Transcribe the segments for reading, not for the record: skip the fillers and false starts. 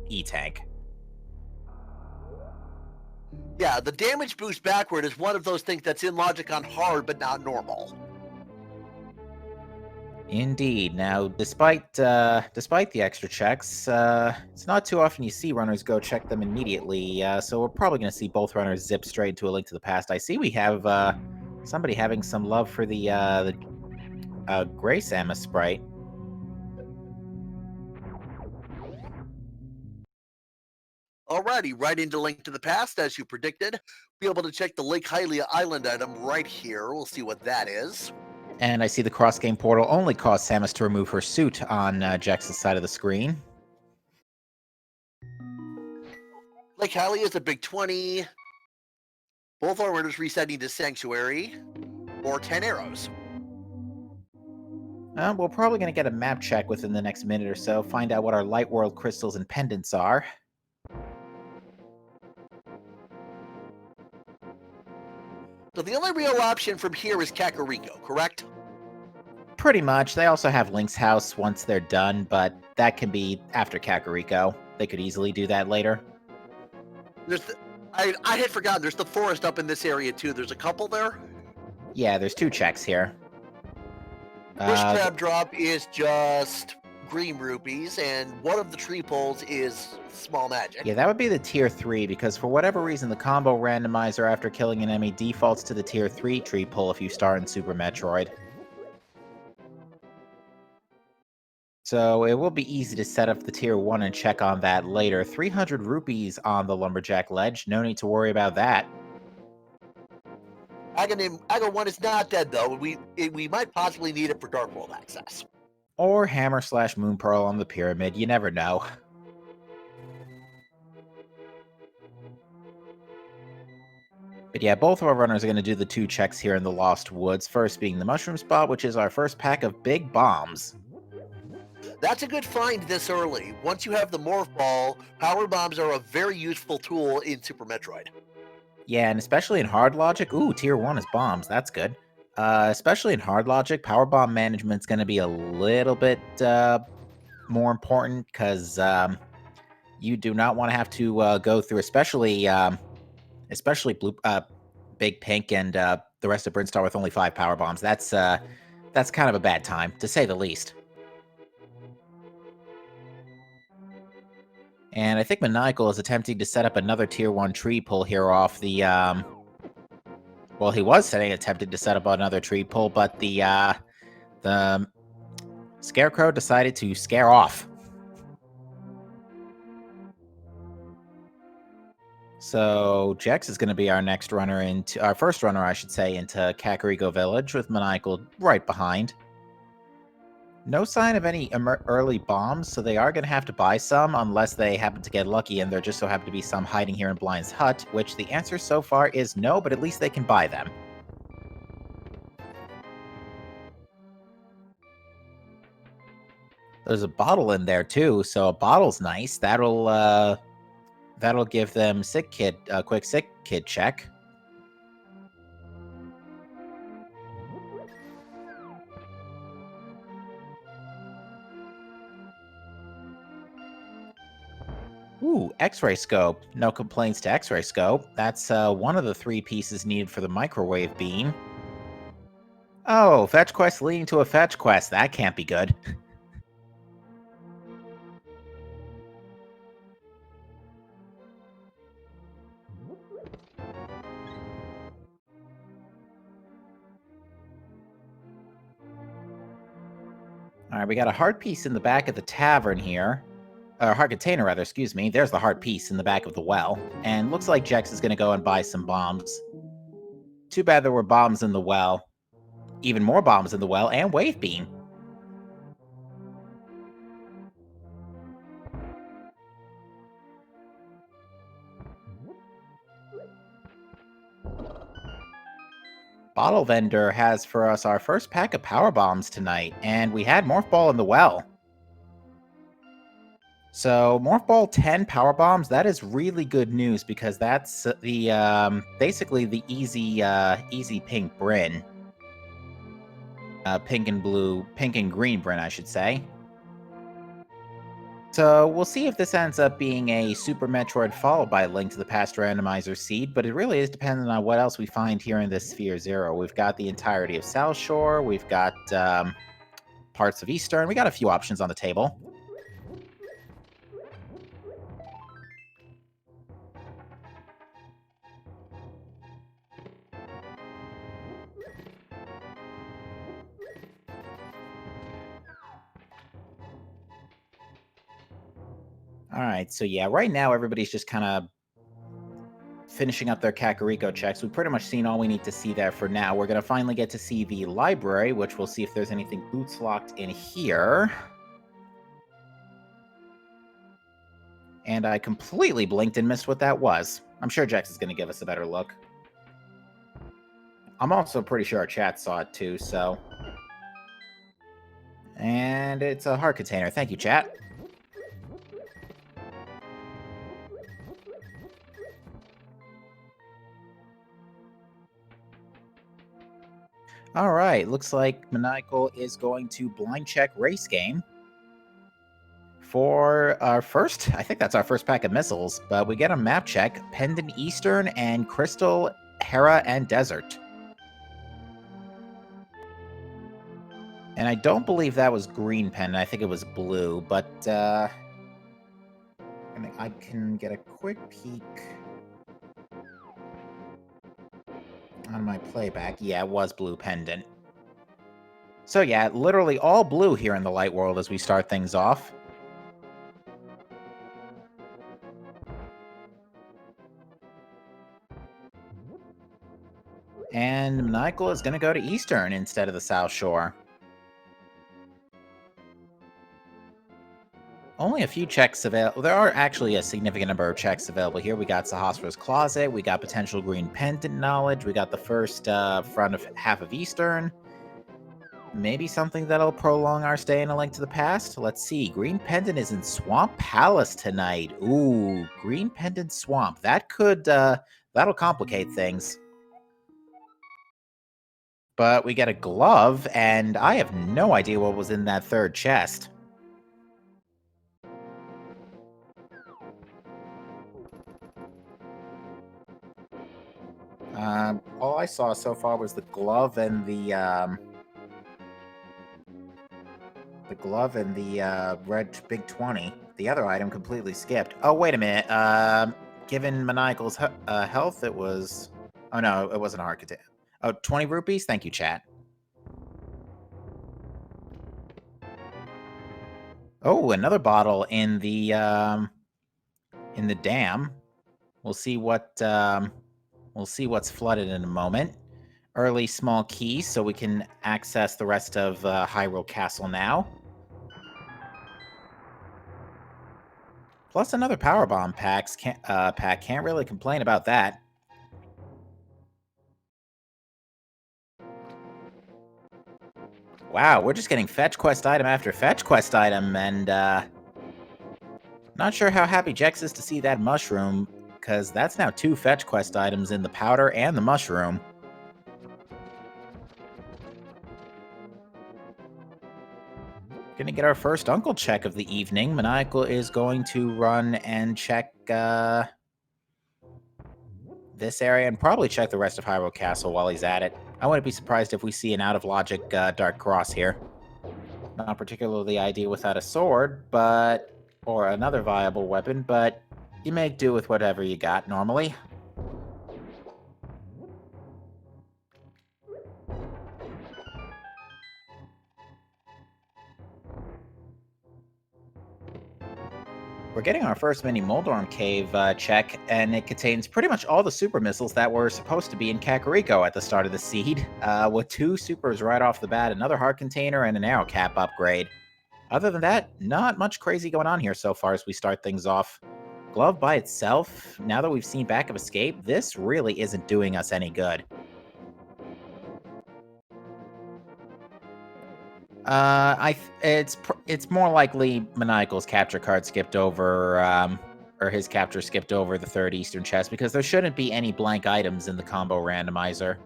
E-Tank. Yeah, the damage boost backward is one of those things that's in logic on hard, but not normal. Indeed. Now, despite the extra checks, it's not too often you see runners go check them immediately. So we're probably going to see both runners zip straight into A Link to the Past. I see we have somebody having some love for the Gray Samus sprite. Alrighty, right into Link to the Past, as you predicted. Be able to check the Lake Hylia Island item right here. We'll see what that is. And I see the cross-game portal only caused Samus to remove her suit on Jax's side of the screen. Lake Hylia is a big 20. Both our runners resetting to Sanctuary, or 10 arrows. We're probably going to get a map check within the next minute or so, find out what our Light World crystals and pendants are. So the only real option from here is Kakariko, correct? Pretty much. They also have Link's house once they're done, but that can be after Kakariko. They could easily do that later. I had forgotten, there's the forest up in this area too. There's a couple there. Yeah, there's 2 checks here. Bush crab drop is just green rupees, and one of the tree poles is small magic. Yeah, that would be the tier 3, because for whatever reason, the combo randomizer after killing an enemy defaults to the tier 3 tree pull if you start in Super Metroid. So it will be easy to set up the tier 1 and check on that later. 300 rupees on the Lumberjack ledge, no need to worry about that. Aga 1 is not dead though. We might possibly need it for Dark World access. Or Hammer/Moon Pearl on the pyramid, you never know. But yeah, both of our runners are going to do the 2 checks here in the Lost Woods, first being the Mushroom Spot, which is our first pack of big bombs. That's a good find this early. Once you have the Morph Ball, Power Bombs are a very useful tool in Super Metroid. Yeah, and especially in hard logic. Ooh, tier 1 is bombs. That's good. Especially in hard logic, power bomb management's going to be a little bit more important, because you do not want to have to go through, especially Blue, Big Pink and the rest of Brinstar with only 5 power bombs. That's kind of a bad time, to say the least. And I think Maniacal is attempting to set up another tier 1 tree pull here off the, well, he was attempting to set up another tree pull, but the Scarecrow decided to scare off. So Jex is going to be our next runner our first runner, I should say, into Kakariko Village, with Maniacal right behind. No sign of any early bombs, so they are going to have to buy some, unless they happen to get lucky and there just so happen to be some hiding here in Blind's hut, which the answer so far is no, but at least they can buy them. There's a bottle in there too, so a bottle's nice. That'll give them a quick sick kid check. Ooh, X-ray scope. No complaints to X-ray scope. That's one of the 3 pieces needed for the microwave beam. Oh, fetch quest leading to a fetch quest. That can't be good. Alright, we got a heart piece in the back of the tavern here. Heart container, rather, excuse me. There's the heart piece in the back of the well. And looks like Jex is going to go and buy some bombs. Too bad there were bombs in the well. Even more bombs in the well, and wave beam. Bottle Vendor has for us our first pack of power bombs tonight, and we had Morph Ball in the well. So Morph Ball 10 power bombs, that is really good news, because that's the basically the easy pink Bryn. Pink and green Bryn, I should say. So we'll see if this ends up being a Super Metroid followed by Link to the Past Randomizer seed, but it really is dependent on what else we find here in this Sphere Zero. We've got the entirety of South Shore, we've got parts of Eastern, we got a few options on the table. All right, so yeah, right now everybody's just kind of finishing up their Kakariko checks. We've pretty much seen all we need to see there for now. We're going to finally get to see the library, which we'll see if there's anything boots locked in here. And I completely blinked and missed what that was. I'm sure Jax is going to give us a better look. I'm also pretty sure our chat saw it too, so... And it's a heart container. Thank you, chat. Alright, looks like Maniacal is going to blind check race game for our first, I think that's our first pack of missiles, but we get a map check, Pendant Eastern and Crystal, Hera, and Desert. And I don't believe that was green pendant, I think it was blue, but I can get a quick peek on my playback. Yeah, it was blue pendant. So yeah, literally all blue here in the light world as we start things off. And Maniacal is going to go to Eastern instead of the South Shore. Only a few checks available. There are actually a significant number of checks available here. We got Sahasra's Closet, we got potential green pendant knowledge, we got the first front of half of Eastern. Maybe something that'll prolong our stay in A Link to the Past. Let's see. Green pendant is in Swamp Palace tonight. Ooh, green pendant swamp. That could that'll complicate things. But we get a glove, and I have no idea what was in that third chest. All I saw so far was the glove and the red big 20. The other item completely skipped. Oh, wait a minute. Given Maniacal's health, it was... Oh, no, it wasn't a heart container. Oh, 20 rupees? Thank you, chat. Oh, another bottle in the dam. We'll see what we'll see what's flooded in a moment. Early small key, so we can access the rest of Hyrule Castle now. Plus another power bomb pack. Can't really complain about that. Wow, we're just getting fetch quest item after fetch quest item, and not sure how happy Jex is to see that mushroom, because that's now 2 fetch quest items in the powder and the mushroom. Gonna get our first uncle check of the evening. Maniacal is going to run and check this area and probably check the rest of Hyrule Castle while he's at it. I wouldn't be surprised if we see an out-of-logic Dark Cross here. Not particularly ideal without a sword, but... or another viable weapon, but you make do with whatever you got normally. We're getting our first mini Moldorm Cave check, and it contains pretty much all the super missiles that were supposed to be in Kakariko at the start of the seed, with 2 supers right off the bat, another heart container, and an arrow cap upgrade. Other than that, not much crazy going on here so far as we start things off. Glove by itself, now that we've seen Back of Escape, this really isn't doing us any good. It's more likely Maniacal's capture card skipped over, or his capture skipped over the third Eastern chest, because there shouldn't be any blank items in the combo randomizer.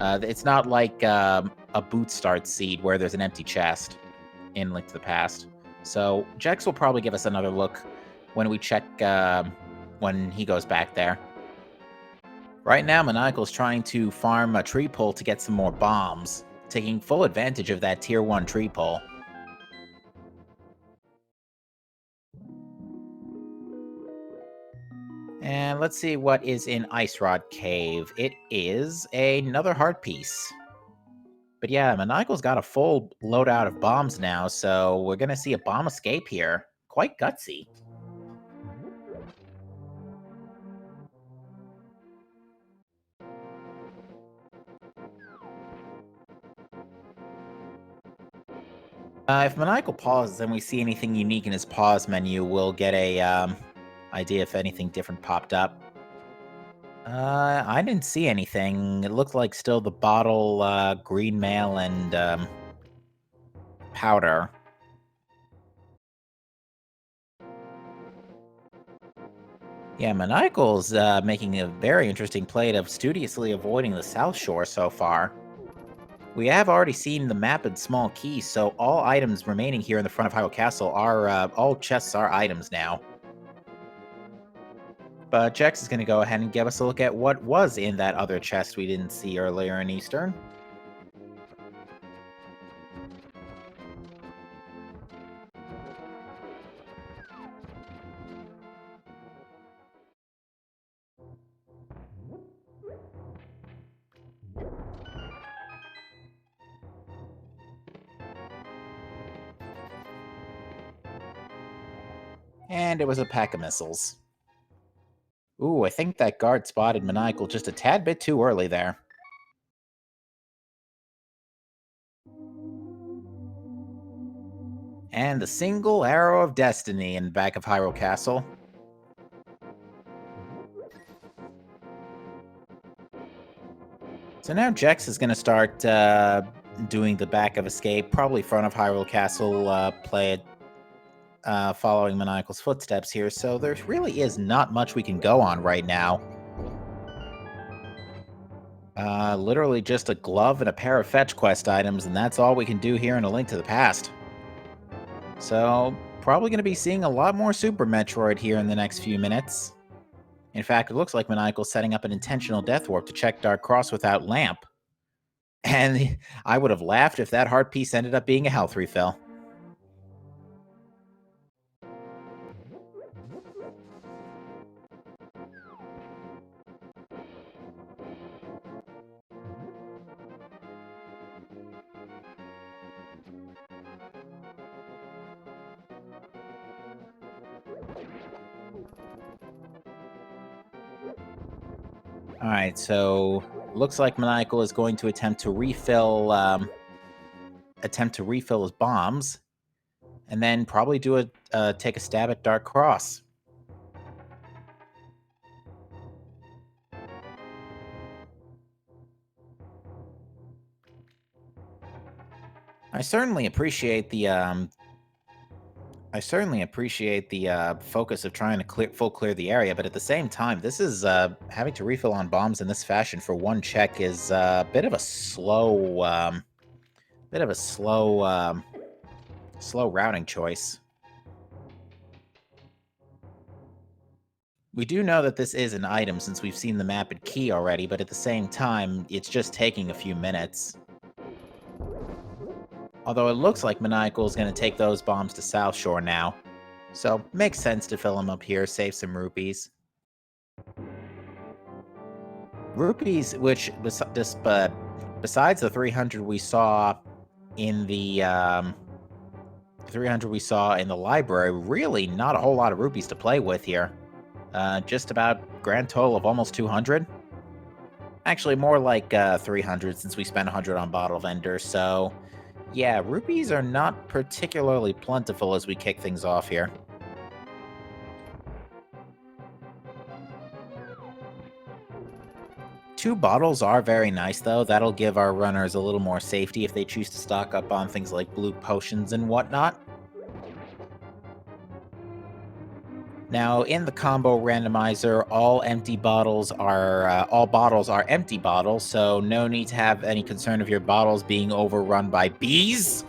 It's not like a boot start seed where there's an empty chest in Link to the Past. So Jex will probably give us another look when we check when he goes back there. Right now, Maniacal's trying to farm a tree pull to get some more bombs, taking full advantage of that tier 1 tree pull. And let's see what is in Ice Rod Cave. It is another heart piece. But yeah, Maniacal's got a full loadout of bombs now, so we're gonna see a bomb escape here. Quite gutsy. If Maniacal pauses and we see anything unique in his pause menu, we'll get a idea if anything different popped up. I didn't see anything. It looked like still the bottle, green mail, and powder. Yeah, Maniacal's making a very interesting play of studiously avoiding the South Shore so far. We have already seen the map and small keys, so all items remaining here in the front of Hyrule Castle are, all chests are items now. But Jex is going to go ahead and give us a look at what was in that other chest we didn't see earlier in Eastern. And it was a pack of missiles. Ooh, I think that guard spotted Maniacal just a tad bit too early there. And the single arrow of destiny in the back of Hyrule Castle. So now Jex is going to start doing the back of escape, probably front of Hyrule Castle, play it, following Maniacal's footsteps here, so there really is not much we can go on right now. Literally just a glove and a pair of fetch quest items, and that's all we can do here in A Link to the Past. So, probably going to be seeing a lot more Super Metroid here in the next few minutes. In fact, it looks like Maniacal's setting up an intentional death warp to check Dark Cross without Lamp. And I would have laughed if that heart piece ended up being a health refill. Alright, so looks like Maniacal is going to attempt to refill his bombs, and then probably do take a stab at Dark Cross. I certainly appreciate the focus of trying to clear the area, but at the same time, this is having to refill on bombs in this fashion for one check is a bit of a slow slow routing choice. We do know that this is an item since we've seen the map and key already, but at the same time, it's just taking a few minutes. Although it looks like Maniacal is going to take those bombs to South Shore now. So, makes sense to fill them up here, save some rupees. Rupees, which, besides the 300 we saw in the, 300 we saw in the library, really not a whole lot of rupees to play with here. Just about grand total of almost 200. Actually, more like 300 since we spent 100 on Bottle Vendor, so yeah, rupees are not particularly plentiful as we kick things off here. Two bottles are very nice, though. That'll give our runners a little more safety if they choose to stock up on things like blue potions and whatnot. Now, in the combo randomizer, all bottles are empty bottles, so no need to have any concern of your bottles being overrun by bees.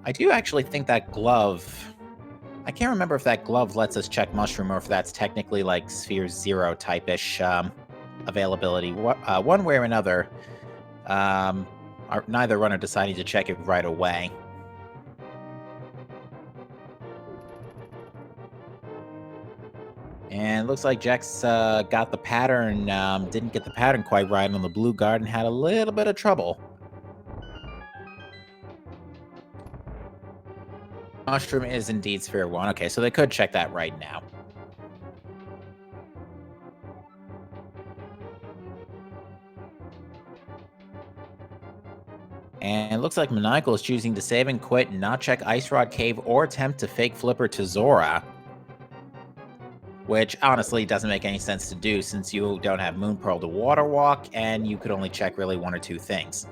I do actually think that glove... I can't remember if that glove lets us check Mushroom or if that's technically like Sphere Zero type-ish availability. One way or another, neither runner deciding to check it right away. And it looks like Jax got the pattern, didn't get the pattern quite right on the blue guard and had a little bit of trouble. Mushroom is indeed Sphere 1. Okay, so they could check that right now. And it looks like Maniacal is choosing to save and quit and not check Ice Rod Cave or attempt to fake Flipper to Zora. Which honestly doesn't make any sense to do since you don't have Moon Pearl to Water Walk and you could only check really one or two things.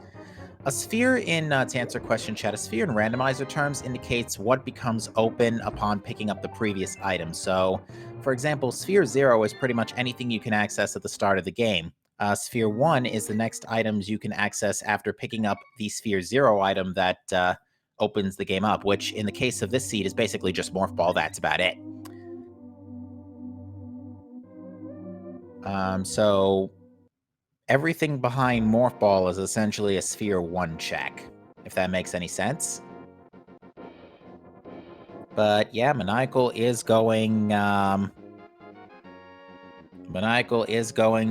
A sphere to answer question chat, a sphere in randomizer terms indicates what becomes open upon picking up the previous item. So, for example, Sphere 0 is pretty much anything you can access at the start of the game. Sphere 1 is the next items you can access after picking up the Sphere 0 item that opens the game up, which in the case of this seed is basically just Morph Ball, that's about it. So everything behind Morph Ball is essentially a Sphere 1 check, if that makes any sense. But yeah, Maniacal is going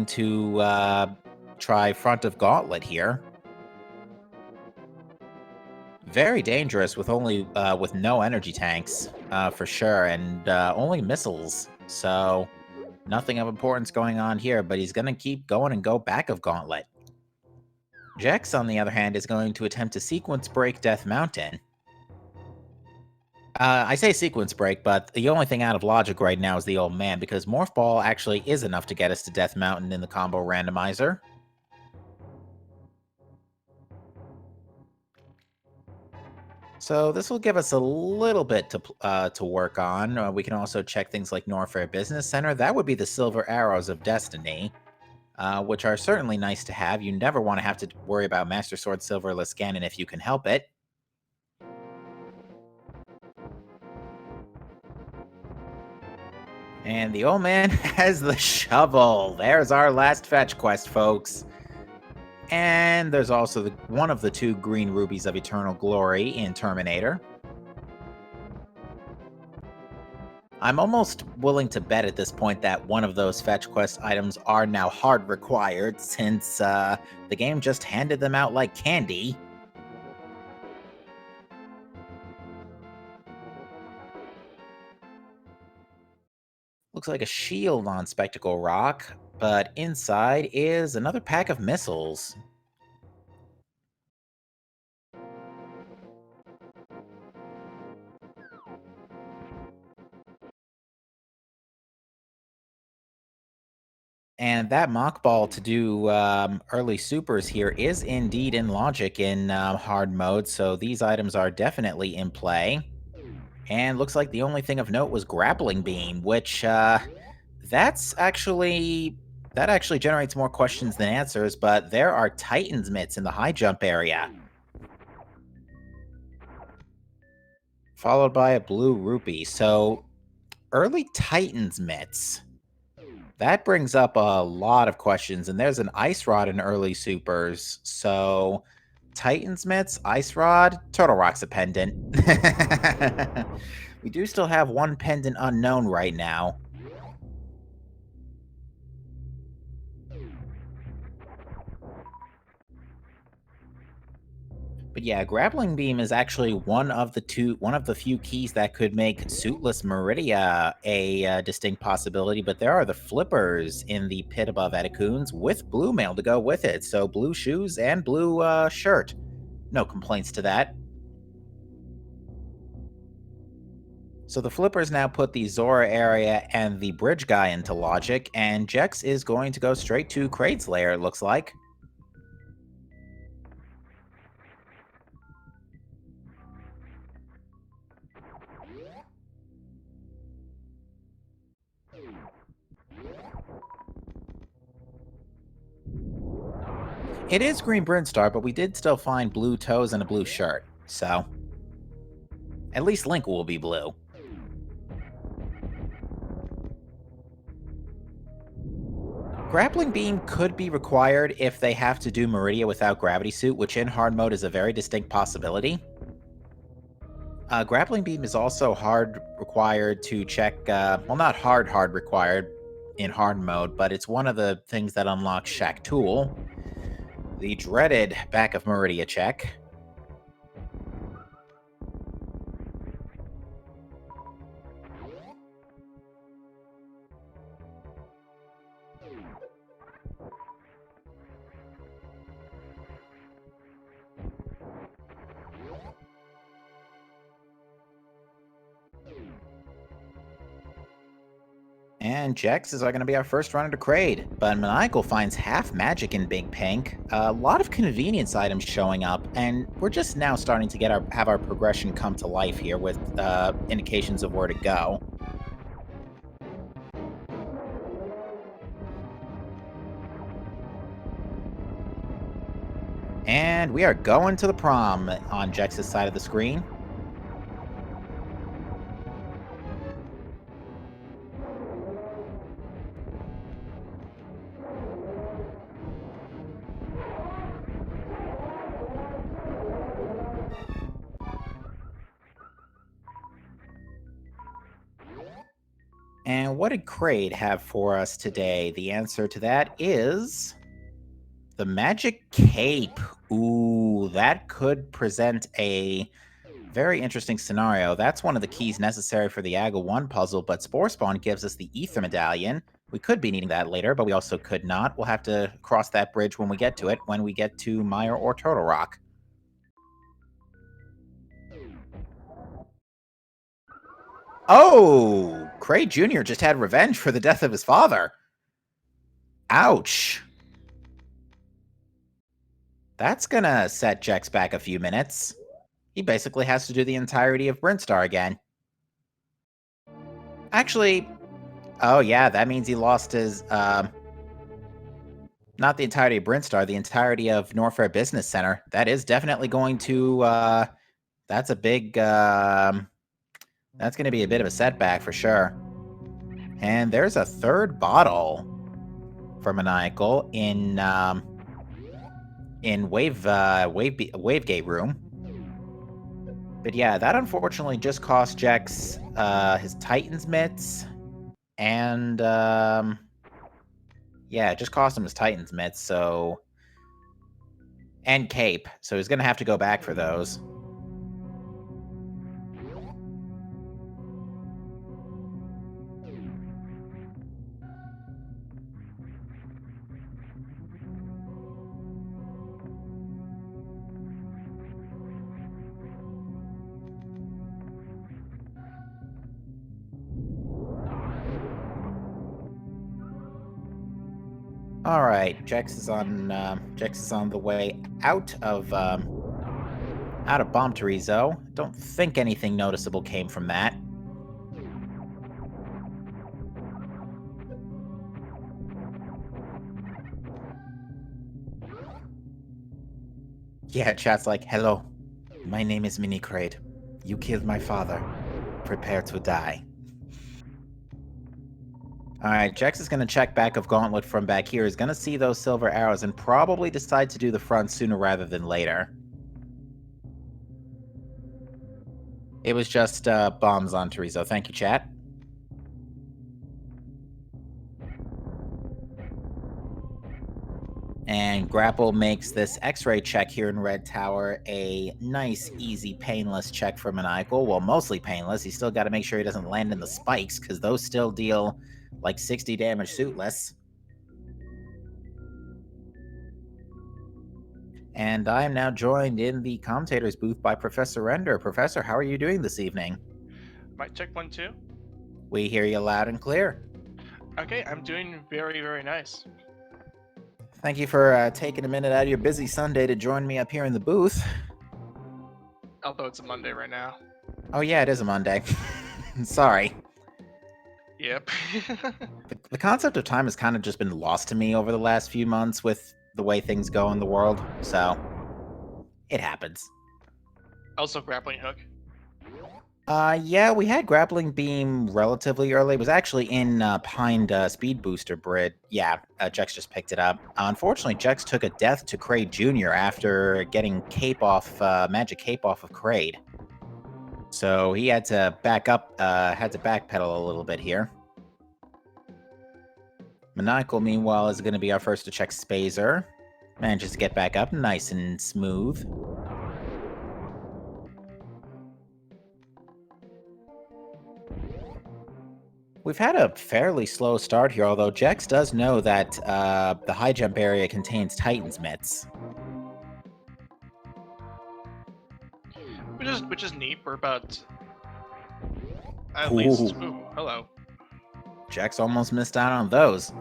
to try Front of Gauntlet here. Very dangerous with with no energy tanks, for sure, and only missiles. So nothing of importance going on here, but he's gonna keep going and go back of Gauntlet. Jex, on the other hand, is going to attempt to sequence break Death Mountain. I say sequence break, but the only thing out of logic right now is the old man, because Morph Ball actually is enough to get us to Death Mountain in the combo randomizer. So this will give us a little bit to work on. We can also check things like Norfair Business Center. That would be the Silver Arrows of Destiny, which are certainly nice to have. You never want to have to worry about Master Sword Silverless Ganon if you can help it. And the old man has the shovel. There's our last fetch quest, folks. And there's also one of the two green rubies of eternal glory in Terminator. I'm almost willing to bet at this point that one of those fetch quest items are now hard required, since the game just handed them out like candy. Looks like a shield on Spectacle Rock, but inside is another pack of missiles. And that Mock Ball to do early supers here is indeed in logic in hard mode, so these items are definitely in play. And looks like the only thing of note was Grappling Beam, which that actually generates more questions than answers, but there are Titan's Mitts in the high jump area. Followed by a blue rupee. So early Titan's Mitts. That brings up a lot of questions, and there's an Ice Rod in early supers. So Titan's Mitts, Ice Rod, Turtle Rock's a pendant. We do still have one pendant unknown right now. But yeah, Grappling Beam is actually one of the few keys that could make Suitless Meridia a distinct possibility. But there are the flippers in the pit above Eticoons with blue mail to go with it. So blue shoes and blue shirt. No complaints to that. So the flippers now put the Zora area and the bridge guy into logic, and Jex is going to go straight to Kraid's lair, it looks like. It is Green Brinstar, but we did still find blue toes and a blue shirt, so... At least Link will be blue. Grappling Beam could be required if they have to do Meridia without Gravity Suit, which in hard mode is a very distinct possibility. Grappling Beam is also hard required to check, well, not hard required in hard mode, but it's one of the things that unlocks Shack Tool, the dreaded back of Meridia check. And Jex is going to be our first runner to Kraid, but Maniacal finds half magic in Big Pink, a lot of convenience items showing up, and we're just now starting to have our progression come to life here with indications of where to go. And we are going to the prom on Jex's side of the screen. And what did Kraid have for us today? The answer to that is the Magic Cape. Ooh, that could present a very interesting scenario. That's one of the keys necessary for the Aga 1 puzzle, but Spore Spawn gives us the Ether Medallion. We could be needing that later, but we also could not. We'll have to cross that bridge when we get to it, when we get to Meyer or Turtle Rock. Oh! Kraid Jr. just had revenge for the death of his father. Ouch. That's gonna set Jex back a few minutes. He basically has to do the entirety of Brintstar again. Actually, oh yeah, that means he lost his, not the entirety of Brintstar, the entirety of Norfair Business Center. That is definitely going to, that's a big, that's going to be a bit of a setback for sure. And there's a third bottle for Maniacal in Wavegate room. But yeah, that unfortunately just cost Jex his Titan's mitts, and yeah, it just cost him his Titan's mitts, so, and cape, so he's gonna have to go back for those. All right, Jex is on the way out of Bomb Terizo. Don't think anything noticeable came from that. Yeah, chat's like, hello, my name is Mini Kraid. You killed my father. Prepare to die. Alright, Jex is going to check back of Gauntlet from back here. He's going to see those silver arrows and probably decide to do the front sooner rather than later. It was just bombs on Terizo. Thank you, chat. And Grapple makes this X-ray check here in Red Tower a nice, easy, painless check for Maniacal. Well, mostly painless. He's still got to make sure he doesn't land in the spikes, because those still deal like 60 damage suitless. And I am now joined in the commentator's booth by Professor Render. Professor, how are you doing this evening? Mic check 1, 2. We hear you loud and clear. Okay, I'm doing very, very nice. Thank you for taking a minute out of your busy Sunday to join me up here in the booth. Although it's a Monday right now. Oh yeah, it is a Monday. Sorry. Yep. The concept of time has kind of just been lost to me over the last few months with the way things go in the world, so it happens. Also grappling hook. Yeah, we had Grappling Beam relatively early. It was actually in behind Speed Booster Brid. Yeah, Jex just picked it up. Unfortunately, Jex took a death to Kraid Jr. after getting Magic Cape off of Kraid. So he had to back up, had to backpedal a little bit here. Maniacal, meanwhile, is going to be our first to check Spazer. Manages to get back up nice and smooth. We've had a fairly slow start here, although Jex does know that the high jump area contains Titan's mitts. Which is neat. We're about at least. Ooh, hello. Jex almost missed out on those.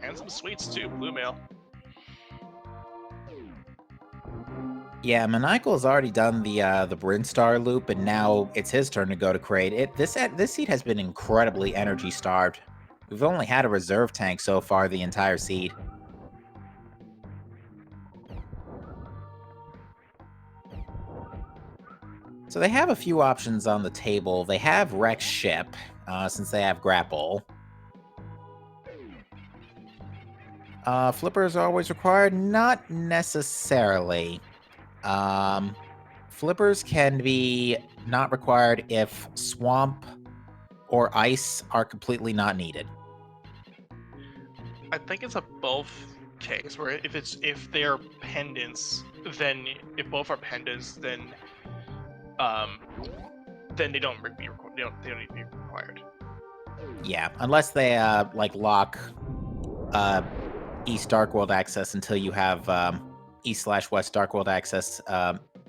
And some sweets too. Blue mail. Yeah, Maniacal's already done the Brinstar loop, and now it's his turn to go to Kraid. This seed has been incredibly energy starved. We've only had a reserve tank so far the entire seed. So they have a few options on the table. They have Rex Ship, since they have Grapple. Flippers are always required? Not necessarily. Flippers can be not required if Swamp or Ice are completely not needed. I think it's a both case where if they're pendants, then if both are pendants, then they don't need to be required. Yeah, unless they like lock East Dark World access until you have East/West Dark World access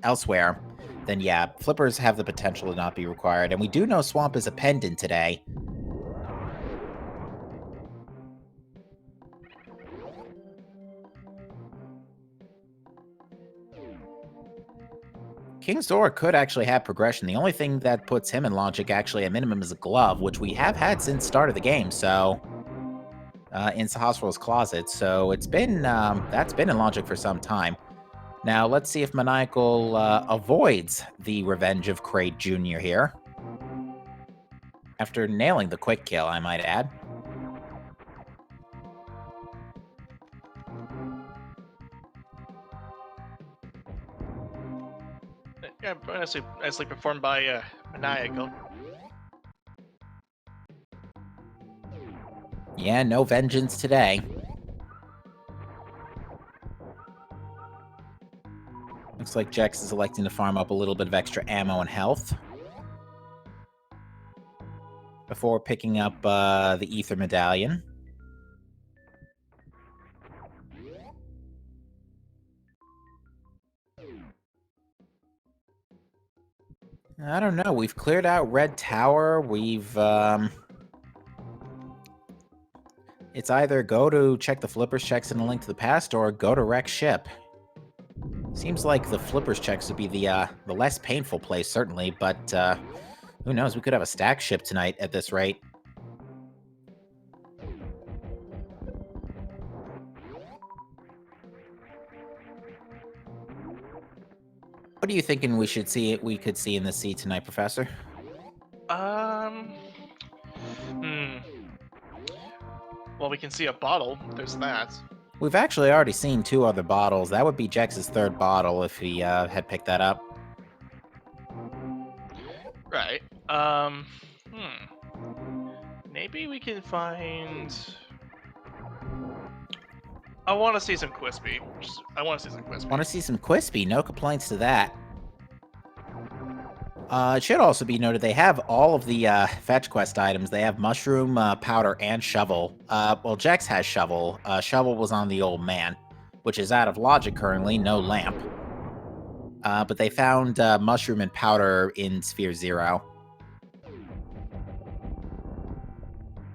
elsewhere, then yeah, flippers have the potential to not be required. And we do know Swamp is a pendant today. King's Door could actually have progression. The only thing that puts him in logic actually at minimum is a glove, which we have had since start of the game, so in Sahasrar's closet, so it's been that's been in logic for some time. Now let's see if Maniacal avoids the revenge of Kraid Jr. here. After nailing the quick kill, I might add. Yeah, nicely performed by Maniacal. Yeah, no vengeance today. Looks like Jex is electing to farm up a little bit of extra ammo and health before picking up the Ether Medallion. I don't know. We've cleared out Red Tower. It's either go to check the Flippers checks in a Link to the Past or go to Rex Ship. Seems like the Flippers checks would be the less painful place, certainly, but who knows? We could have a stack ship tonight at this rate. What are you thinking we could see in the sea tonight, Professor? Well, we can see a bottle. There's that. We've actually already seen 2 other bottles. That would be Jex's 3rd bottle if he had picked that up. Right. Maybe we can find. I want to see some Quispy. Want to see some Quispy? No complaints to that. It should also be noted they have all of the fetch quest items. They have Mushroom, Powder, and Shovel. Well, Jex has Shovel. Shovel was on the Old Man, which is out of logic currently, no lamp. But they found Mushroom and Powder in Sphere 0.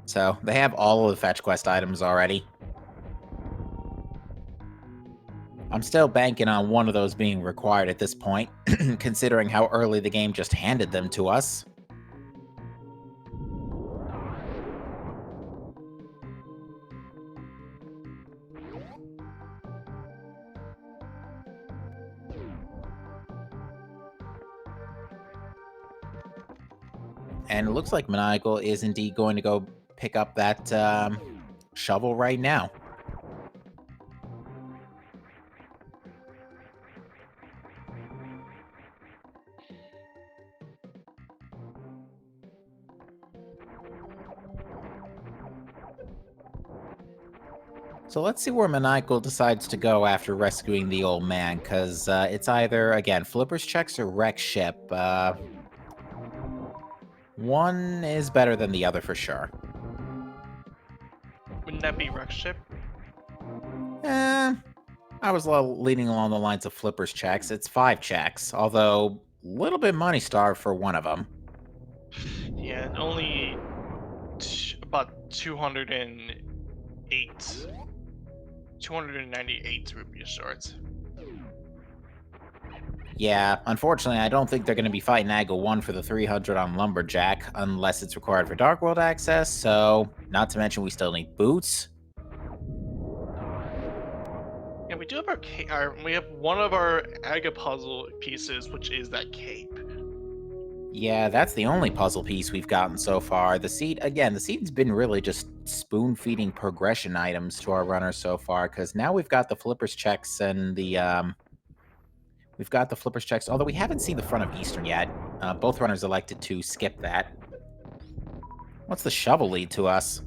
So they have all of the fetch quest items already. I'm still banking on one of those being required at this point, considering how early the game just handed them to us. And it looks like Maniacal is indeed going to go pick up that shovel right now. So let's see where Maniacal decides to go after rescuing the old man, because it's either, again, Flipper's Checks or Wreck Ship. One is better than the other for sure. Wouldn't that be Rush Ship? I was leaning along the lines of Flipper's Checks. It's 5 checks, although a little bit money starved for one of them. Yeah, only about 298 rupees short. Yeah, unfortunately, I don't think they're going to be fighting Angle 1 for the 300 on Lumberjack, unless it's required for Dark World access, so not to mention we still need boots. Yeah, we do have we have one of our Aga puzzle pieces, which is that cape. Yeah, that's the only puzzle piece we've gotten so far. The seed, again, the seed's been really just spoon-feeding progression items to our runners so far, because now we've got the Flipper's Checks and the, we've got the Flipper's Checks, although we haven't seen the front of Eastern yet. Both runners elected to skip that. What's the shovel lead to us?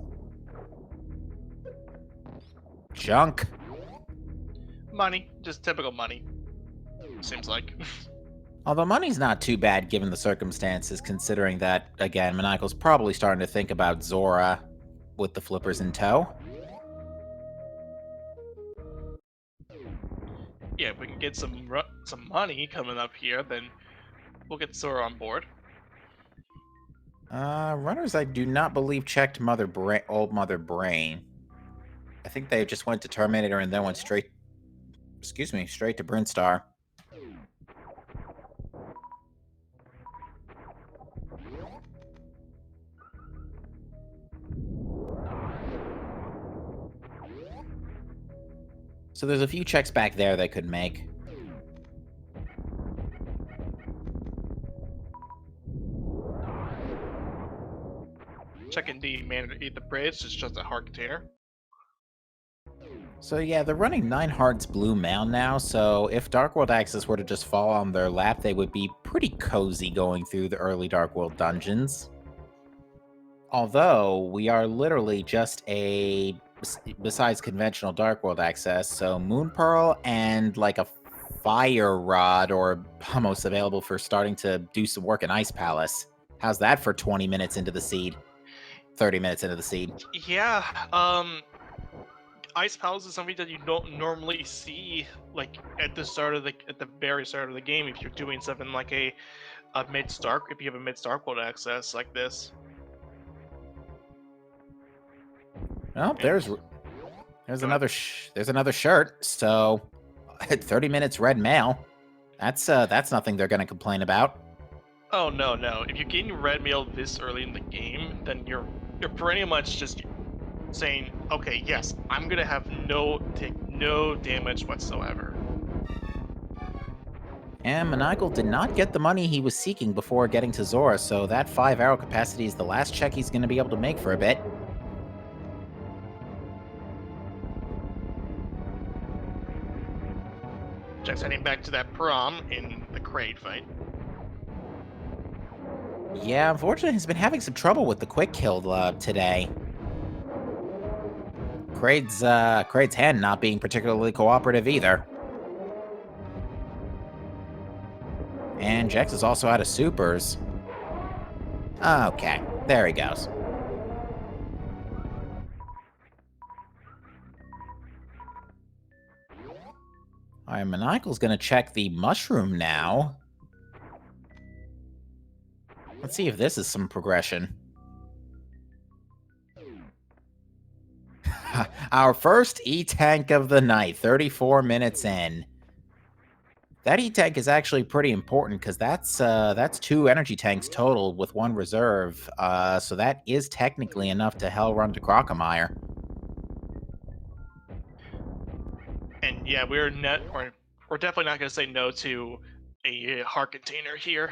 Junk. Money, just typical money. Seems like. Although money's not too bad given the circumstances, considering that, again, Maniacal's probably starting to think about Zora with the flippers in tow. Yeah, if we can get some money coming up here, then we'll get Sora on board. Runners I do not believe checked Old Mother Brain. I think they just went to Terminator and then went straight to Brinstar. So there's a few checks back there they could make. Checking the man to eat the bridge, it's just a hard container. So yeah, they're running 9 Hearts Blue Mail now, so if Dark World Access were to just fall on their lap, they would be pretty cozy going through the early Dark World dungeons. Although, we are literally just besides conventional Dark World access, so Moon Pearl and like a Fire Rod or almost available for starting to do some work in Ice Palace. How's that for 20 minutes into the seed? 30 minutes into the seed. Yeah, Ice Palace is something that you don't normally see, like at the very start of the game. If you're doing something like a if you have a mid Dark World access like this. Oh, there's another shirt. So 30 minutes red mail. That's nothing they're gonna complain about. Oh no. If you're getting red mail this early in the game, then you're pretty much just saying, okay, yes, I'm gonna take no damage whatsoever. And Maniacal did not get the money he was seeking before getting to Zora, so that 5 arrow capacity is the last check he's going to be able to make for a bit. Jack's heading back to that prom in the Kraid fight. Yeah, unfortunately, he's been having some trouble with the quick kill today. Kraid's hand not being particularly cooperative either. And Jex is also out of supers. Okay, there he goes. Alright, Maniacal's gonna check the mushroom now. Let's see if this is some progression. Our first E-Tank of the night, 34 minutes in. That E-Tank is actually pretty important because that's 2 energy tanks total with 1 reserve. So that is technically enough to hell run to Crocomire. And yeah, we're definitely not going to say no to a heart container here,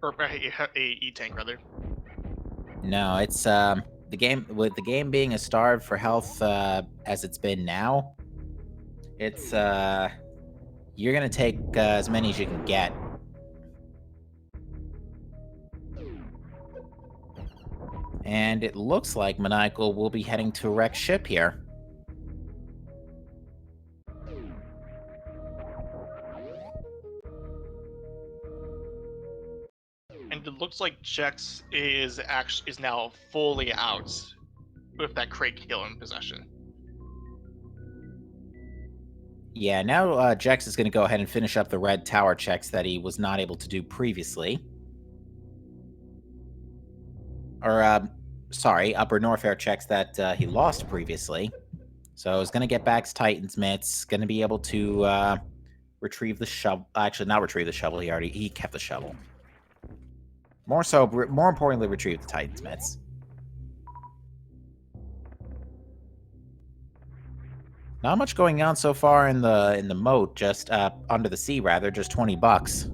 or a E-Tank rather. No, it's the game with the game being as starved for health as it's been now. It's you're gonna take as many as you can get. And it looks like Maniacal will be heading to a wrecked ship here. And it looks like Jex is now fully out with that crate kill in possession. Yeah, now Jex is going to go ahead and finish up the red tower checks that he was not able to do previously. Or, sorry, upper north air checks that he lost previously. So he's going to get back to Titan's mitts, going to be able to retrieve the shovel. Actually, not retrieve the shovel. He kept the shovel. More importantly, retrieve the Titan's mitts. Not much going on so far in the moat, just under the sea rather, just $20.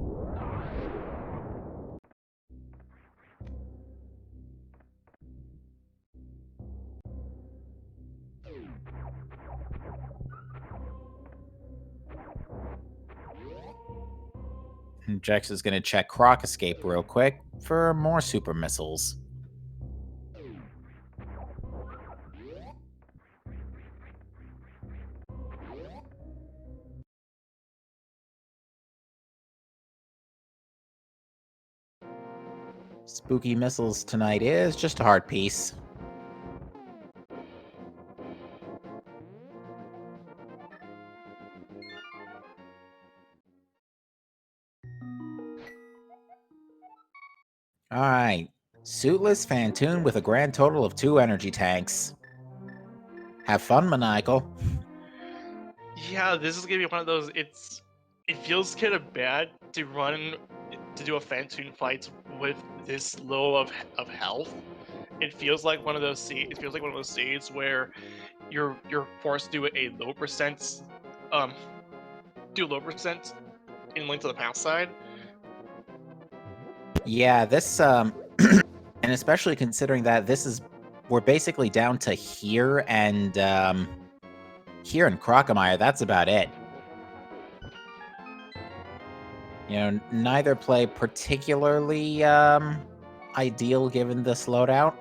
And Jex is going to check Croc Escape real quick for more super missiles. Spooky missiles tonight is just a hard piece. Alright. Suitless Fantoon with a grand total of 2 energy tanks. Have fun, Maniacal. Yeah, this is gonna be one of those. It feels kind of bad to do a Fantoon fight with this low of health. It feels like one of those seeds where you're forced to do a low percent, in Link to the Past side. Yeah, this and especially considering that we're basically down to here and here in Crocomire, that's about it. You know, neither play particularly ideal given this loadout.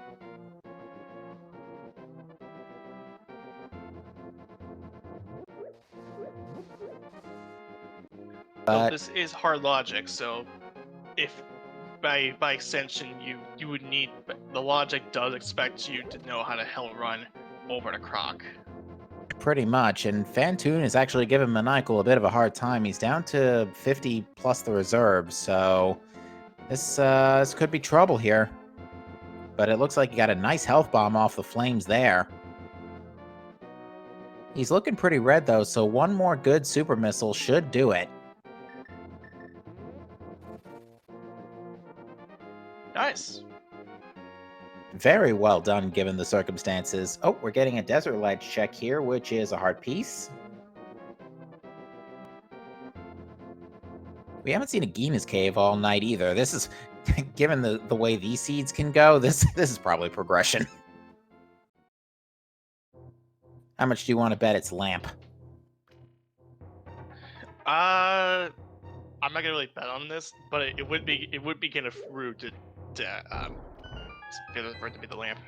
But this is hard logic, so if by extension you would need, the logic does expect you to know how to hell run over to Croc. Pretty much, and Fantoon is actually giving Maniacal a bit of a hard time. He's down to 50 plus the reserves, so this could be trouble here. But it looks like he got a nice health bomb off the flames there. He's looking pretty red though, so one more good super missile should do it. Nice. Very well done given the circumstances. Oh, we're getting a desert ledge check here, which is a hard piece. We haven't seen a Gina's cave all night either. This is, given the way these seeds can go, this is probably progression. How much do you want to bet it's lamp? I'm not gonna really bet on this, but it would be kind of rude for it to be the lamp.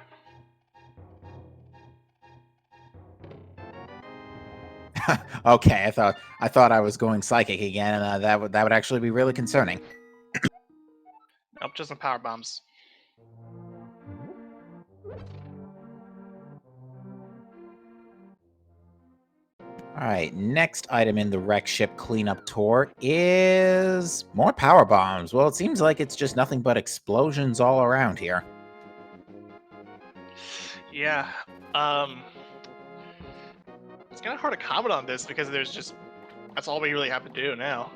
Okay, I thought I was going psychic again, and that would actually be really concerning. Nope, just some power bombs. Alright, next item in the wreck ship cleanup tour is more power bombs. Well, it seems like it's just nothing but explosions all around here. Yeah, it's kind of hard to comment on this because that's all we really have to do now.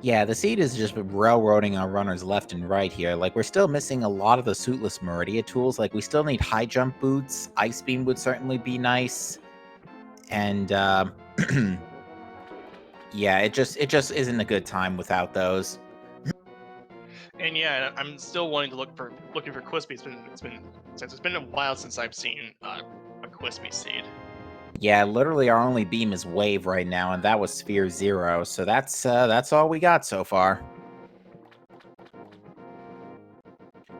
Yeah, the seed is just railroading our runners left and right here. Like, we're still missing a lot of the suitless Meridia tools. Like, we still need high jump boots. Ice beam would certainly be nice. And, yeah, it just isn't a good time without those. And yeah, I'm still wanting to looking for Quispy. It's been a while since I've seen a Quispy seed. Yeah, literally our only beam is Wave right now, and that was Sphere 0, so that's all we got so far.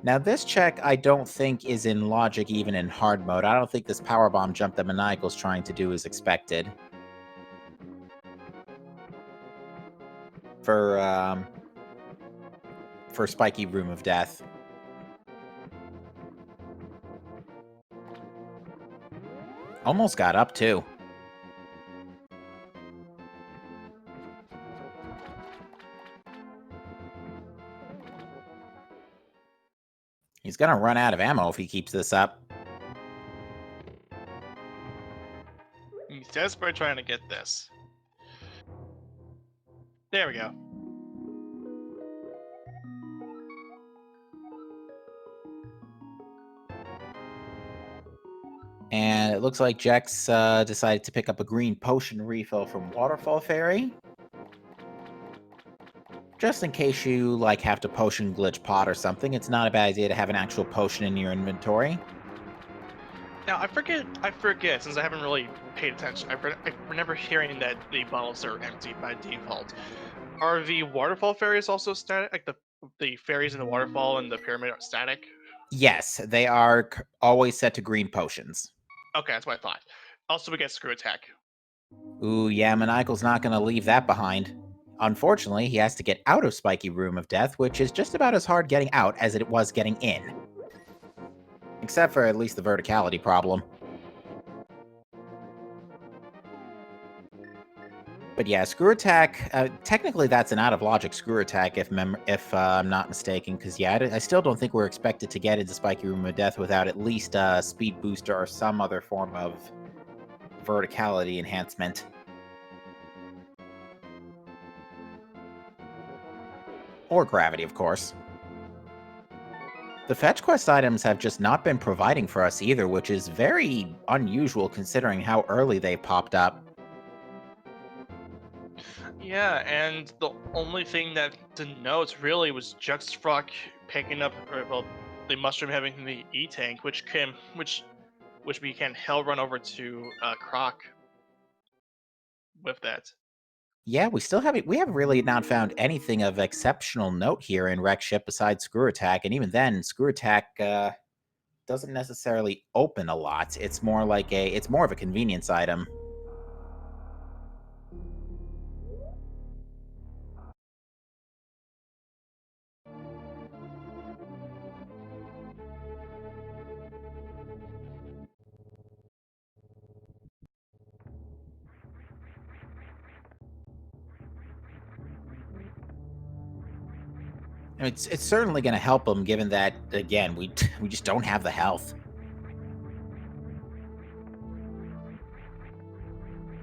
Now this check I don't think is in logic even in hard mode. I don't think this power bomb jump that Maniacal's trying to do is expected. For Spiky Room of Death. Almost got up too. He's gonna run out of ammo if he keeps this up. He's desperately trying to get this. There we go. And it looks like Jex decided to pick up a green potion refill from Waterfall Fairy. Just in case you, like, have to potion glitch pot or something, it's not a bad idea to have an actual potion in your inventory. Now I forget since I haven't really paid attention. I remember hearing that the bottles are empty by default. Are the waterfall fairies also static? Like the fairies in the waterfall and the pyramid are static? Yes, they are always set to green potions. Okay, that's what I thought. Also, we get screw attack. Ooh, yeah, Maniacal's not gonna leave that behind. Unfortunately, he has to get out of Spiky Room of Death, which is just about as hard getting out as it was getting in. Except for at least the verticality problem. But yeah, screw attack, technically that's an out-of-logic screw attack if I'm not mistaken, because yeah, I still don't think we're expected to get into Spiky Room of Death without at least a speed booster or some other form of verticality enhancement. Or gravity, of course. The fetch quest items have just not been providing for us either, which is very unusual considering how early they popped up. Yeah, and the only thing that denotes really was Juxfrock picking up, or well, the mushroom having the E-tank, which we can hell run over to Croc with that. Yeah, we have really not found anything of exceptional note here in Wreck Ship besides Screw Attack, and even then, Screw Attack doesn't necessarily open a lot. It's more of a convenience item. It's certainly going to help them, given that again we just don't have the health.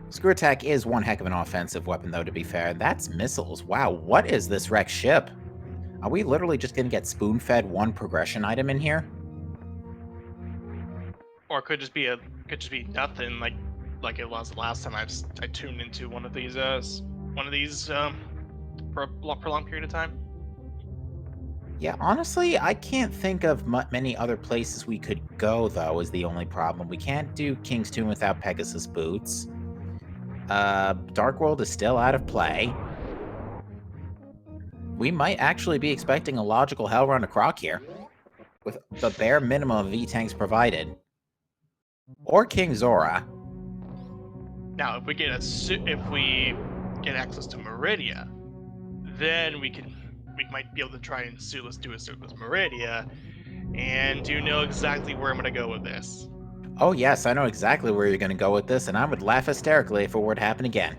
Screw Attack is one heck of an offensive weapon, though. To be fair, that's missiles. Wow, what is this wrecked ship? Are we literally just going to get spoon-fed one progression item in here? Or it could just be nothing like it was the last time I tuned into one of these for a prolonged period of time. Yeah, honestly, I can't think of many other places we could go, though, is the only problem. We can't do King's Tomb without Pegasus Boots. Dark World is still out of play. We might actually be expecting a logical Hell Run to Croc here, with the bare minimum of V-Tanks provided. Or King Zora. Now, if we get access to Meridia, then we might be able to try and do a suit with Meridia. And do you know exactly where I'm gonna go with this? Oh yes, I know exactly where you're gonna go with this, and I would laugh hysterically if it were to happen again.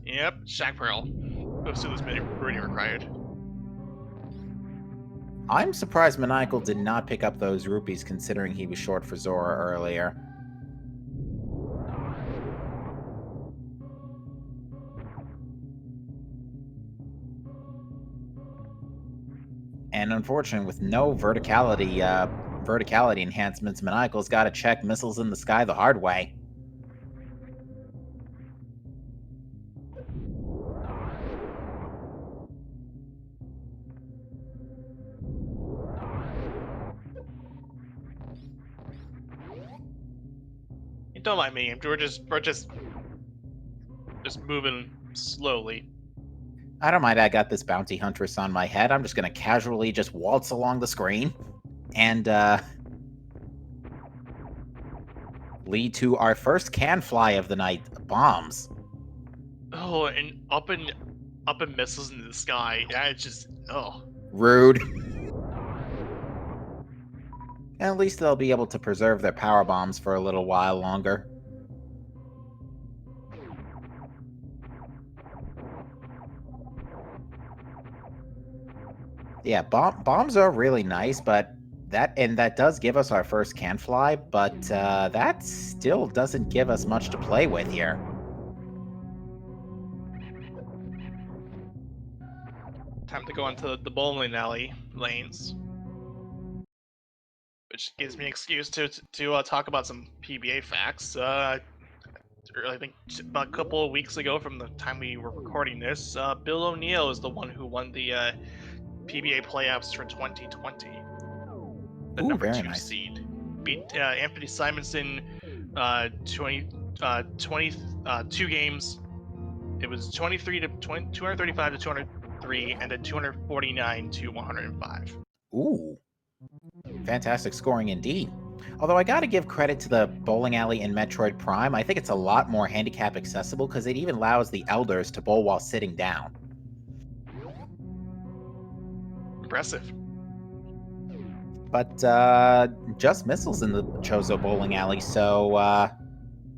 Yep, Shack Pearl. With Sulas Meridia required. I'm surprised Maniacal did not pick up those rupees considering he was short for Zora earlier. And unfortunately, with no verticality enhancements, Maniacal's got to check missiles in the sky the hard way. don't mind me. We're just moving slowly. I don't mind. I got this bounty huntress on my head. I'm just gonna casually just waltz along the screen and lead to our first can fly of the night, bombs. Oh, and up and missiles in the sky. Yeah, it's just Rude. And at least they'll be able to preserve their power bombs for a little while longer. Yeah, bombs are really nice, but that does give us our first can fly, but that still doesn't give us much to play with here. time to go into the bowling alley lanes, which gives me an excuse to talk about some PBA facts. I think about a couple of weeks ago from the time we were recording this, Bill O'Neill is the one who won the PBA playoffs for 2020. The Ooh, number very 2 nice. seed. Beat Anthony Simonson 2 games. It was 23 to 20, 235 to 203, and then 249 to 105. Ooh. Fantastic scoring indeed. Although I gotta give credit to the bowling alley in Metroid Prime, I think it's a lot more handicap accessible because it even allows the elders to bowl while sitting down. Impressive. But just missiles in the Chozo bowling alley, so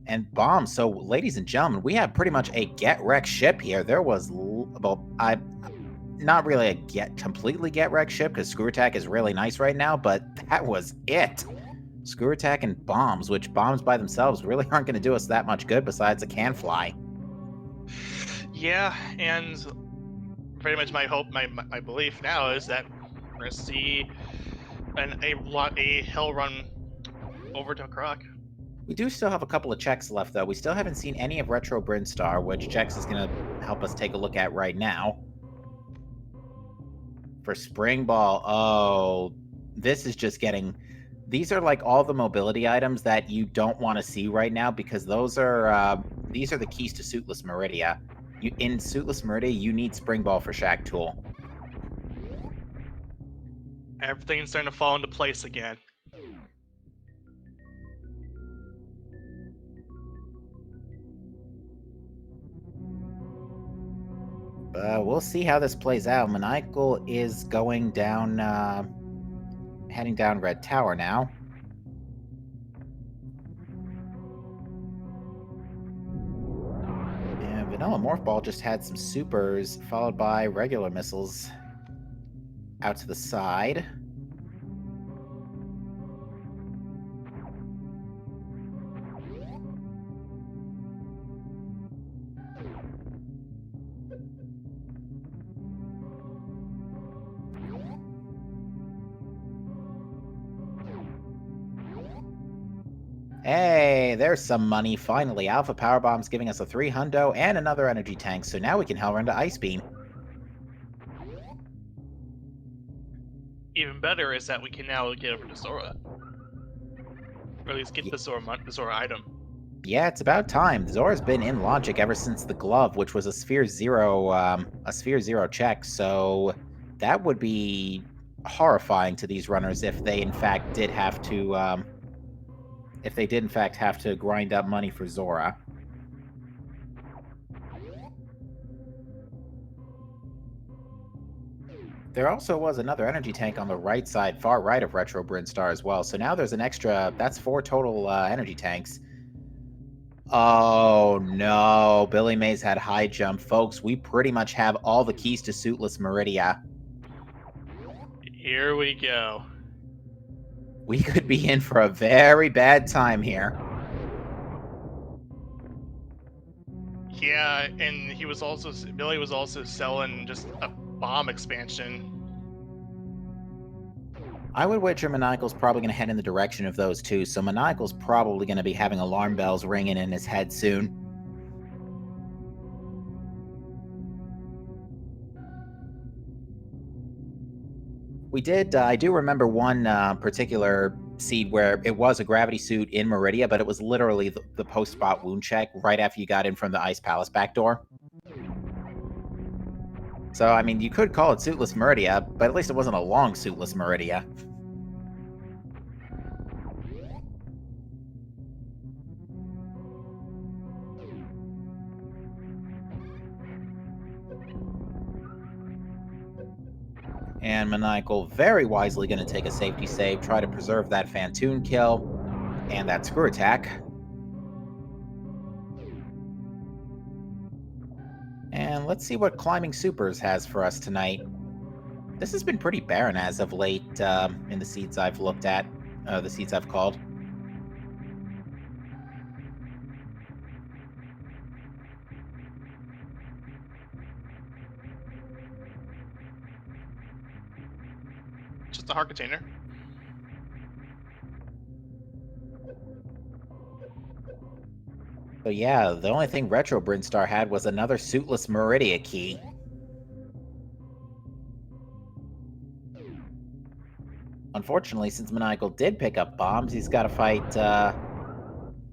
and bombs. So, ladies and gentlemen, we have pretty much a get wreck ship here. There was I not really a completely get wreck ship because screw attack is really nice right now, but that was it. Screw attack and bombs, which bombs by themselves really aren't going to do us that much good besides a can fly. Yeah, and pretty much my hope, my belief now is that we're gonna see a hell run over to Croc. We do still have a couple of checks left, though. We still haven't seen any of Retro Brinstar, which checks is going to help us take a look at right now. For Spring Ball, oh, this is just getting... These are like all the mobility items that you don't want to see right now because these are the keys to Suitless Meridia. In Suitless Meridia, you need Spring Ball for Shack Tool. Everything's starting to fall into place again. We'll see how this plays out. Maniacal is going down, heading down Red Tower now. And Vanilla Morph Ball just had some supers, followed by regular missiles out to the side. Hey, there's some money. Finally, Alpha Power Bomb's giving us a 3 hundo and another energy tank, so now we can hell run to Ice Beam. Even better is that we can now get over to Zora. Or at least get the Zora item. Yeah, it's about time. Zora's been in logic ever since the glove, which was a Sphere Zero check, so that would be horrifying to these runners if they in fact did have to grind up money for Zora. There also was another energy tank on the right side, far right of Retro Brinstar as well, so now there's an extra... That's 4 total energy tanks. Oh no, Billy Mays had high jump. Folks, we pretty much have all the keys to Suitless Meridia. Here we go. We could be in for a very bad time here. Yeah, and Billy was also selling just a bomb expansion. I would wager Maniacal's probably going to head in the direction of those two, so Maniacal's probably going to be having alarm bells ringing in his head soon. I do remember one particular seed where it was a gravity suit in Meridia, but it was literally the post-spot wound check right after you got in from the Ice Palace back door. So, I mean, you could call it Suitless Meridia, but at least it wasn't a long Suitless Meridia. And Maniacal very wisely going to take a safety save, try to preserve that Phantoon kill, and that screw attack. And let's see what Climbing Supers has for us tonight. This has been pretty barren as of late in the seeds I've looked at, the seeds I've called. Just a heart container. So yeah, the only thing Retro Brinstar had was another Suitless Meridia key. Unfortunately, since Maniacal did pick up bombs, he's got to fight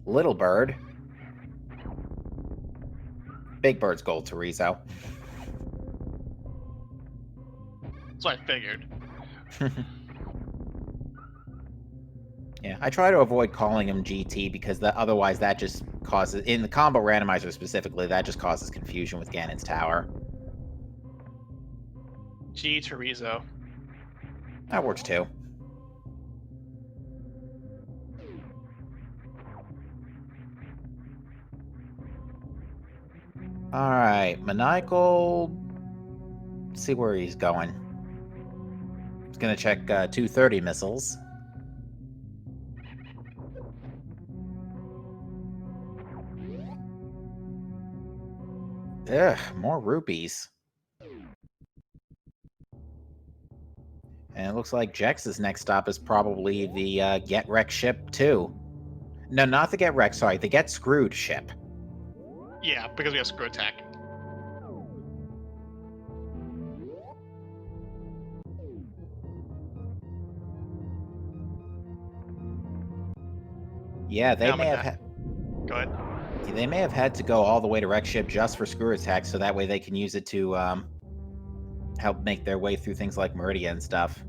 Little Bird. Big Bird's gold, Terizo. So I figured. Yeah, I try to avoid calling him GT because otherwise that just causes, in the combo randomizer specifically, that just causes confusion with Ganon's tower. G Terizo. That works too. Alright, Maniacal. Let's see where he's going. He's gonna check 230 missiles. Ugh, more rupees. And it looks like Jex's next stop is probably the Get Wrecked ship, too. No, not the Get Wrecked, sorry, the Get Screwed ship. Yeah, because we have screw attack. Yeah, they Yeah, may but have had. Go ahead. They may have had to go all the way to Wreck ship just for screw attack, so that way they can use it to help make their way through things like Meridia and stuff.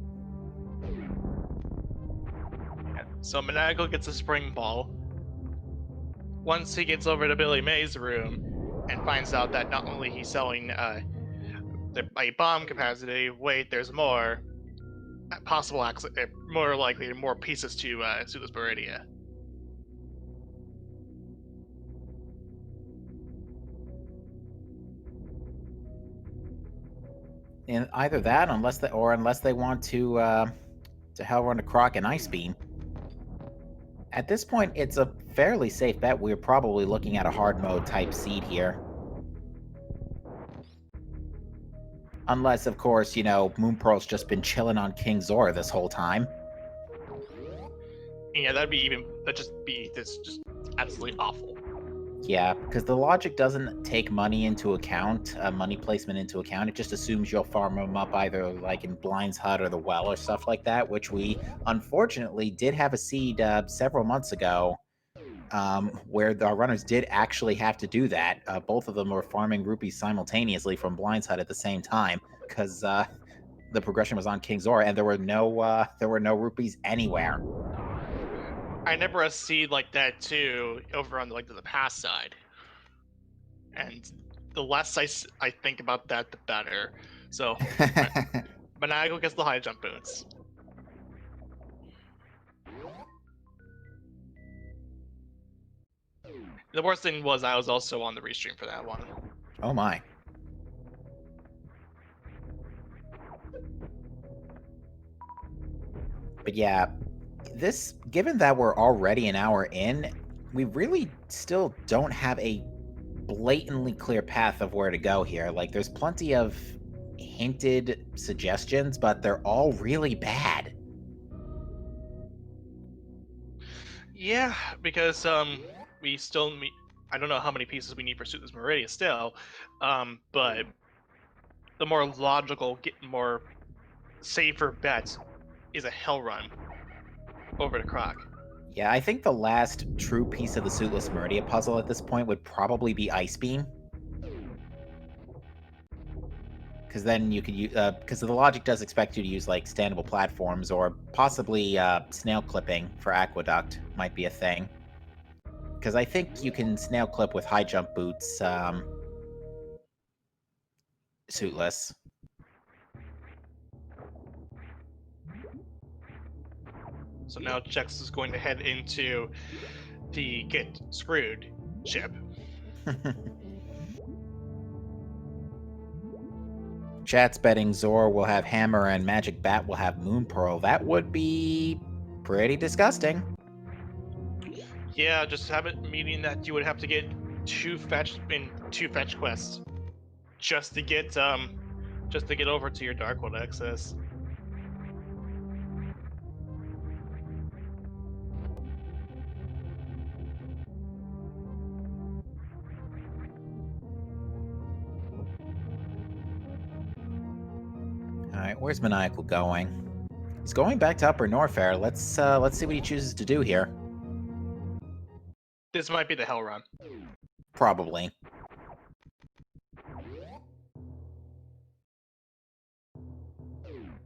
So Maniacal gets a spring ball. Once he gets over to Billy May's room and finds out that not only he's selling a bomb capacity, wait, there's more possible more likely more pieces to Suitless Meridia. And either that, unless they want to hell run a Croc and Ice Beam. At this point, it's a fairly safe bet. We're probably looking at a hard mode type seed here. Unless, of course, you know, Moonpearl's just been chilling on King Zora this whole time. Yeah, that'd just be just absolutely awful. Yeah, because the logic doesn't take money into account, money placement into account. It just assumes you'll farm them up either like in Blind's Hut or the Well or stuff like that, which we unfortunately did have a seed several months ago where our runners did actually have to do that. Both of them were farming rupees simultaneously from Blind's Hut at the same time because the progression was on King Zora and there were no rupees anywhere. I never a seed like that too over on the past side, and the less I think about that, the better. So Maniacal gets the high jump boots. The worst thing was I was also on the restream for that one. Oh my. But yeah, given that we're already an hour in, we really still don't have a blatantly clear path of where to go here. Like, there's plenty of hinted suggestions, but they're all really bad. Yeah, because we still need. I don't know how many pieces we need for Suitless Meridia still, but the more logical, more safer bet is a Hell Run. over to Croc. Yeah, I think the last true piece of the Suitless Meridia puzzle at this point would probably be Ice Beam. Because then you could use, because the logic does expect you to use like standable platforms or possibly snail clipping for Aqueduct might be a thing. Because I think you can snail clip with high jump boots, Suitless. So now Jex is going to head into the Get Screwed ship. Chat's betting Zor will have Hammer and Magic Bat will have Moon Pearl. That would be pretty disgusting. Yeah, just have it meaning that you would have to get two fetch quests just to get over to your Dark World access. Alright, where's Maniacal going? He's going back to Upper Norfair. Let's see what he chooses to do here. This might be the Hell Run. Probably.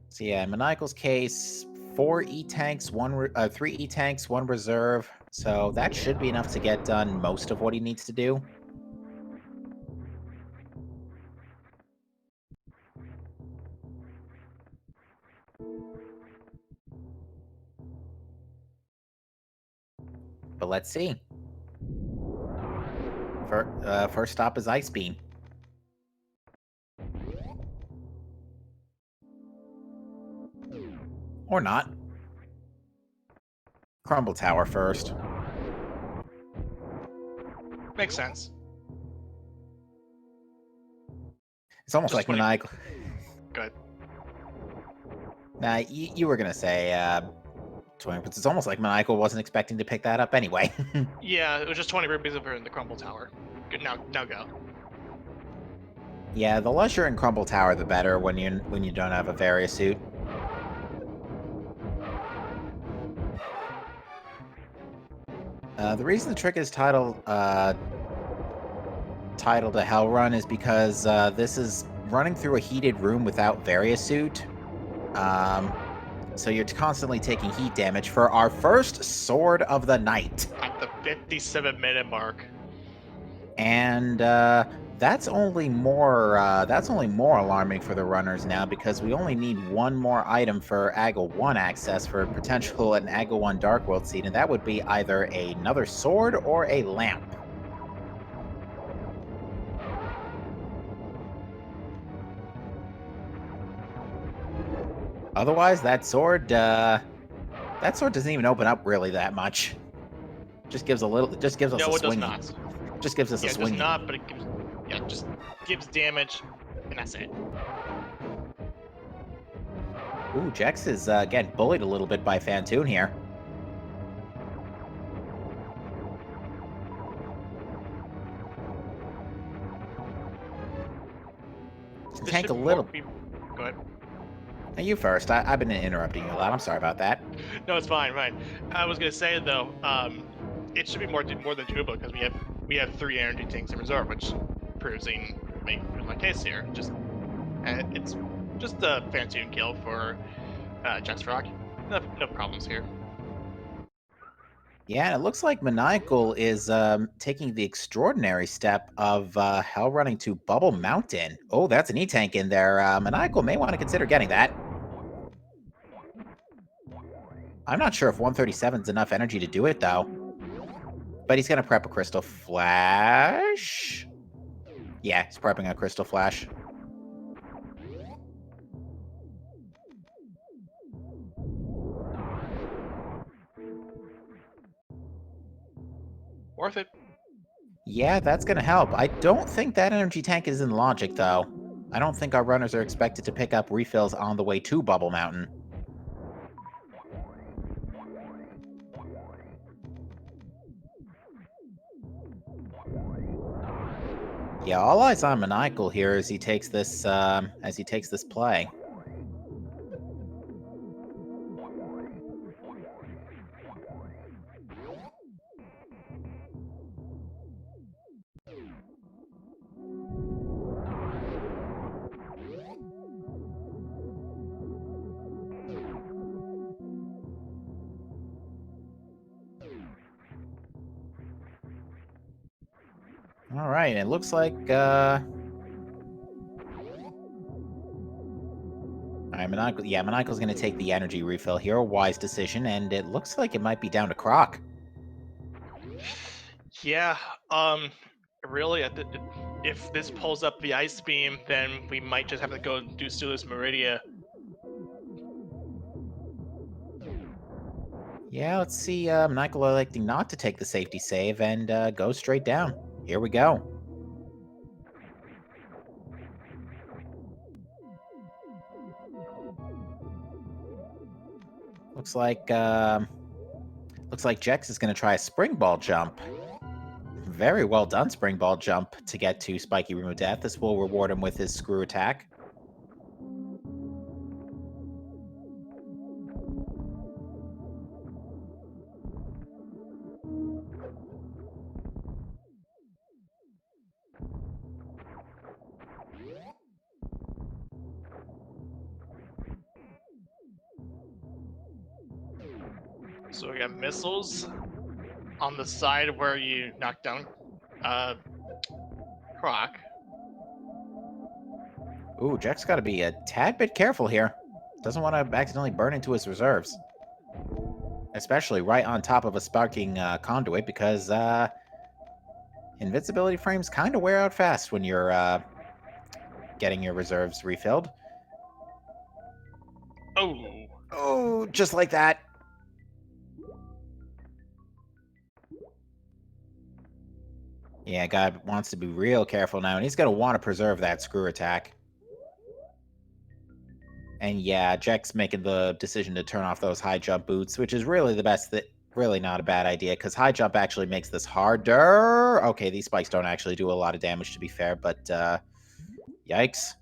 So yeah, in Maniacal's case, 4 E-Tanks, 3 E-Tanks, 1 Reserve. So that should be enough to get done most of what he needs to do. But let's see. First stop is Ice Beam. Or not. Crumble Tower first. Makes sense. It's almost Just like 20 Maniacal. Good. Nah, you were gonna say 20, but it's almost like Maniacal wasn't expecting to pick that up anyway. Yeah, it was just 20 rupees over in the Crumble Tower. Good, now go. Yeah, the less you're in Crumble Tower, the better when you don't have a Varia suit. The reason the trick is titled a Hell Run is because this is running through a heated room without Varia suit. So you're constantly taking heat damage for our first Sword of the Night. At the 57-minute mark. And that's only more alarming for the runners now because we only need one more item for AGA 1 access for potential an AGA 1 Dark World seed, and that would be either another sword or a lamp. Otherwise, that sword doesn't even open up really that much. Just gives us a swing. No, it does not. Just gives us a swing. It does not, but it just gives damage, and that's it. Ooh, Jex is getting bullied a little bit by Fantoon here. Tank a little. Go ahead. Now you first. I've been interrupting you a lot. I'm sorry about that. No, it's fine. I was gonna say though, it should be more than doable because we have 3 energy tanks in reserve, which proves my case here. It's just a Fantoon kill for Jex Rock. No problems here. Yeah, it looks like Maniacal is taking the extraordinary step of hell running to Bubble Mountain. Oh, that's an E-Tank in there. Maniacal may want to consider getting that. I'm not sure if 137 is enough energy to do it, though. But he's going to prep a Crystal Flash. Yeah, he's prepping a Crystal Flash. Worth it. Yeah, that's going to help. I don't think that energy tank is in logic, though. I don't think our runners are expected to pick up refills on the way to Bubble Mountain. Yeah, all eyes on Maniacal here as he takes this play. Alright, it looks like, Alright, Maniacal's gonna take the energy refill here, a wise decision, and it looks like it might be down to Croc. Yeah, really, if this pulls up the ice beam, then we might just have to go do Stulis Meridia. Yeah, let's see, Maniacal electing not to take the safety save and, go straight down. Here we go. Looks like Jex is gonna try a spring ball jump. Very well done, spring ball jump to get to Spiky Room of Death. This will reward him with his screw attack. So we got missiles on the side where you knock down Croc. Ooh, Jex gotta be a tad bit careful here. Doesn't want to accidentally burn into his reserves. Especially right on top of a sparking conduit, because invincibility frames kind of wear out fast when you're getting your reserves refilled. Oh, Oh, just like that. Yeah, guy wants to be real careful now, and he's going to want to preserve that screw attack. And yeah, Jack's making the decision to turn off those high jump boots, which is really really not a bad idea, because high jump actually makes this harder. Okay, these spikes don't actually do a lot of damage, to be fair, but yikes.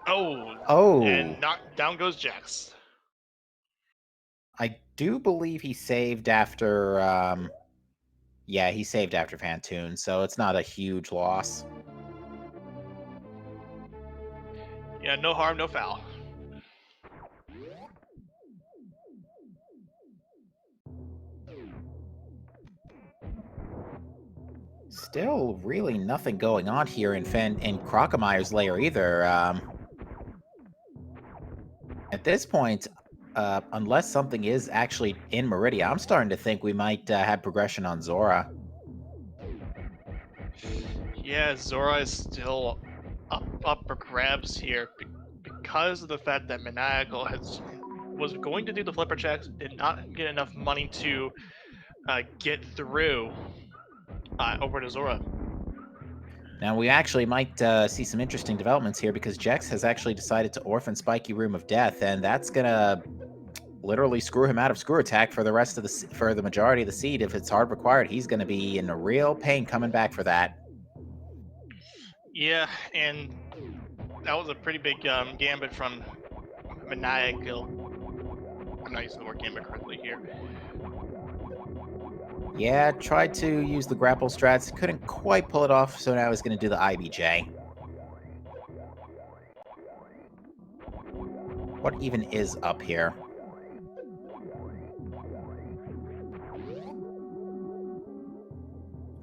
oh, and down goes Jax. I do believe he saved after, yeah, he saved after Fantoon, so it's not a huge loss. Yeah, no harm, no foul. Still really nothing going on here in Crocomeyer's lair either. At this point, unless something is actually in Meridia, I'm starting to think we might have progression on Zora. Yeah, Zora is still up for grabs here because of the fact that Maniacal was going to do the flipper checks, did not get enough money to get through over to Zora. Now, we actually might see some interesting developments here, because Jex has actually decided to orphan Spiky Room of Death, and that's gonna literally screw him out of screw attack for the majority of the seed. If it's hard required, he's gonna be in a real pain coming back for that. Yeah, and that was a pretty big gambit from Maniacal. I'm not using the word gambit correctly here. Yeah, tried to use the grapple strats, couldn't quite pull it off, so now he's going to do the IBJ. What even is up here?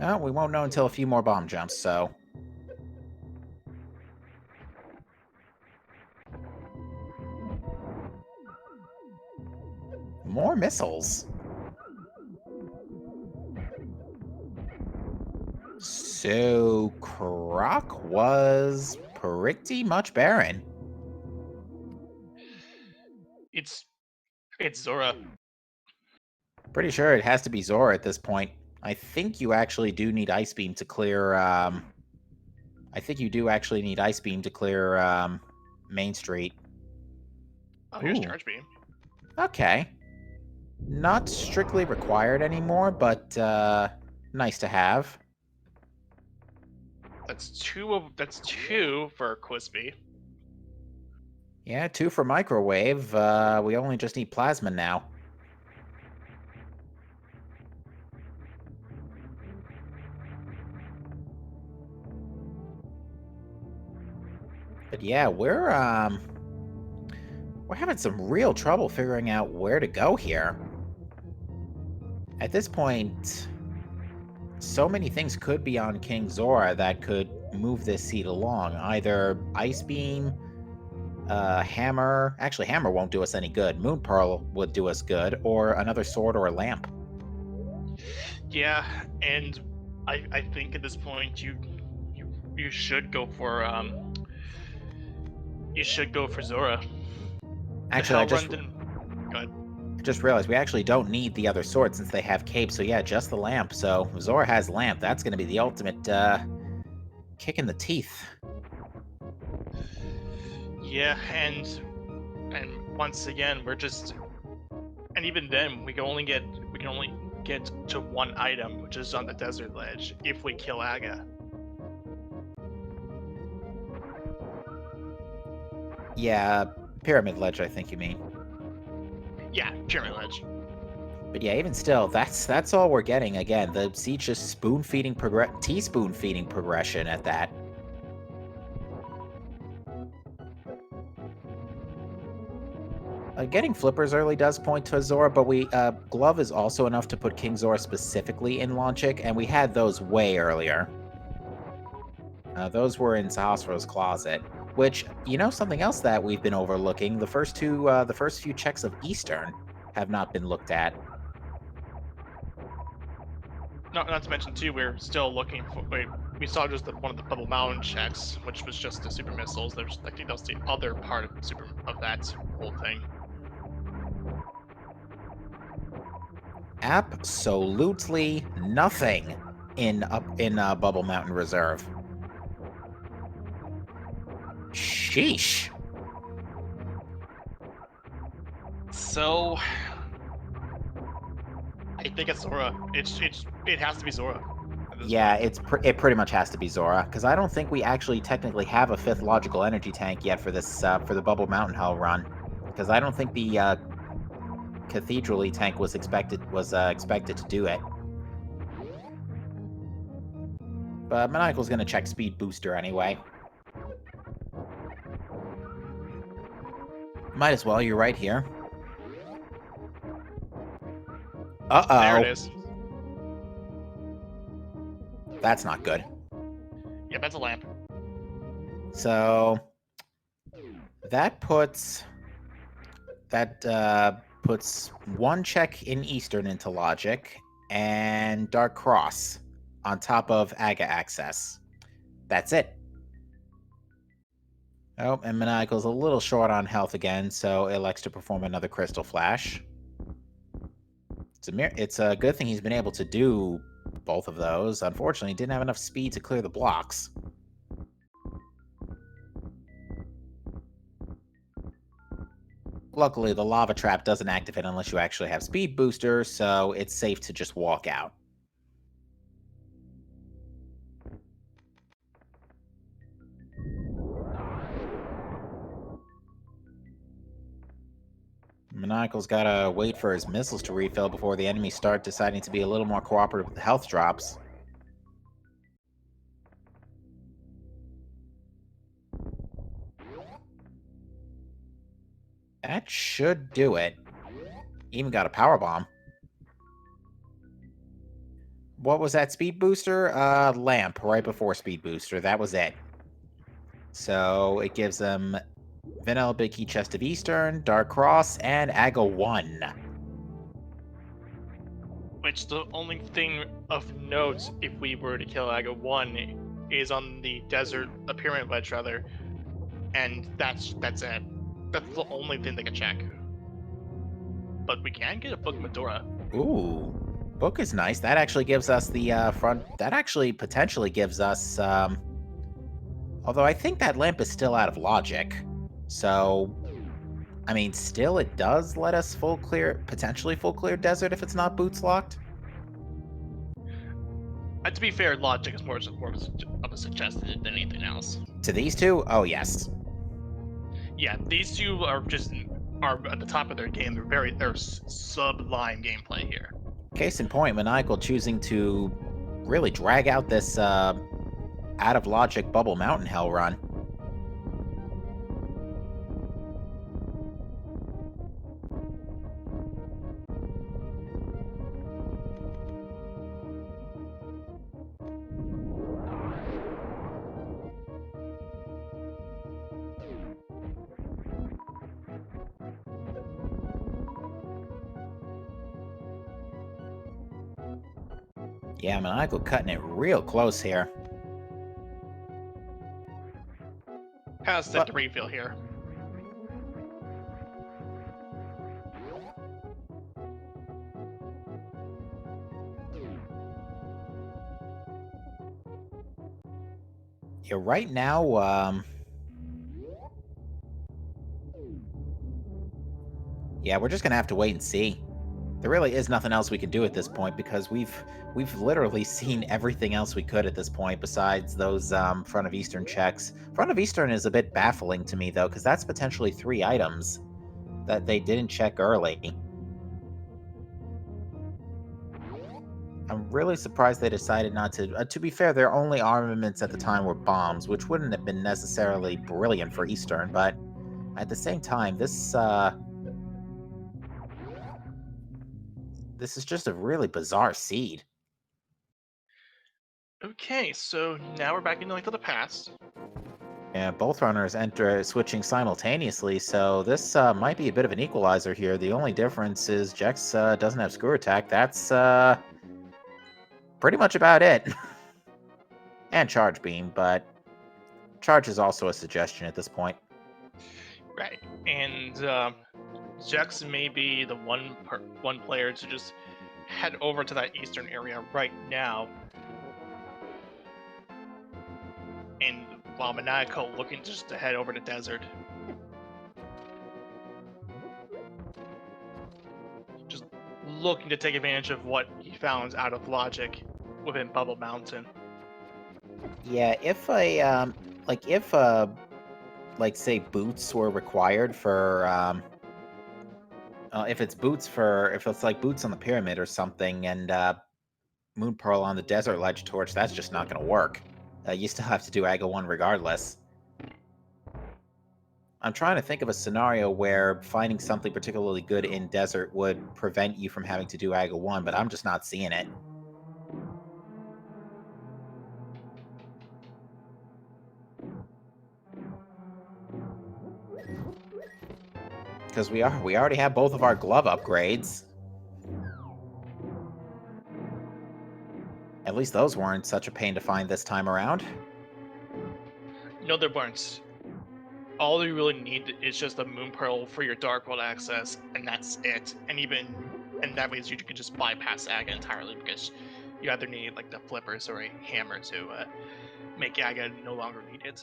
Oh, we won't know until a few more bomb jumps, so... More missiles. So, Croc was pretty much barren. It's Zora. Pretty sure it has to be Zora at this point. I think you actually do need Ice Beam to clear, I think you do actually need Ice Beam to clear, Main Street. Oh, here's Ooh. Charge Beam. Okay. Not strictly required anymore, but, nice to have. That's two for Quispy. Yeah, 2 for Microwave. We only just need Plasma now. But yeah, we're having some real trouble figuring out where to go here. At this point, so many things could be on King Zora that could move this seed along. Either Ice Beam, Hammer. Actually, Hammer won't do us any good. Moon Pearl would do us good, or another sword or a lamp. Yeah, and I think at this point you should go for Zora. Actually, I just Go ahead. just realized we actually don't need the other sword since they have cape. So yeah, just the lamp. So if Zora has lamp. That's going to be the ultimate kick in the teeth. Yeah, and once again and even then we can only get to one item, which is on the desert ledge, if we kill Aga. Yeah, Pyramid Ledge, I think you mean. Yeah, pyramid ledge. But yeah, even still, that's all we're getting. Again, the siege just teaspoon feeding progression at that. Getting flippers early does point to Zora, but Glove is also enough to put King Zora specifically in Logic, and we had those way earlier. Those were in Sahasra's closet. Which, something else that we've been overlooking, the first few checks of Eastern have not been looked at. Not to mention too, we're still looking for. Wait, we saw just one of the Bubble Mountain checks, which was just the super missiles. I think that was the other part of that whole thing. Absolutely nothing in Bubble Mountain Reserve. Sheesh. So I think it's Zora. It has to be Zora. Yeah, it pretty much has to be Zora, because I don't think we actually technically have a 5th logical energy tank yet for this for the Bubble Mountain Hell run, because I don't think the Cathedral-y tank was expected to do it. But Maniacal's gonna check Speed Booster anyway. Might as well, you're right here. Uh-oh. There it is. That's not good. Yeah, that's a lamp. So that puts one check in Eastern into Logic and Dark Cross on top of Aga Access. That's it. Oh, and Maniacal's a little short on health again, so elects to perform another Crystal Flash. It's a good thing he's been able to do both of those. Unfortunately, he didn't have enough speed to clear the blocks. Luckily, the lava trap doesn't activate unless you actually have speed booster, so it's safe to just walk out. Maniacal's gotta wait for his missiles to refill before the enemies start deciding to be a little more cooperative with the health drops. That should do it. Even got a power bomb. What was that speed booster? Lamp right before speed booster. That was it. So it gives them Vanilla Big Key Chest of Eastern, Dark Cross, and Aga 1. Which the only thing of note, if we were to kill Aga 1, is on the pyramid ledge rather, and that's it. That's the only thing they can check. But we can get a Book Medora. Ooh, book is nice. That actually gives us the front. That actually potentially gives us. Although I think that lamp is still out of Logic, so I mean, still it does let us potentially full clear desert if it's not boots locked. To be fair, Logic is more of a suggested than anything else. To these two, oh yes. Yeah, these two are at the top of their game. They're sublime gameplay here. Case in point, Maniacal choosing to really drag out this out of Logic Bubble Mountain Hell run. Yeah, Maniacal cutting it real close here. How's the But debris feel here? yeah, right now, yeah, we're just gonna have to wait and see. There really is nothing else we can do at this point because we've literally seen everything else we could at this point besides those front of Eastern checks. Front of Eastern is a bit baffling to me though, because that's potentially 3 items that they didn't check early. I'm really surprised they decided not to. To be fair, their only armaments at the time were bombs, which wouldn't have been necessarily brilliant for Eastern, but at the same time, this is just a really bizarre seed. Okay, so now we're back into Link to the Past. Yeah, both runners enter switching simultaneously, so this might be a bit of an equalizer here. The only difference is Jex doesn't have screw attack. That's pretty much about it. And charge beam, but charge is also a suggestion at this point. Right, and Jax may be the one player to just head over to that eastern area right now, and while Maniacal looking just to head over to desert. Just looking to take advantage of what he found out of logic within Bubble Mountain. Yeah, if say boots were required for if it's like boots on the pyramid or something and Moon Pearl on the desert ledge torch, that's just not going to work. You still have to do AGA 1 regardless. I'm trying to think of a scenario where finding something particularly good in desert would prevent you from having to do AGA 1, but I'm just not seeing it. Because we already have both of our glove upgrades. At least those weren't such a pain to find this time around. No, there weren't. All you really need is just a Moon Pearl for your Dark World access, and that's it. And that means you can just bypass Aga entirely because you either need like the flippers or a hammer to make Aga no longer needed.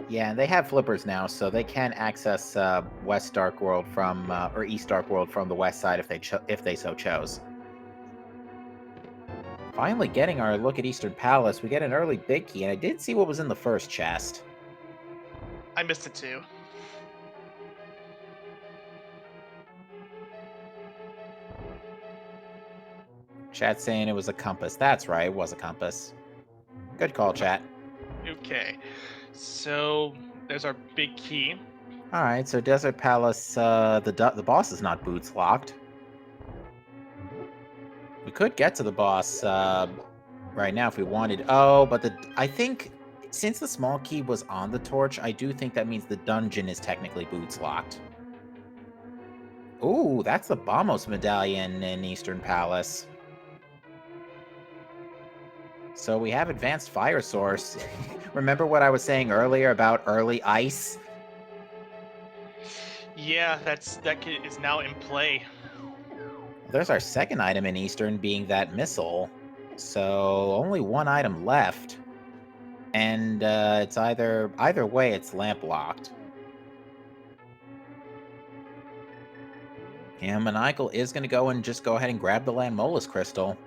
Yeah, and they have flippers now, so they can access West Dark World from or East Dark World from the west side if they so chose. Finally, getting our look at Eastern Palace, we get an early big key, and I did see what was in the first chest. I missed it too. Chat saying it was a compass. That's right, it was a compass. Good call, chat. Okay, so there's our big key. All right, so Desert Palace, the boss is not boots locked. We could get to the boss right now if we wanted. Oh, but I think since the small key was on the torch, I do think that means the dungeon is technically boots locked. Ooh, that's the Bamos medallion in Eastern Palace. So we have advanced fire source. Remember what I was saying earlier about early ice? Yeah, that kit is now in play. Well, there's our second item in Eastern being that missile. So only one item left. And it's either way, it's lamp locked. Yeah, Maniacal is going to go and just go ahead and grab the Landmolus crystal.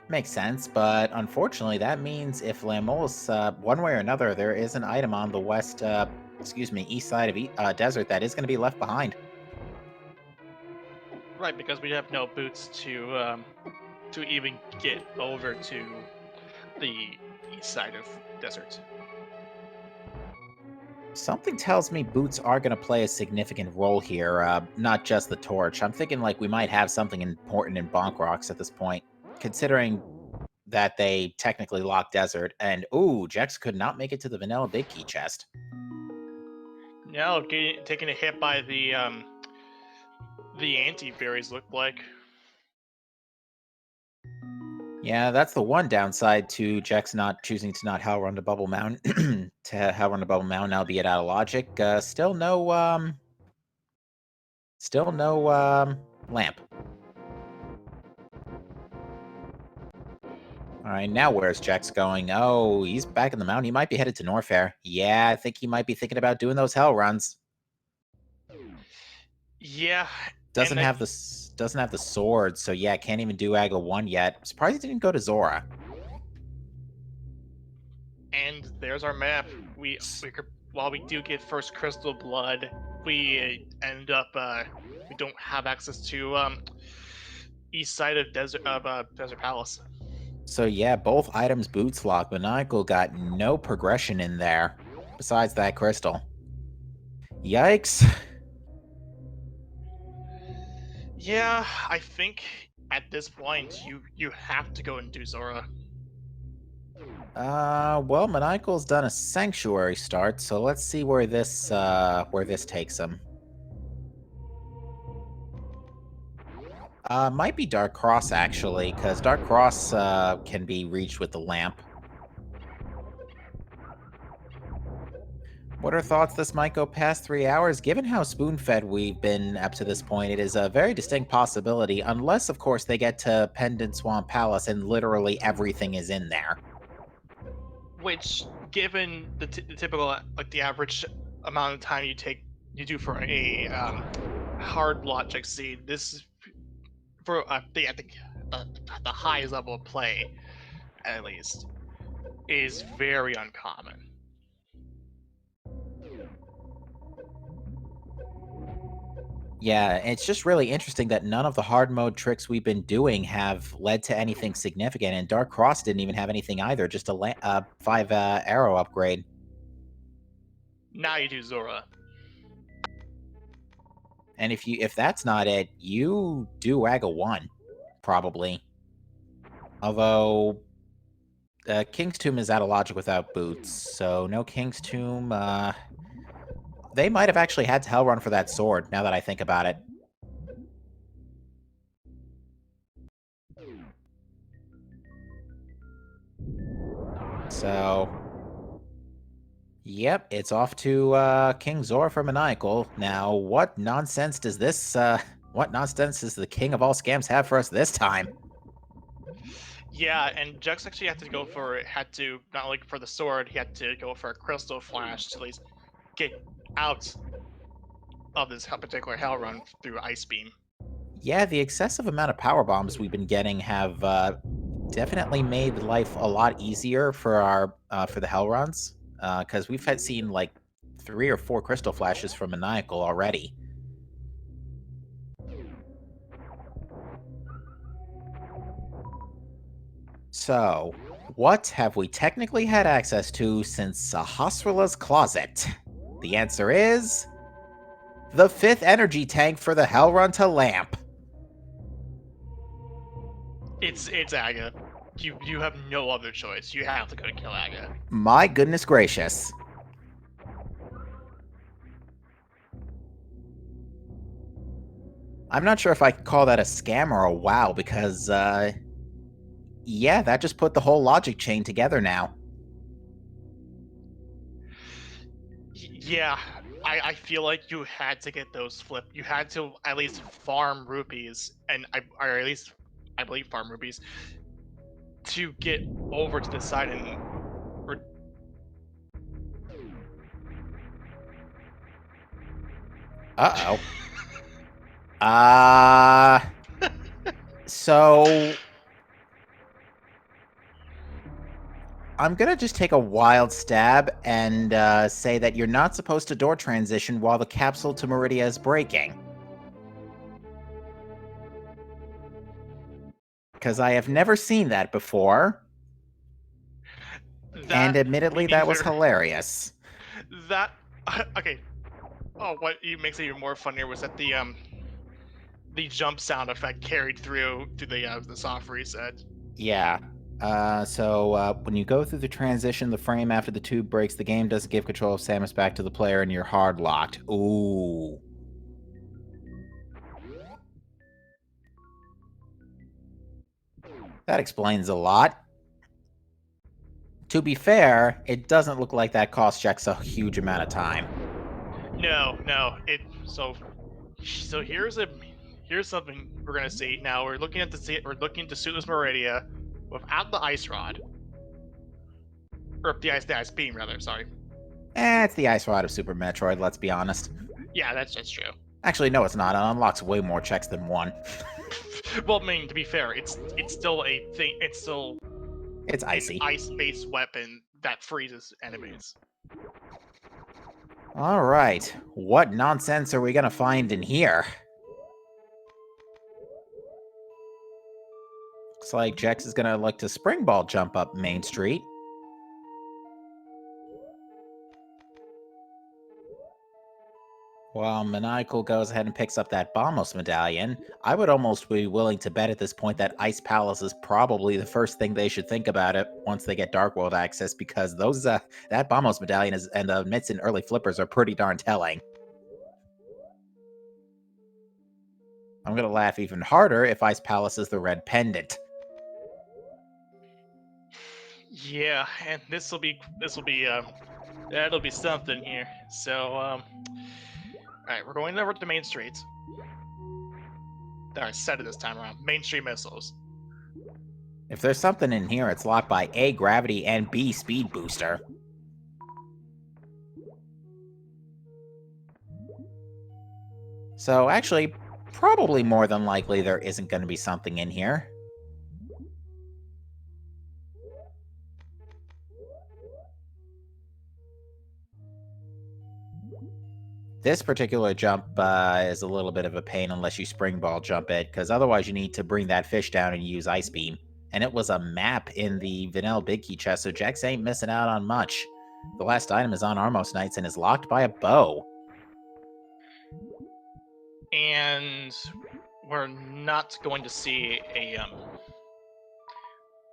Makes sense, but unfortunately, that means if Landmolus, one way or another, there is an item on the east side of desert that is going to be left behind. Right, because we have no boots to even get over to the east side of desert. Something tells me boots are going to play a significant role here, not just the torch. I'm thinking like we might have something important in Bonk Rocks at this point, considering that they technically lock desert. And ooh, Jex could not make it to the vanilla big key chest. Now taking a hit by the anti-berries look like. Yeah, that's the one downside to Jax not choosing to not Hell Run to Bubble Mountain to Hell Run to Bubble Mountain, albeit out of logic. Still no lamp. All right, now where's Jax going? Oh, he's back in the mountain. He might be headed to Norfair. Yeah, I think he might be thinking about doing those Hell Runs. Yeah, Doesn't and have the sword, so yeah, can't even do Aga 1 yet. I'm surprised he didn't go to Zora. and there's our map. We could, while we do get first Crystal Blood, we end up we don't have access to east side of Desert Palace. So yeah, both items boots lock. Maniacal got no progression in there, besides that crystal. Yikes. Yeah, I think at this point you have to go and do Zora. Well, Maniacal's done a sanctuary start, so let's see where this takes him. Might be Dark Cross, actually, because Dark Cross can be reached with the lamp. What are thoughts this might go past 3 hours? Given how spoon-fed we've been up to this point, it is a very distinct possibility, unless, of course, they get to Pendant Swamp Palace and literally everything is in there. Which, given the typical, like the average amount of time you do for a hard logic seed, this for I think the highest level of play, at least, is very uncommon. Yeah, it's just really interesting that none of the hard mode tricks we've been doing have led to anything significant, and Dark Cross didn't even have anything either, just a 5 arrow upgrade. Now you do Zora. And if that's not it, you do Aga 1, probably. Although, King's Tomb is out of logic without boots, so no King's Tomb. They might have actually had to Hell Run for that sword, now that I think about it. So, yep, it's off to King Zora for Maniacal. Now, what nonsense does the king of all scams have for us this time? Yeah, and Jux actually had to not only for the sword, he had to go for a crystal flash to at least get out of this particular hell run through Ice Beam. Yeah, the excessive amount of power bombs we've been getting have definitely made life a lot easier for the hell runs. Because we've seen like 3 or 4 crystal flashes from Maniacal already. So, what have we technically had access to since Sahasrala's closet? The answer is the 5th energy tank for the hell run to Lamp. It's Aga. You have no other choice. You have to go to kill Aga. My goodness gracious. I'm not sure if I could call that a scam or a wow, because, yeah, that just put the whole logic chain together now. Yeah, I feel like you had to get those flipped. You had to at least farm rupees, or at least I believe farm rupees, to get over to the side and. Uh-oh. So I'm gonna just take a wild stab and say that you're not supposed to door transition while the capsule to Meridia is breaking. Because I have never seen that before. And admittedly, that was hilarious. Okay. Oh, what makes it even more funnier was that the jump sound effect carried through to the soft reset. Yeah. So when you go through the transition, the frame after the tube breaks, the game doesn't give control of Samus back to the player, and you're hard locked. Ooh. That explains a lot. To be fair, it doesn't look like that cost Jex a huge amount of time. No. So here's something we're gonna see. Now we're looking at we're looking to Suitless Meridia without the ice rod. Or the ice beam rather, sorry. It's the ice rod of Super Metroid, let's be honest. Yeah, that's true. Actually, no, it's not. It unlocks way more checks than one. Well, I mean, to be fair, it's still a thing. It's still It's icy. an ice-based weapon that freezes enemies. All right, what nonsense are we gonna find in here? Looks like Jex is gonna like to spring ball jump up Main Street. While Maniacal goes ahead and picks up that Bombos medallion, I would almost be willing to bet at this point that Ice Palace is probably the first thing they should think about it once they get Dark World access, because those that Bombos medallion and the mitts and early flippers are pretty darn telling. I'm gonna laugh even harder if Ice Palace is the red pendant. Yeah, and that'll be something here. So all right, we're going over to Main Street. All right, set it this time around. Main Street missiles. If there's something in here, it's locked by A, gravity, and B, speed booster. So actually, probably more than likely there isn't going to be something in here. This particular jump is a little bit of a pain unless you spring ball jump it, because otherwise you need to bring that fish down and use Ice Beam. And it was a map in the Vanilla Big Key chest, so Jex ain't missing out on much. The last item is on Armos Knights and is locked by a bow. And we're not going to see a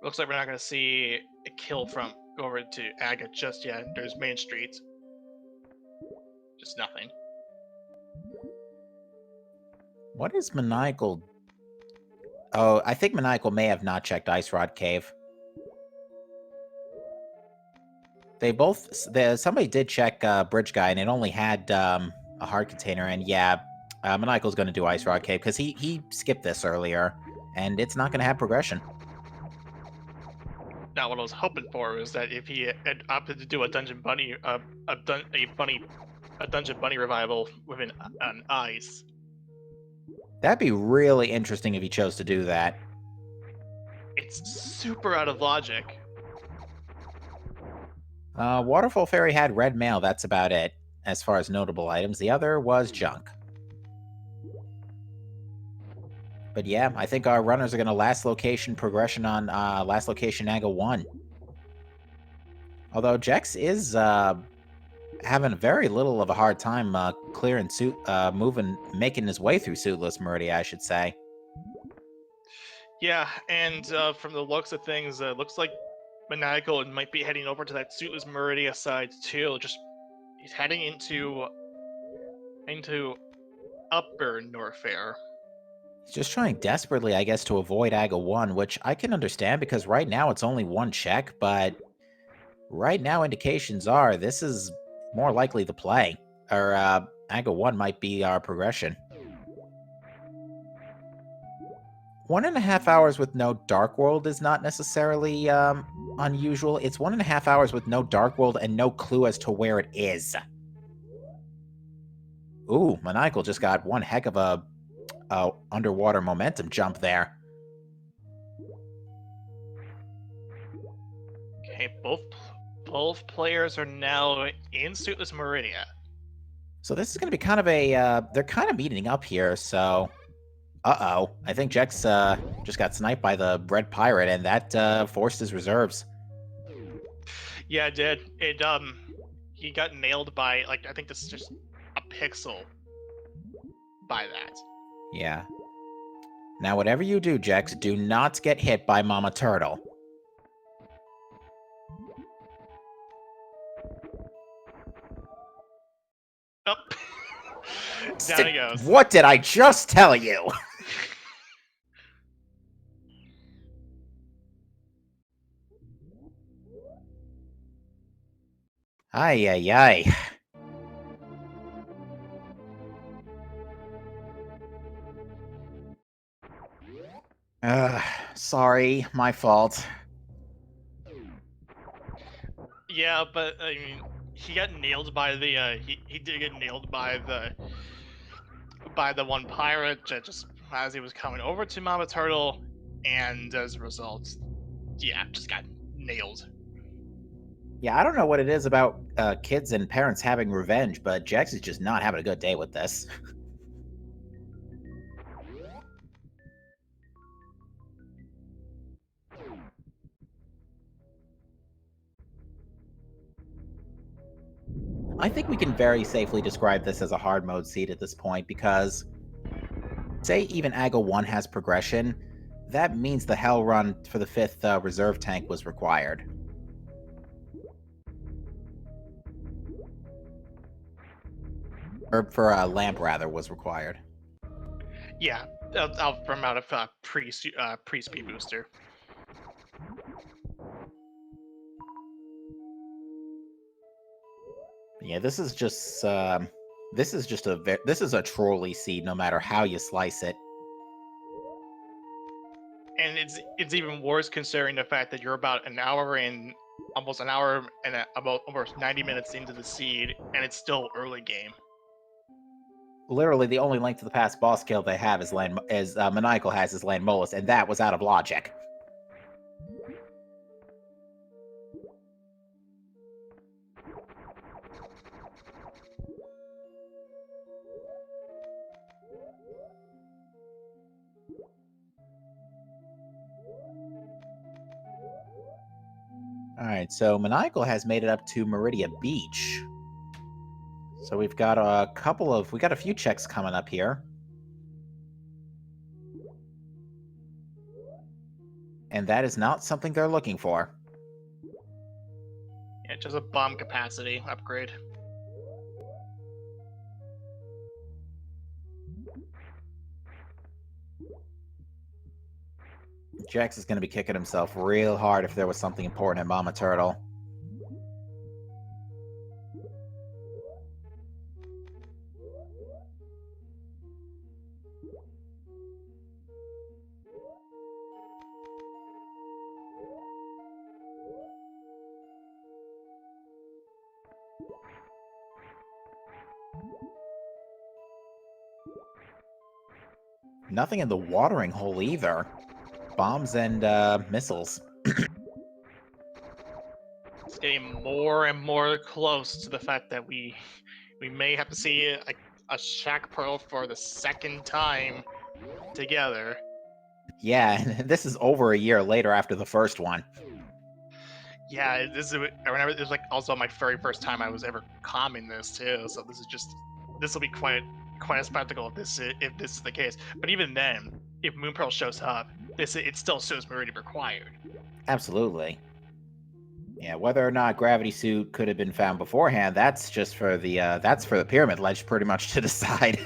looks like we're not going to see a kill from over to Aga just yet. There's Main Street. Just nothing. What is Maniacal? Oh, I think Maniacal may have not checked Ice Rod Cave. Somebody did check Bridge Guy, and it only had a hard container, and yeah, Maniacal's going to do Ice Rod Cave, because he skipped this earlier, and it's not going to have progression. Now, what I was hoping for was that if he had opted to do a Dungeon Bunny, a Dungeon Bunny revival with an ice. That'd be really interesting if he chose to do that. It's super out of logic. Waterfall Fairy had red mail, that's about it, as far as notable items. The other was junk. But yeah, I think our runners are going to last location progression on last location Aga 1. Although Jex is having very little of a hard time clearing making his way through Suitless Meridia, I should say. Yeah, and from the looks of things, looks like Maniacal might be heading over to that Suitless Meridia side too. He's heading into Upper Norfair. He's just trying desperately, I guess, to avoid Aga 1, which I can understand because right now it's only one check, but right now indications are this is more likely the play. Or Aga 1 might be our progression. 1.5 hours with no Dark World is not necessarily unusual. It's 1.5 hours with no Dark World and no clue as to where it is. Ooh, Maniacal just got one heck of a underwater momentum jump there. Okay, both players are now in Suitless Meridia. So this is going to be kind of a they're kind of meeting up here. So, I think Jex just got sniped by the Red Pirate, and that forced his reserves. Yeah, it did. He got nailed by, like, I think this is just a pixel by that. Yeah. Now, whatever you do, Jex, do not get hit by Mama Turtle. Oh. Down he goes. What did I just tell you? Ay, ay, ay. Sorry, my fault. Yeah, but I mean, he got nailed by the he did get nailed by the one pirate just as he was coming over to Mama Turtle, and as a result, yeah, just got nailed. Yeah, I don't know what it is about kids and parents having revenge, but Jax is just not having a good day with this. I think we can very safely describe this as a hard mode seed at this point because, say, even Ago 1 has progression, that means the Hell Run for the 5th reserve tank was required. Or for Lamp, rather, was required. Yeah, I'll run out of pre-speed booster. Yeah, this is just this is a trolley seed, no matter how you slice it. And it's even worse considering the fact that you're about an hour and almost an hour and about almost 90 minutes into the seed, and it's still early game. Literally, the only link to the past boss kill they have is Maniacal has is Land Molus, and that was out of logic. Alright, so Maniacal has made it up to Meridia Beach. So we've got we got a few checks coming up here. And that is not something they're looking for. Yeah, just a bomb capacity upgrade. Jax is going to be kicking himself real hard if there was something important in Mama Turtle. Nothing in the watering hole either. Bombs and missiles. It's getting more and more close to the fact that we may have to see a Shack Pearl for the second time together. Yeah, and this is over a year later after the first one. Yeah, I remember it was like also my very first time I was ever calming this too. So this will be quite a spectacle if this is the case. But even then, if Moon Pearl shows up, it still shows Meridian required. Absolutely. Yeah, whether or not Gravity Suit could have been found beforehand, that's just for the Pyramid Ledge pretty much to decide.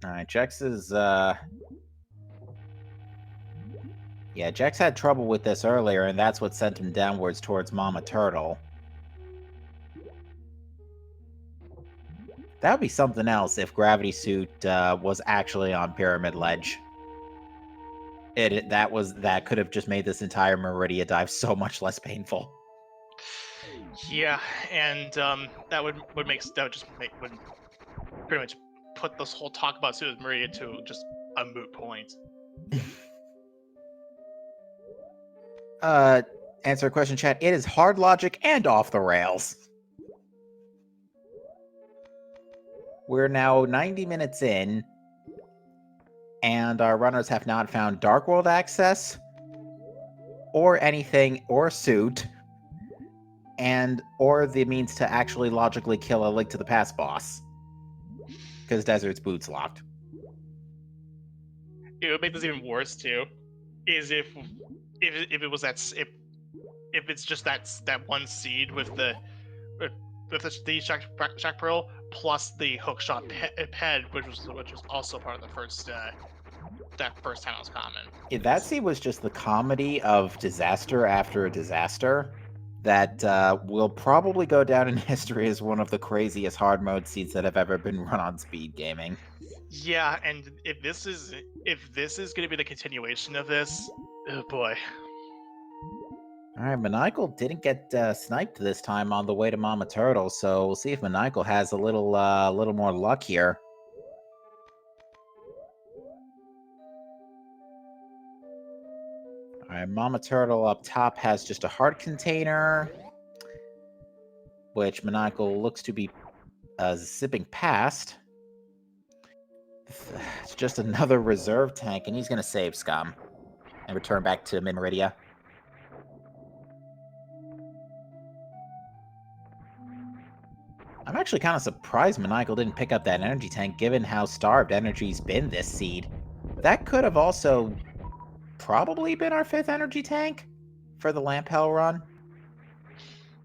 Alright, Jex is yeah, Jex had trouble with this earlier, and that's what sent him downwards towards Mama Turtle. That would be something else if Gravity Suit was actually on Pyramid Ledge. That could have just made this entire Meridia dive so much less painful. Yeah, and that would just would pretty much put this whole talk about Suit Meridian to just a moot point. Answer a question, chat. It is hard logic and off the rails. We're now 90 minutes in, and our runners have not found Dark World access, or anything, or Suit, or the means to actually logically kill a Link to the Past boss. Because Desert's Boots locked. It would make this even worse too, is if it was if it's just that one seed with the Shack Pearl plus the hookshot ped, which was also part of the first that first time it was common. Yeah, that seed was just the comedy of disaster after disaster that will probably go down in history as one of the craziest hard mode seeds that have ever been run on speed gaming. Yeah, and if this is going to be the continuation of this, oh boy. All right, Maniacal didn't get sniped this time on the way to Mama Turtle, so we'll see if Maniacal has a little more luck here. All right, Mama Turtle up top has just a heart container, which Maniacal looks to be zipping past. It's just another reserve tank, and he's going to save Scum and return back to Mid-Meridia. I'm actually kind of surprised Maniacal didn't pick up that energy tank, given how starved energy's been this seed. That could have also probably been our 5th energy tank for the Lamp Hell run.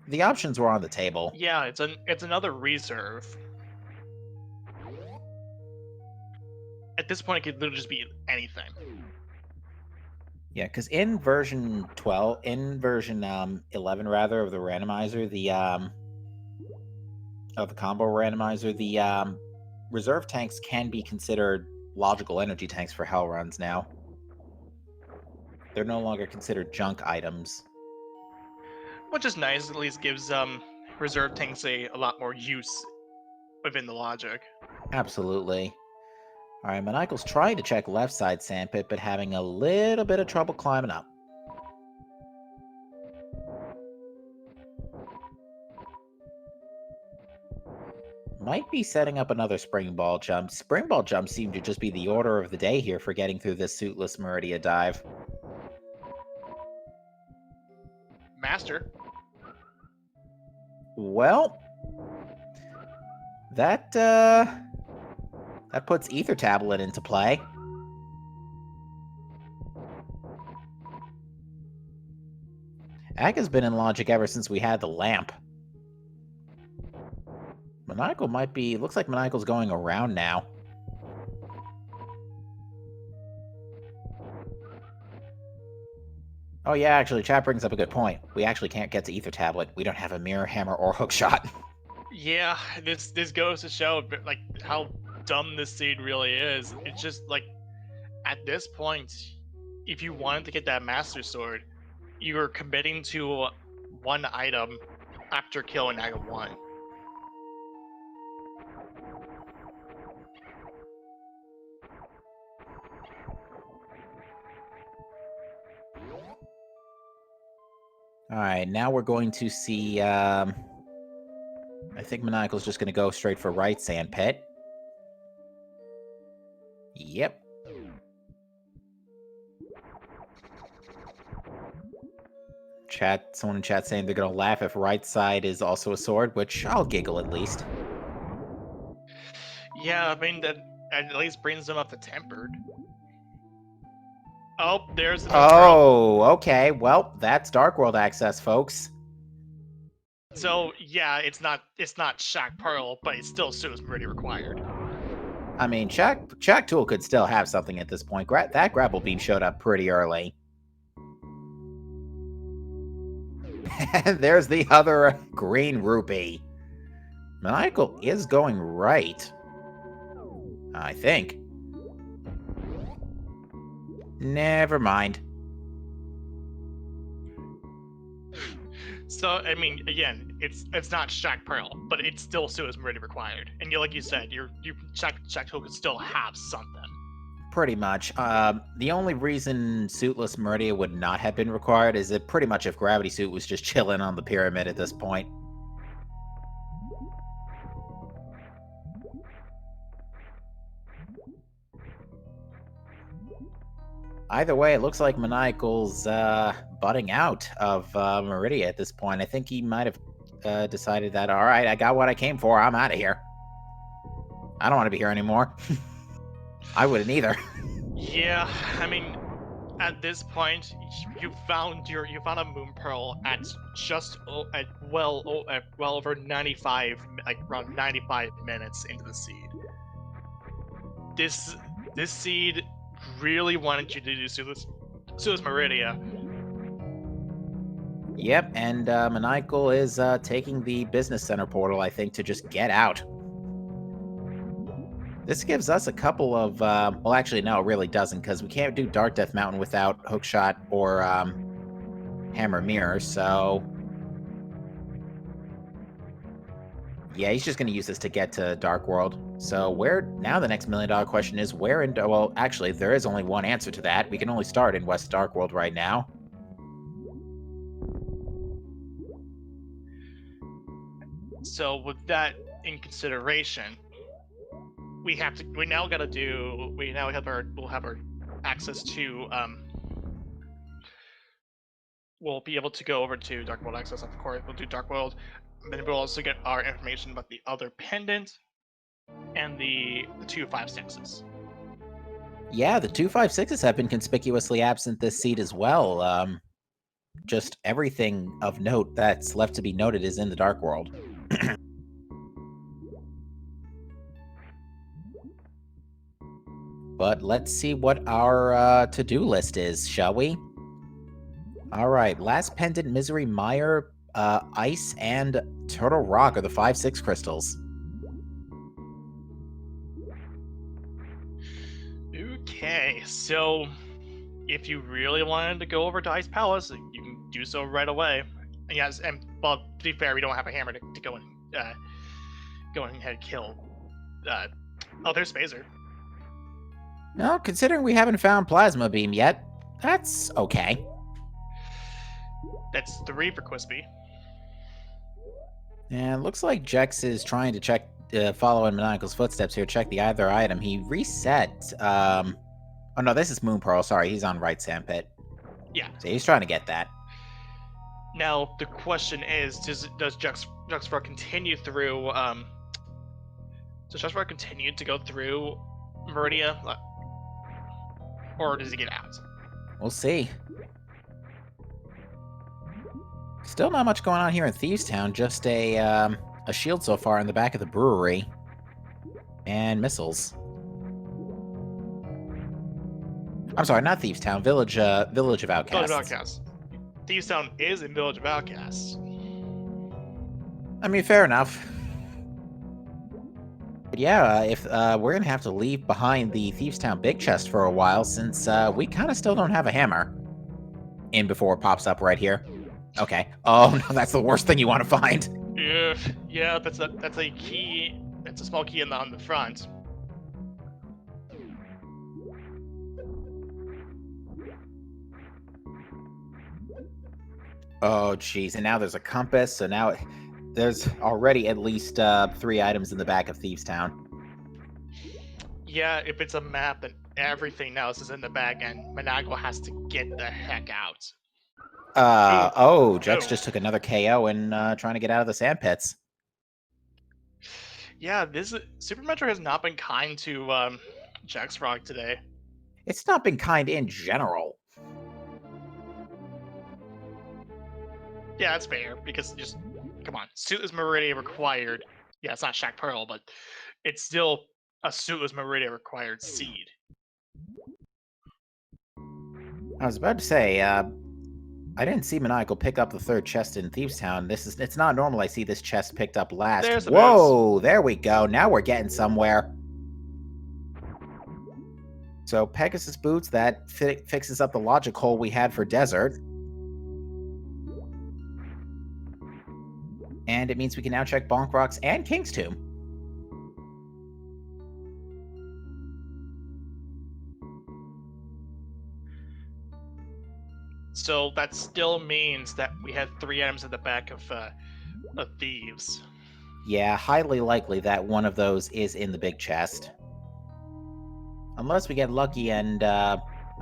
The options were on the table. Yeah, it's another reserve. At this point, it could literally just be anything. Yeah, because in version 11 rather of the randomizer, of the combo randomizer, the reserve tanks can be considered logical energy tanks for hell runs now. They're no longer considered junk items. Which is nice, at least gives reserve tanks a lot more use within the logic. Absolutely. Alright, Maniacal's trying to check left side sandpit, but having a little bit of trouble climbing up. Might be setting up another spring ball jump. Spring ball jumps seem to just be the order of the day here for getting through this suitless Meridia dive. Master. Well, that puts Ether Tablet into play. Aga's been in logic ever since we had the lamp. Maniacal might be... Looks like Maniacal's going around now. Oh yeah, actually, chat brings up a good point. We actually can't get to Ether Tablet. We don't have a mirror, hammer, or hookshot. Yeah, this goes to show like how dumb this seed really is. It's just like at this point, if you wanted to get that Master Sword, you're committing to one item after killing Aga 1. Alright, now we're going to see, I think Maniacal's just going to go straight for right sandpit. Yep. Someone in chat saying they're going to laugh if right side is also a sword, which I'll giggle at least. Yeah, I mean, that at least brings them up to tempered. Oh, there's the Oh, okay. Well, that's Dark World access, folks. So yeah, it's not Shack Pearl, but it's still Sue's Meridia required. I mean, Shack Tool could still have something at this point. That grapple beam showed up pretty early. There's the other green rupee. Maniacal is going right. I think. Never mind. So I mean, again, it's not Shack Pearl, but it's still Sue's Meridia required. And like you said, Shack Tool could still have something. Pretty much. The only reason Suitless Meridia would not have been required is that pretty much if Gravity Suit was just chilling on the pyramid at this point. Either way, it looks like Maniacal's butting out of Meridia at this point. I think he might have decided that, alright, I got what I came for, I'm out of here. I don't want to be here anymore. I wouldn't either. Yeah, I mean, at this point, you found a Moon Pearl at well over 95, like around 95 minutes into the seed. This seed really wanted you to do Suez Meridia. Yep, and Maniacal is taking the business center portal, I think, to just get out. This gives us a couple of, well, actually, no, it really doesn't, because we can't do Dark Death Mountain without Hookshot or Hammer Mirror, so... Yeah, he's just going to use this to get to Dark World. So now the next $1 million question is where in, well, actually, there is only one answer to that. We can only start in West Dark World right now. So with that in consideration, we'll have our access to, we'll be able to go over to Dark World access, of course. We'll do Dark World, and then we'll also get our information about the other pendant and the 256s. Yeah, the 256s have been conspicuously absent this seed as well. Just everything of note that's left to be noted is in the Dark World. But let's see what our to-do list is, shall we? All right, Last Pendant, Misery Mire, Ice, and Turtle Rock are the 5-6 crystals. Okay, so if you really wanted to go over to Ice Palace, you can do so right away. Yes, and well, to be fair, we don't have a hammer to go and go ahead and kill. Oh, there's Phaser. No, considering we haven't found Plasma Beam yet, that's okay. That's 3 for Quispy. And it looks like Jex is trying to check, follow in Maniacal's footsteps here, check the other item. He reset, oh no, this is Moon Pearl, sorry, he's on right Sandpit. Yeah. So he's trying to get that. Now, the question is, does Juxfrog continue through, does Juxfrog continue to go through Meridia? Or does he get out? We'll see. Still not much going on here in Thieves Town, just a shield so far in the back of the brewery. And missiles. I'm sorry, not Thieves Town, Village of Outcasts. Village of Outcasts. Thieves Town is in Village of Outcasts. I mean, fair enough. But yeah, if we're gonna have to leave behind the Thieves Town big chest for a while, since we kind of still don't have a hammer. In before it pops up right here. Okay. Oh no, that's the worst thing you want to find. Yeah, that's a key. That's a small key on the front. Oh jeez, and now there's a compass, so now there's already at least 3 items in the back of Thieves Town. Yeah, if it's a map, then everything else is in the bag, and Maniacal has to get the heck out. Jex just took another KO and trying to get out of the sand pits. Yeah, Super Metro has not been kind to Juxfrog today. It's not been kind in general. Yeah, that's fair, because just, come on, Suitless Meridia required. Yeah, it's not Shack Pearl, but it's still a Suitless Meridia required seed. I was about to say, I didn't see Maniacal pick up the 3rd chest in Thieves Town. It's not normal I see this chest picked up last. There's the Whoa, boots. There we go. Now we're getting somewhere. So Pegasus Boots, that fixes up the logic hole we had for Desert. And it means we can now check Bonk Rocks and King's Tomb. So that still means that we had 3 items at the back of Thieves. Yeah, highly likely that one of those is in the big chest. Unless we get lucky and,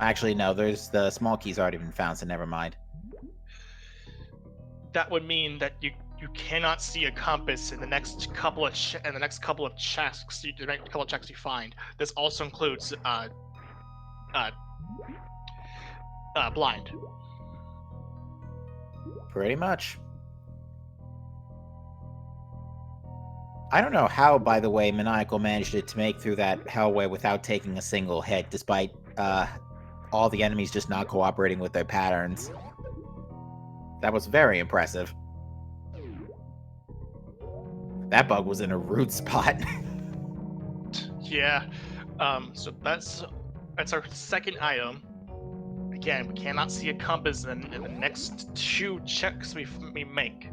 actually no, there's the small key's already been found, so never mind. That would mean that you cannot see a compass in the next couple of checks you find. This also includes blind. Pretty much. I don't know how, by the way, Maniacal managed to make through that hellway without taking a single hit, despite all the enemies just not cooperating with their patterns. That was very impressive. That bug was in a rude spot. Yeah. So that's our second item. Again, we cannot see a compass in the next 2 checks we make.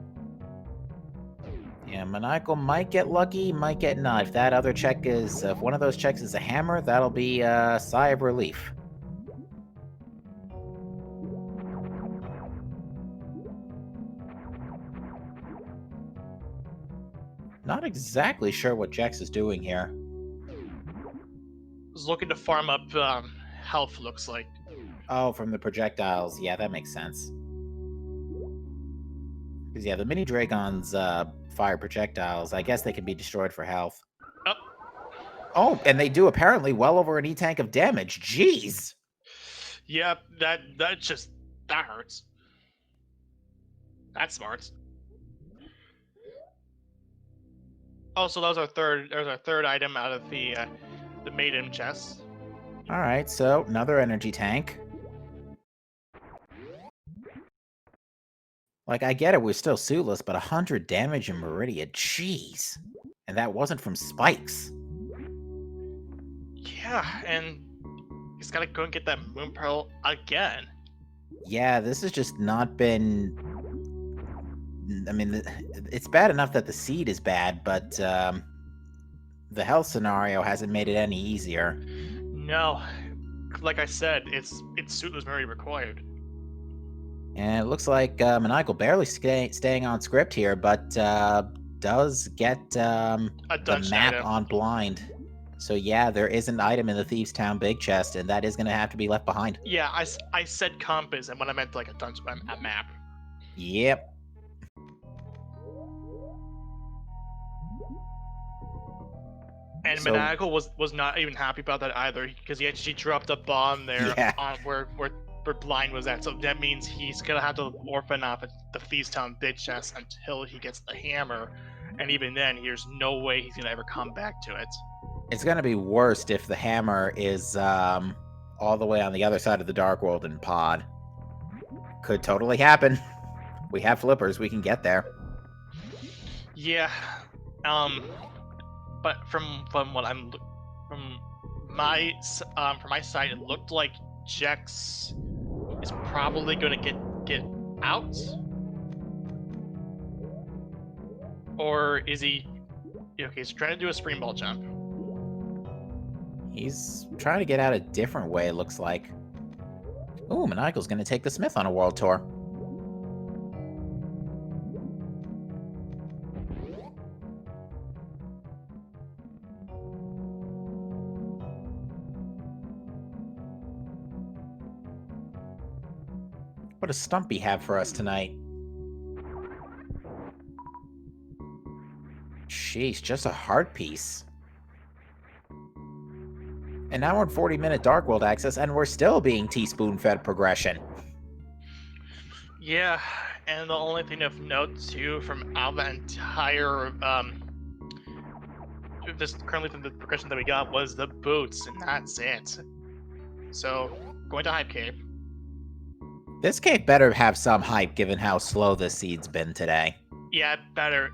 Yeah, Maniacal might get lucky, might get not. If that other check is, if one of those checks is a hammer, that'll be a sigh of relief. Not exactly sure what Jex is doing here. Was looking to farm up health, looks like. Oh, from the projectiles. Yeah, that makes sense. Because, yeah, the mini Dragons fire projectiles. I guess they can be destroyed for health. Oh. Oh, and they do apparently well over an E-tank of damage. Jeez! Yeah, that hurts. That's smart. Oh, so that was our third item out of the maiden chest. Alright, so another energy tank. Like, I get it, we're still suitless, but 100 damage in Meridia, jeez. And that wasn't from spikes. Yeah, and he's gotta go and get that moon pearl again. Yeah, this has just not been... I mean, it's bad enough that the seed is bad, but the health scenario hasn't made it any easier. No, like I said, it's suitless Mary required. And it looks like Maniacal barely staying on script here, but does get the map item on blind. So yeah, there is an item in the Thieves' Town big chest, and that is going to have to be left behind. Yeah, I said compass, and when I meant like a map. Yep. And So- Maniacal was not even happy about that either, because he actually dropped a bomb there Yeah. on where Blind was at. So that means he's gonna have to orphan off the Thieves' Town big chest until he gets the hammer, and even then, there's no way he's gonna ever come back to it. It's going to be worst if the hammer is all the way on the other side of the Dark World in Pod. Could totally happen. We have flippers, we can get there. Yeah, but from what from my side, it looked like Jex is probably gonna get out, or is he? Okay, he's trying to do a springboard jump. He's trying to get out a different way, it looks like. Ooh, Maniacal's going to take the Smith on a world tour. What does Stumpy have for us tonight? Sheesh, just a heart piece. And now we're in 40-minute Dark World access, and we're still being teaspoon-fed progression. Yeah, and the only thing of note too from out the entire currently from the progression that we got was the boots, and that's it. So going to Hype Cave. This cave better have some hype, given how slow this seed's been today. Yeah, it better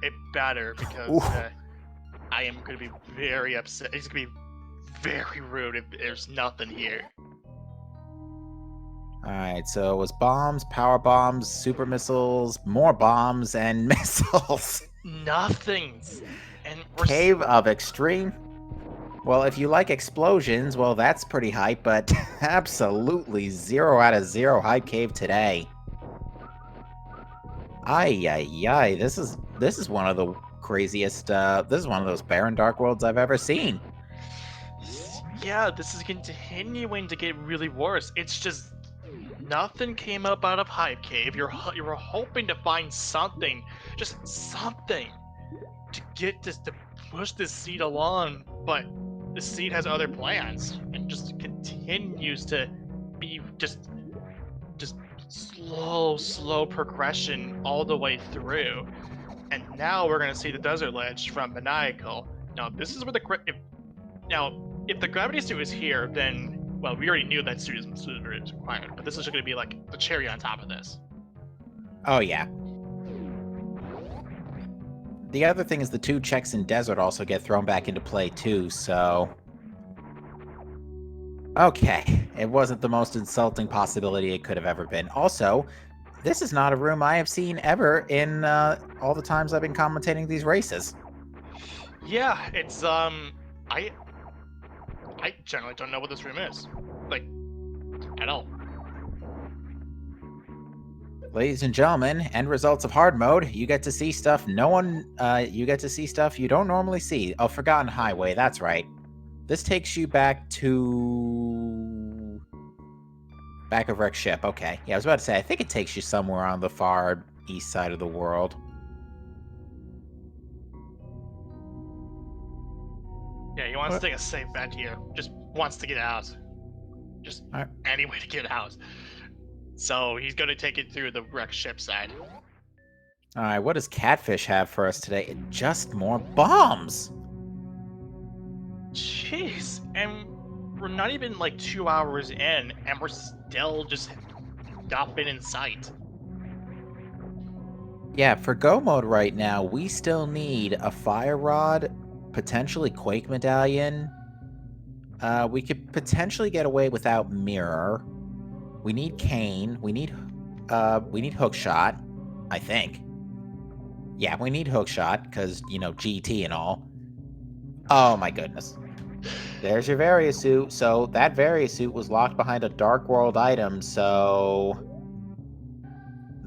because Oof. I am going to be very upset. It's going to be very rude if there's nothing here. Alright, so it was bombs, power bombs, super missiles, more bombs, and missiles. Nothings. And we're Cave of Extreme. Well, if you like explosions, well, that's pretty hype, but absolutely 0 out of 0 hype cave today. Ay, ay, ay, this is one of the craziest, this is one of those barren Dark Worlds I've ever seen. Yeah, this is continuing to get really worse. It's just nothing came up out of Hype Cave. You were hoping to find something, just something, to get this to push this seed along, but the seed has other plans and just continues to be just slow progression all the way through. And now we're gonna see the Desert Ledge from Maniacal. Now this is where if the gravity suit is here, then Well, we already knew that suit is required, but this is going to be like the cherry on top of this. Oh, yeah. The other thing is the 2 checks in desert also get thrown back into play too, so... Okay, it wasn't the most insulting possibility it could have ever been. Also, this is not a room I have seen ever in all the times I've been commentating these races. Yeah, it's I generally don't know what this room is, like, at all. Ladies and gentlemen, end results of hard mode. You get to see stuff you get to see stuff you don't normally see. Oh, Forgotten Highway, that's right. This takes you back to... Back of wrecked ship, okay. Yeah, I was about to say, I think it takes you somewhere on the far east side of the world. Yeah, he wants to take a safe bet here. Just wants to get out. Just any way to get out. So he's going to take it through the wrecked ship side. Alright, what does Catfish have for us today? Just more bombs! Jeez, and we're not even like 2 hours in, and we're still just not been in sight. Yeah, for Go mode right now, we still need a Fire Rod, potentially Quake Medallion. We could potentially get away without Mirror. We need Cane. We need Hookshot, I think. Yeah, we need Hookshot, because, you know, GT and all. Oh my goodness. There's your Varia suit. So that Varia suit was locked behind a Dark World item, so...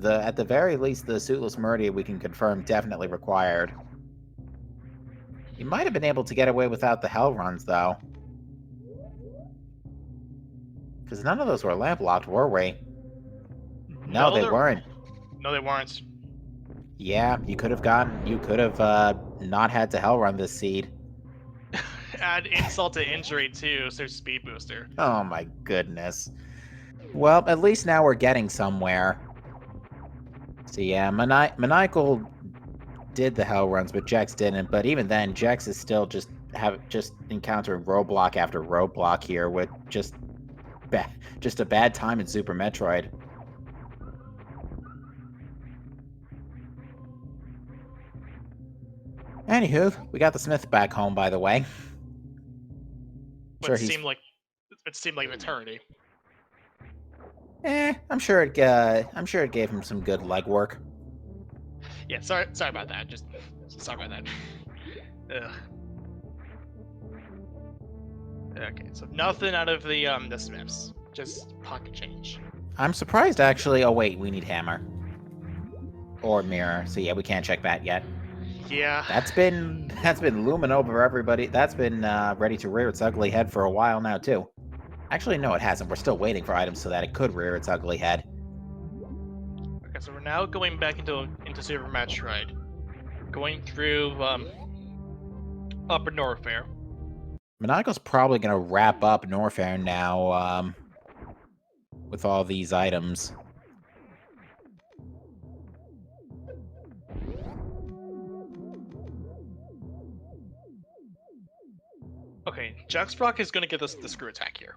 At the very least, the Suitless Murdia we can confirm definitely required. You might have been able to get away without the Hell Runs, though. Because none of those were lamp locked, were we? No, they weren't. No, they weren't. Yeah, you could have not had to Hell Run this seed. Add insult to injury too, so speed booster. Oh my goodness. Well, at least now we're getting somewhere. So yeah, Maniacal did the Hell Runs, but Jex didn't. But even then, Jex is still just encountering roadblock after roadblock here with just a bad time in Super Metroid. Anywho, we got the Smith back home, by the way. It seemed like an eternity. I'm sure it gave him some good legwork. Yeah, sorry about that. Just sorry about that. Ugh. Okay, so nothing out of the Smiths, just pocket change. I'm surprised, actually. Oh wait, we need Hammer or Mirror. So yeah, we can't check that yet. Yeah. That's been looming over everybody. That's been ready to rear its ugly head for a while now too. Actually, no, it hasn't. We're still waiting for items so that it could rear its ugly head. Okay, so we're now going back into Super Metroid, going through Upper Norfair. Maniacal's probably gonna wrap up Norfair now with all these items. Okay, Jacksprock is gonna get the screw attack here.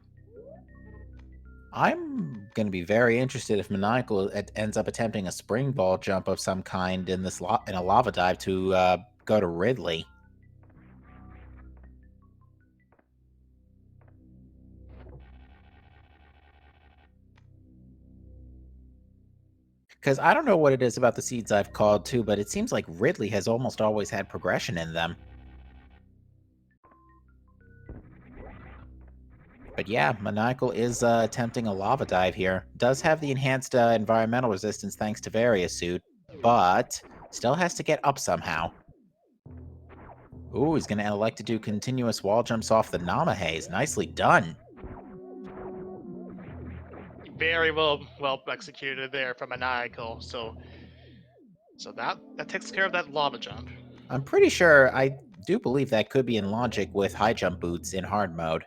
I'm going to be very interested if Maniacal ends up attempting a spring ball jump of some kind in a lava dive to go to Ridley. Because I don't know what it is about the seeds I've called too, but it seems like Ridley has almost always had progression in them. But yeah, Maniacal is attempting a lava dive here. Does have the enhanced environmental resistance thanks to Varia suit, but still has to get up somehow. Ooh, he's going to elect to do continuous wall jumps off the Namahaze. Nicely done. Very well executed there from Maniacal. So that takes care of that lava jump. I'm pretty sure, I do believe that could be in logic with high jump boots in hard mode.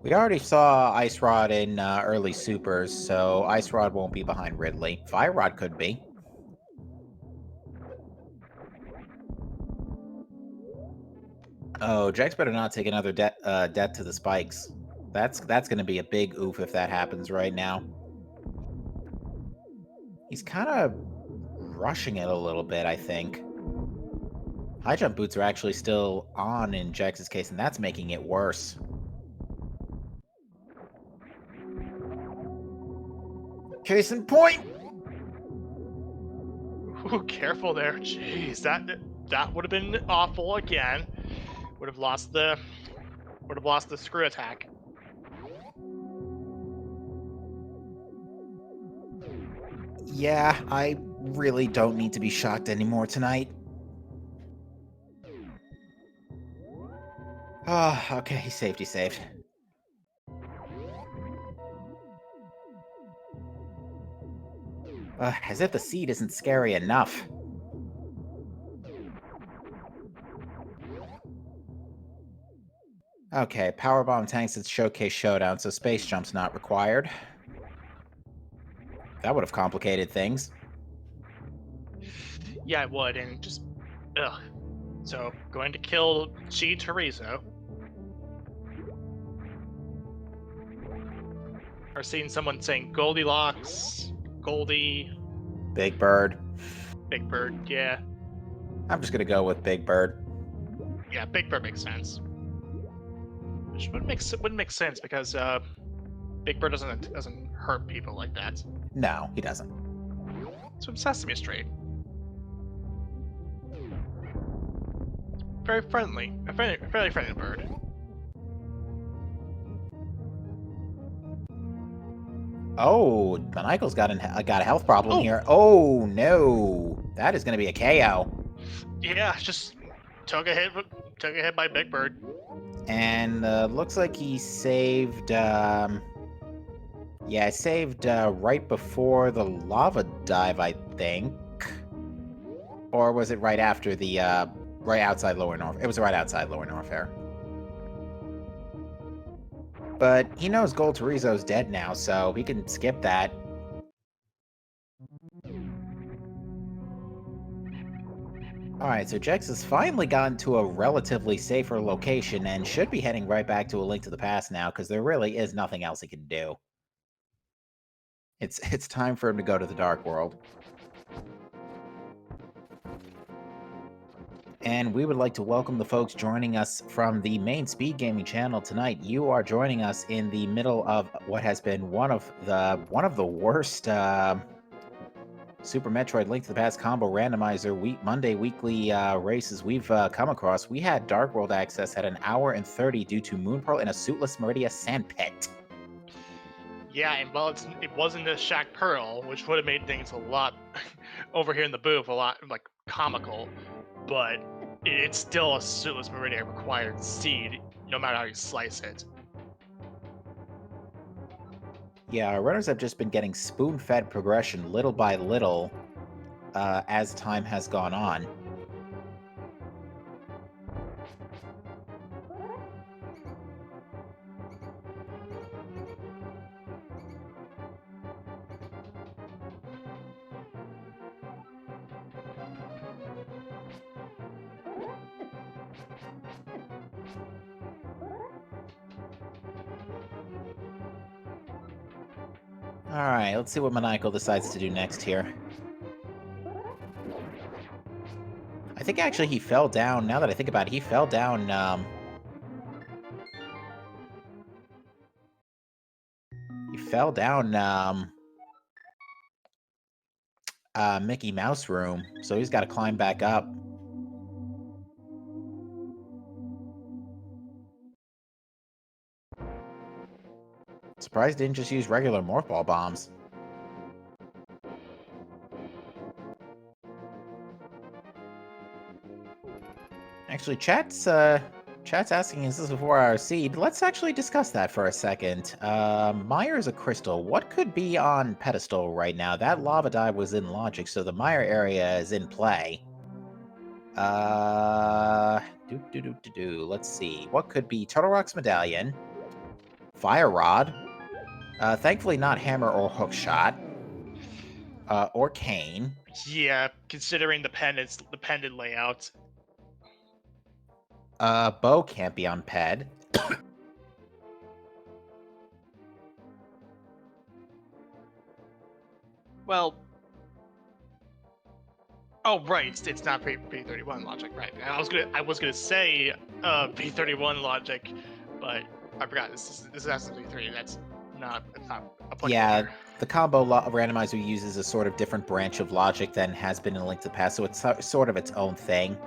We already saw Ice Rod in early supers, so Ice Rod won't be behind Ridley. Fire Rod could be. Oh, Jax better not take another death to the spikes. That's going to be a big oof if that happens right now. He's kind of rushing it a little bit, I think. High jump boots are actually still on in Jax's case, and that's making it worse. Case in point! Ooh, careful there. Jeez, that would have been awful again. Would have lost the screw attack. Yeah, I really don't need to be shocked anymore tonight. Oh, okay, he's saved, he's saved. As if the seed isn't scary enough. Okay, powerbomb tanks at Showcase Showdown, so space jump's not required. That would have complicated things. Yeah, it would, and just ugh. So going to kill Chi Torizo. Or seeing someone saying Goldilocks, Goldie, Big Bird. Big Bird. Yeah, I'm just gonna go with Big Bird. yeah, Big Bird makes sense. Which wouldn't make sense because Big Bird doesn't hurt people like that. No, he doesn't. It's from Sesame Street. Very friendly, a fairly friendly bird. Oh, Michael's got a health problem Oh. here. Oh no, that is gonna be a KO. Yeah, just took a hit by Big Bird. And looks like he saved. Yeah, saved right before the lava dive, I think. Or was it right after the right outside Lower North? It was right outside Lower North Air. But he knows Gold Torizo's dead now, so he can skip that. Alright, so Jex has finally gotten to a relatively safer location and should be heading right back to A Link to the Past now, because there really is nothing else he can do. It's time for him to go to the Dark World. And we would like to welcome the folks joining us from the main Speed Gaming channel tonight. You are joining us in the middle of what has been one of the worst Super Metroid Link to the Past combo randomizer Monday weekly races we've come across. We had Dark World access at 1 hour and 30 due to Moonpearl in a Suitless Meridia sandpit. Yeah, and well, it wasn't a Shack Pearl, which would have made things a lot over here in the booth a lot like comical, but it's still a Suitless Meridia required seed, no matter how you slice it. Yeah, our runners have just been getting spoon-fed progression little by little as time has gone on. Alright, let's see what Maniacal decides to do next here. I think actually he fell down, now that I think about it, he fell down, Mickey Mouse room, so he's got to climb back up. Surprised didn't just use regular Morph Ball bombs. Actually, chat's asking, is this a 4-hour seed? Let's actually discuss that for a second. Mire is a crystal. What could be on pedestal right now? That lava dive was in logic, so the Mire area is in play. Let's see. What could be Turtle Rock's medallion? Fire Rod. Thankfully not Hammer or Hook Shot. Or Cane. Yeah, considering the pendant layout. Bow can't be on ped. Well, oh right, it's not P31 logic, right? I was gonna say P31 logic, but I forgot this is SMZ3. That's not applicable Yeah, here. the combo randomizer uses a sort of different branch of logic than has been in Link to the Past, so it's sort of its own thing.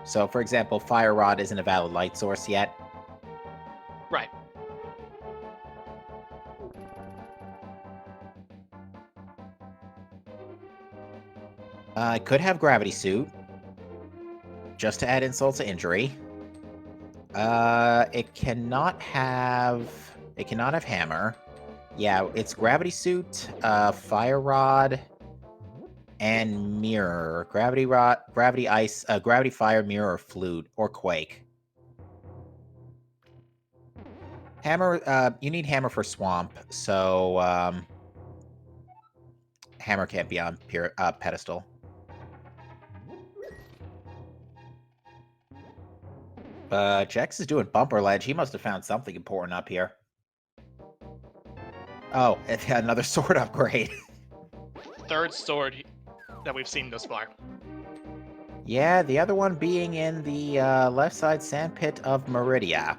So, for example, Fire Rod isn't a valid light source yet. Right. I could have Gravity Suit, just to add insult to injury. It cannot have Hammer. Yeah, it's Gravity Suit, Fire Rod, and Mirror. Gravity Rod, Gravity Ice, Gravity Fire, Mirror, or Flute, or Quake. Hammer, you need Hammer for Swamp, so, Hammer can't be on pedestal. Jex is doing Bumper Ledge. He must have found something important up here. Oh, another sword upgrade. Third sword that we've seen thus far. Yeah, the other one being in the left side sandpit of Meridia.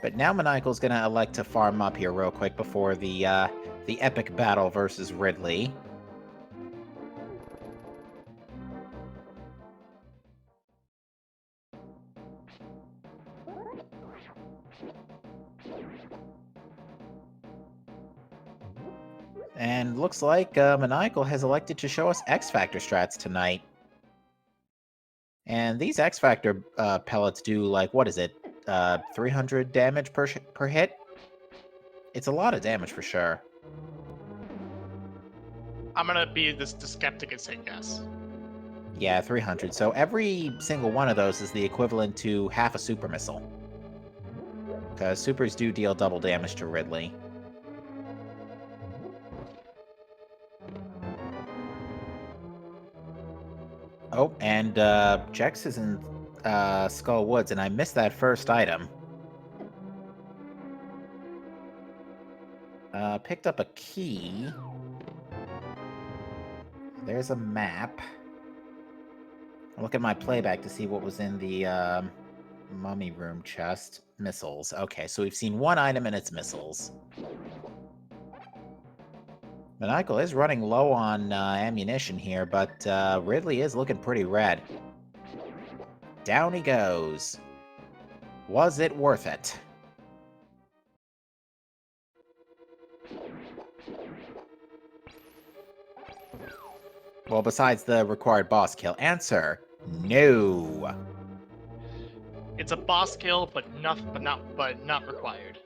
But now Maniacal's gonna elect to farm up here real quick before the epic battle versus Ridley. And looks like Maniacal has elected to show us X Factor strats tonight. And these X Factor pellets do, like, what is it? 300 damage per hit? It's a lot of damage for sure. I'm gonna be the skeptic and say yes. Yeah, 300. So every single one of those is the equivalent to half a super missile. Because supers do deal double damage to Ridley. Oh, and Jex is in Skull Woods, and I missed that first item. Picked up a key. There's a map. I'll look at my playback to see what was in the mummy room chest. Missiles. Okay, so we've seen one item and it's missiles. Maniacal is running low on ammunition here, but Ridley is looking pretty red. Down he goes. Was it worth it? Well, besides the required boss kill, answer no. It's a boss kill, but not required.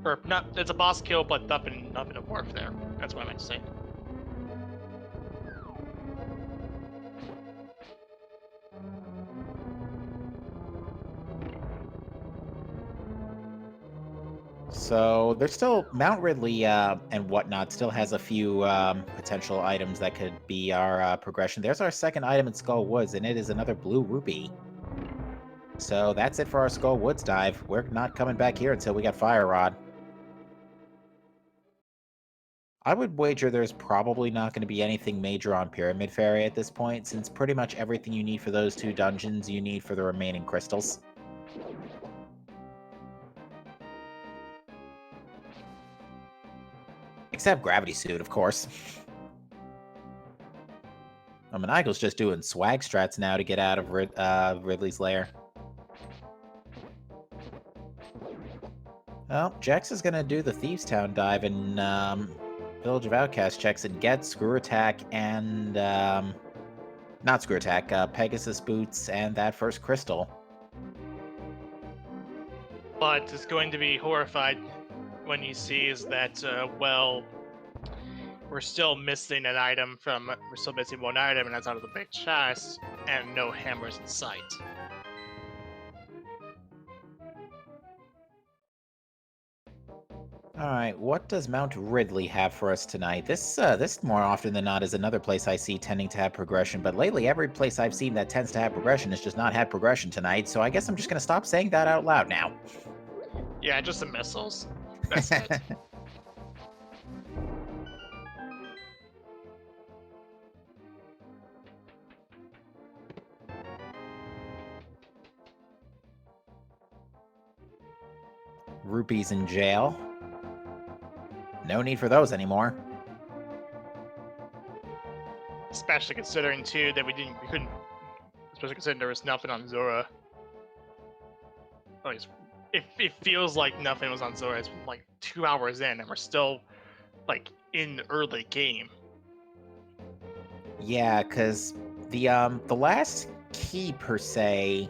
Or not. It's a boss kill, but nothing to worth there. That's what I meant to say. So there's still Mount Ridley and whatnot still has a few potential items that could be our progression. There's our second item in Skull Woods, and it is another blue rupee. So that's it for our Skull Woods dive. We're not coming back here until we got Fire Rod. I would wager there's probably not going to be anything major on Pyramid Fairy at this point, since pretty much everything you need for those two dungeons you need for the remaining crystals. Except Gravity Suit, of course. Maniacal's just doing swag strats now to get out of Ridley's lair. Well, Jex is going to do the Thieves Town dive in Village of Outcast checks and get Screw Attack and... not Screw Attack, Pegasus Boots and that first crystal. But is going to be horrified when he sees that, well, we're still missing an item from... We're still missing one item, and that's out of the big chest, and no hammers in sight. All right, what does Mount Ridley have for us tonight? This more often than not is another place I see tending to have progression, but lately every place I've seen that tends to have progression has just not had progression tonight, so I guess I'm just gonna stop saying that out loud now. Yeah, just the missiles. That's it. Rupees in jail. No need for those anymore. Especially considering too that we couldn't. Especially considering there was nothing on Zora. At least it feels like nothing was on Zora. It's like 2 hours in, and we're still like in the early game. Yeah, because the last key per se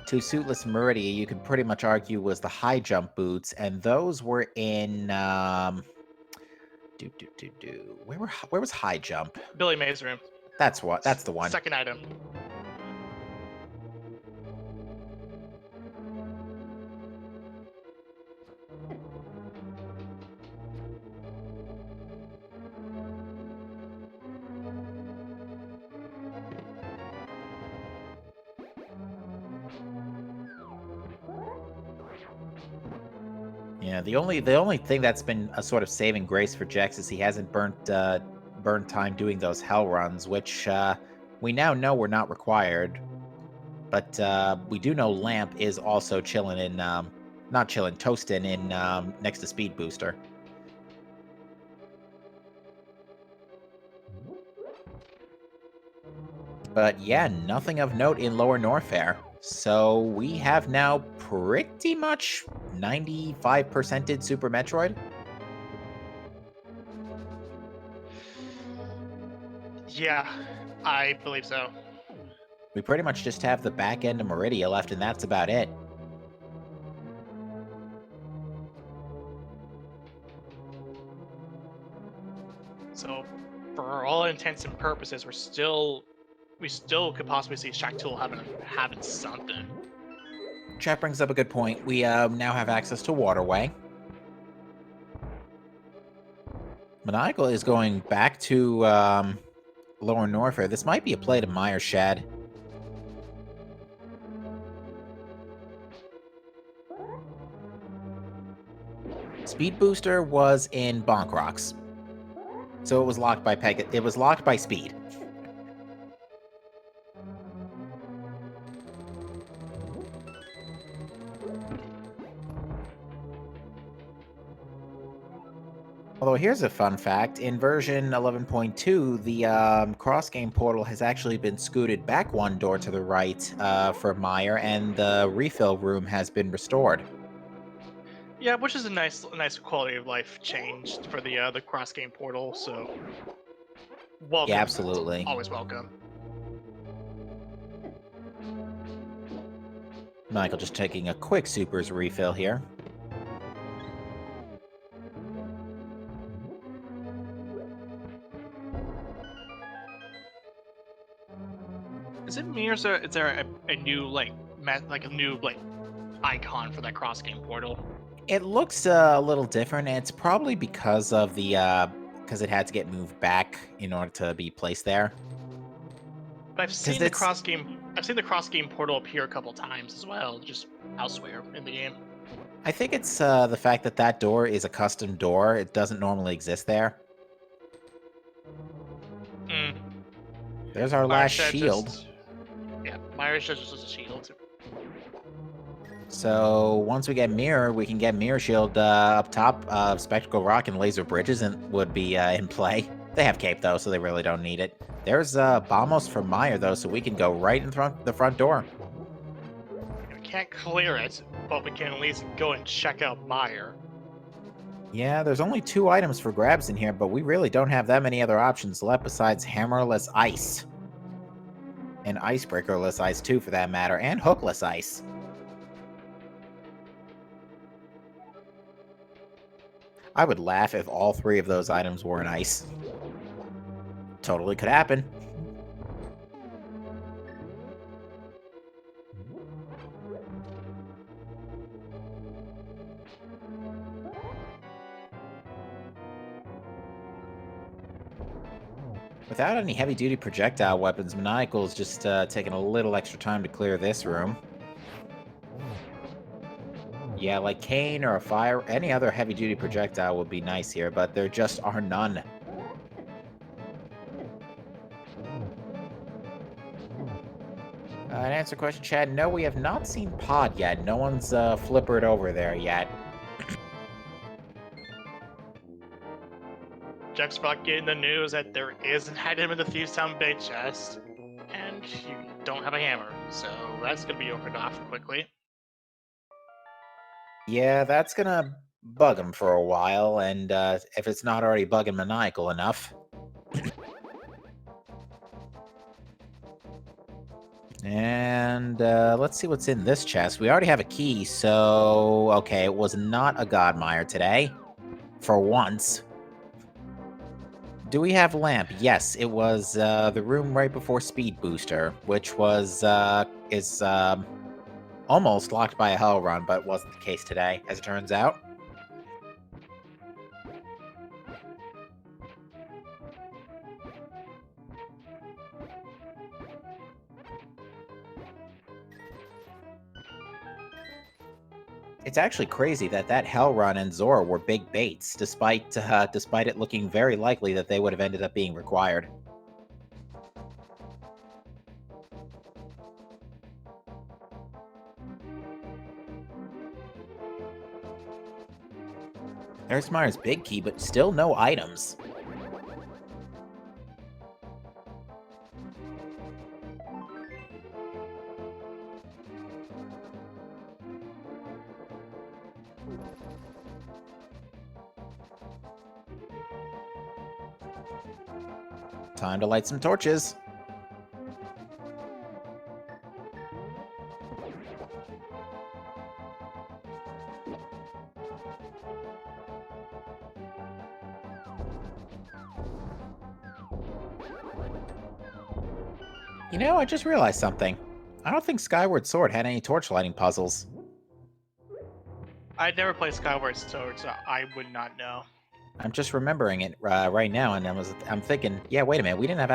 to Suitless Meridia, you could pretty much argue was the high jump boots, and those were in where was high jump? Billy May's room. That's the one. Second item. Yeah, the only thing that's been a sort of saving grace for Jex is he hasn't burnt time doing those hell runs, which we now know were not required. But we do know Lamp is also chilling in, not chilling, toasting in next to Speed Booster. But yeah, nothing of note in Lower Norfair. So we have now pretty much 95%ed Super Metroid. Yeah, I believe so. We pretty much just have the back end of Meridia left, and that's about it. So, for all intents and purposes, we still could possibly see Shaktul having something. Chat brings up a good point. We now have access to Waterway. Maniacal is going back to Lower Norfair. This might be a play to Meyer Shed. Speed Booster was in Bonk Rocks. So it was locked by It was locked by Speed. Although here's a fun fact, in version 11.2, the cross-game portal has actually been scooted back one door to the right for Meyer, and the refill room has been restored. Yeah, which is a nice quality of life change for the cross game portal. So, welcome. Yeah, absolutely. Always welcome. Michael just taking a quick supers refill here. Is it me or is there a new like a new like icon for that cross game portal? It looks a little different. It's probably because of the because it had to get moved back in order to be placed there. But I've seen the cross game portal appear a couple times as well, just elsewhere in the game. I think it's the fact that that door is a custom door. It doesn't normally exist there. There's our last shield. Yeah, Myra's just a shield. So once we get Mirror, we can get Mirror Shield up top. Spectacle Rock and Laser Bridges would be in play. They have Cape though, so they really don't need it. There's Bombos for Meyer though, so we can go right in the front door. We can't clear it, but we can at least go and check out Meyer. Yeah, there's only 2 items for grabs in here, but we really don't have that many other options left besides Hammerless Ice. And Icebreakerless Ice too, for that matter, and Hookless Ice. I would laugh if all 3 of those items were in ice. Totally could happen. Without any heavy-duty projectile weapons, Maniacal's just taking a little extra time to clear this room. Yeah, like cane or a fire, any other heavy-duty projectile would be nice here, but there just are none. To answer the question, Chad, no, we have not seen Pod yet. No one's flippered over there yet. Jack's about getting the news that there is an item in the Thieves Town bait chest, and you don't have a hammer, so that's gonna be opened off quickly. Yeah, that's gonna bug him for a while, and if it's not already bugging Maniacal enough. And let's see what's in this chest. We already have a key, so okay, it was not a Godmire today, for once. Do we have lamp? Yes, it was the room right before Speed Booster, which was is almost locked by a hell run, but wasn't the case today, as it turns out. It's actually crazy that Hellrun and Zora were big baits, despite it looking very likely that they would have ended up being required. There's Myers' big key, but still no items. Time to light some torches. You know, I just realized something. I don't think Skyward Sword had any torch lighting puzzles. I'd never played Skyward Sword, so I would not know. I'm just remembering it right now, and I'm thinking, yeah, wait a minute, we didn't have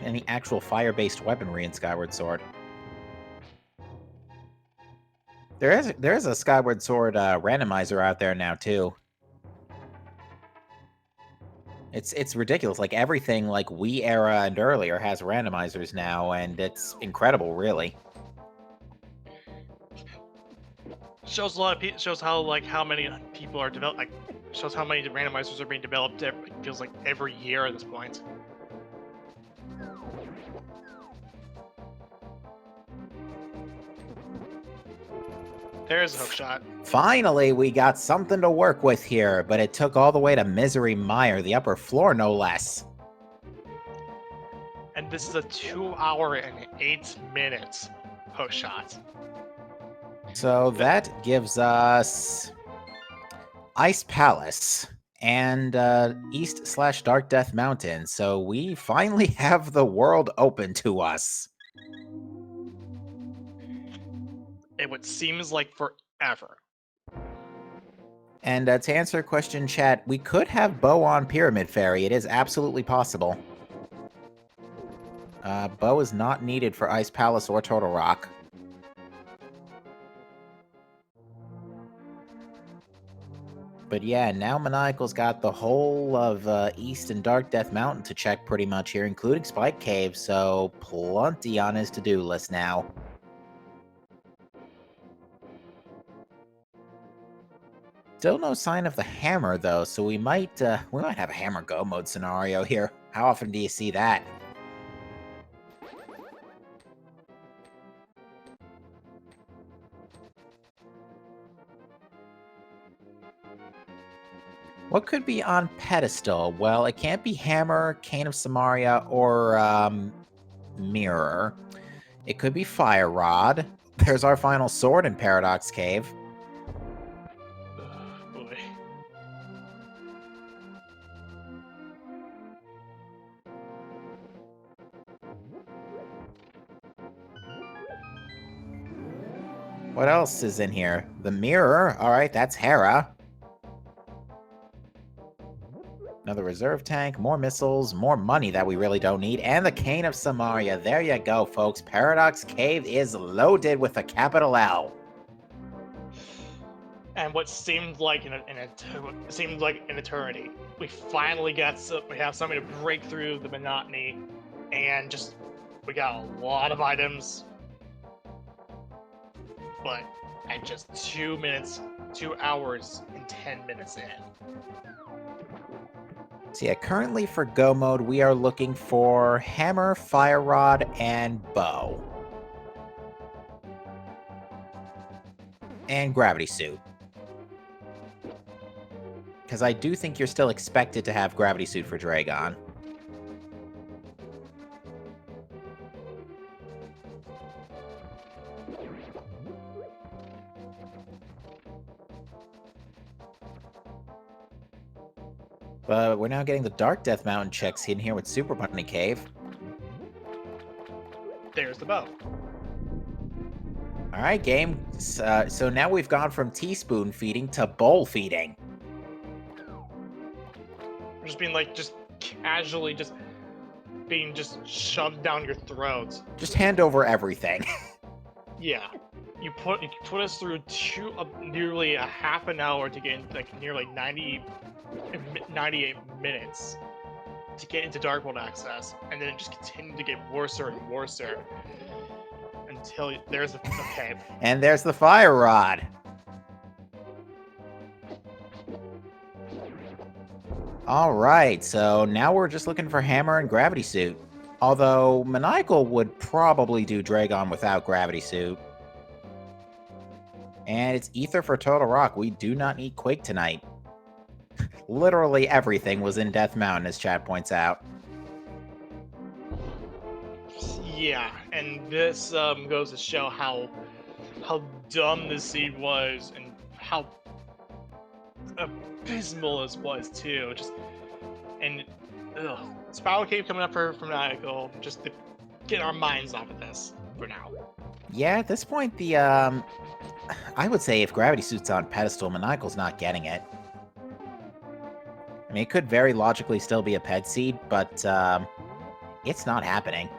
any actual fire-based weaponry in Skyward Sword. There is a Skyward Sword randomizer out there now too. It's ridiculous. Like everything, like Wii era and earlier, has randomizers now, and it's incredible, really. Shows a lot of people. Shows how many people are developed. Like shows how many randomizers are being developed. It feels like every year at this point. There's a hook shot. Finally, we got something to work with here, but it took all the way to Misery Mire, the upper floor, no less. And this is a 2 hour and 8 minutes hook shot. So that gives us Ice Palace and East/Dark Death Mountain. So we finally have the world open to us. It would seems like forever. And to answer your question, chat, we could have Bow on Pyramid Fairy. It is absolutely possible. Bow is not needed for Ice Palace or Turtle Rock. But yeah, now Maniacal's got the whole of East and Dark Death Mountain to check pretty much here, including Spike Cave, so plenty on his to-do list now. Still no sign of the hammer, though, so we might have a hammer go mode scenario here. How often do you see that? What could be on pedestal? Well, it can't be hammer, Cane of Samaria, or mirror. It could be fire rod. There's our final sword in Paradox Cave. Boy. What else is in here? The mirror. All right, that's Hera. Another reserve tank, more missiles, more money that we really don't need, and the Cane of Samaria. There you go, folks. Paradox Cave is loaded with a capital L. And what seemed like an eternity, we finally we have something to break through the monotony, and we got a lot of items, but at just 2 hours and 10 minutes in. So yeah, currently for Go mode, we are looking for hammer, fire rod, and bow. And gravity suit. Because I do think you're still expected to have gravity suit for Dragon. But we're now getting the Dark Death Mountain checks in here with Super Bunny Cave. There's the bow. Alright, game. So now we've gone from teaspoon feeding to bowl feeding. Just being casually being shoved down your throat. Just hand over everything. Yeah. You put us through nearly a half an hour to get into nearly 98 minutes to get into Dark World access, and then it just continued to get worse and worse until there's a cave. And there's the fire rod. Alright, so now we're just looking for hammer and gravity suit. Although Maniacal would probably do Dragon without gravity suit. And it's Ether for Total Rock. We do not need Quake tonight. Literally everything was in Death Mountain, as chat points out. Yeah, and this goes to show how dumb this seed was and how abysmal this was too. Spiral Cave coming up for Maniacal, just to get our minds off of this for now. Yeah, at this point, I would say if gravity suit's on pedestal, Maniacal's not getting it. I mean, it could very logically still be a ped seed, but it's not happening.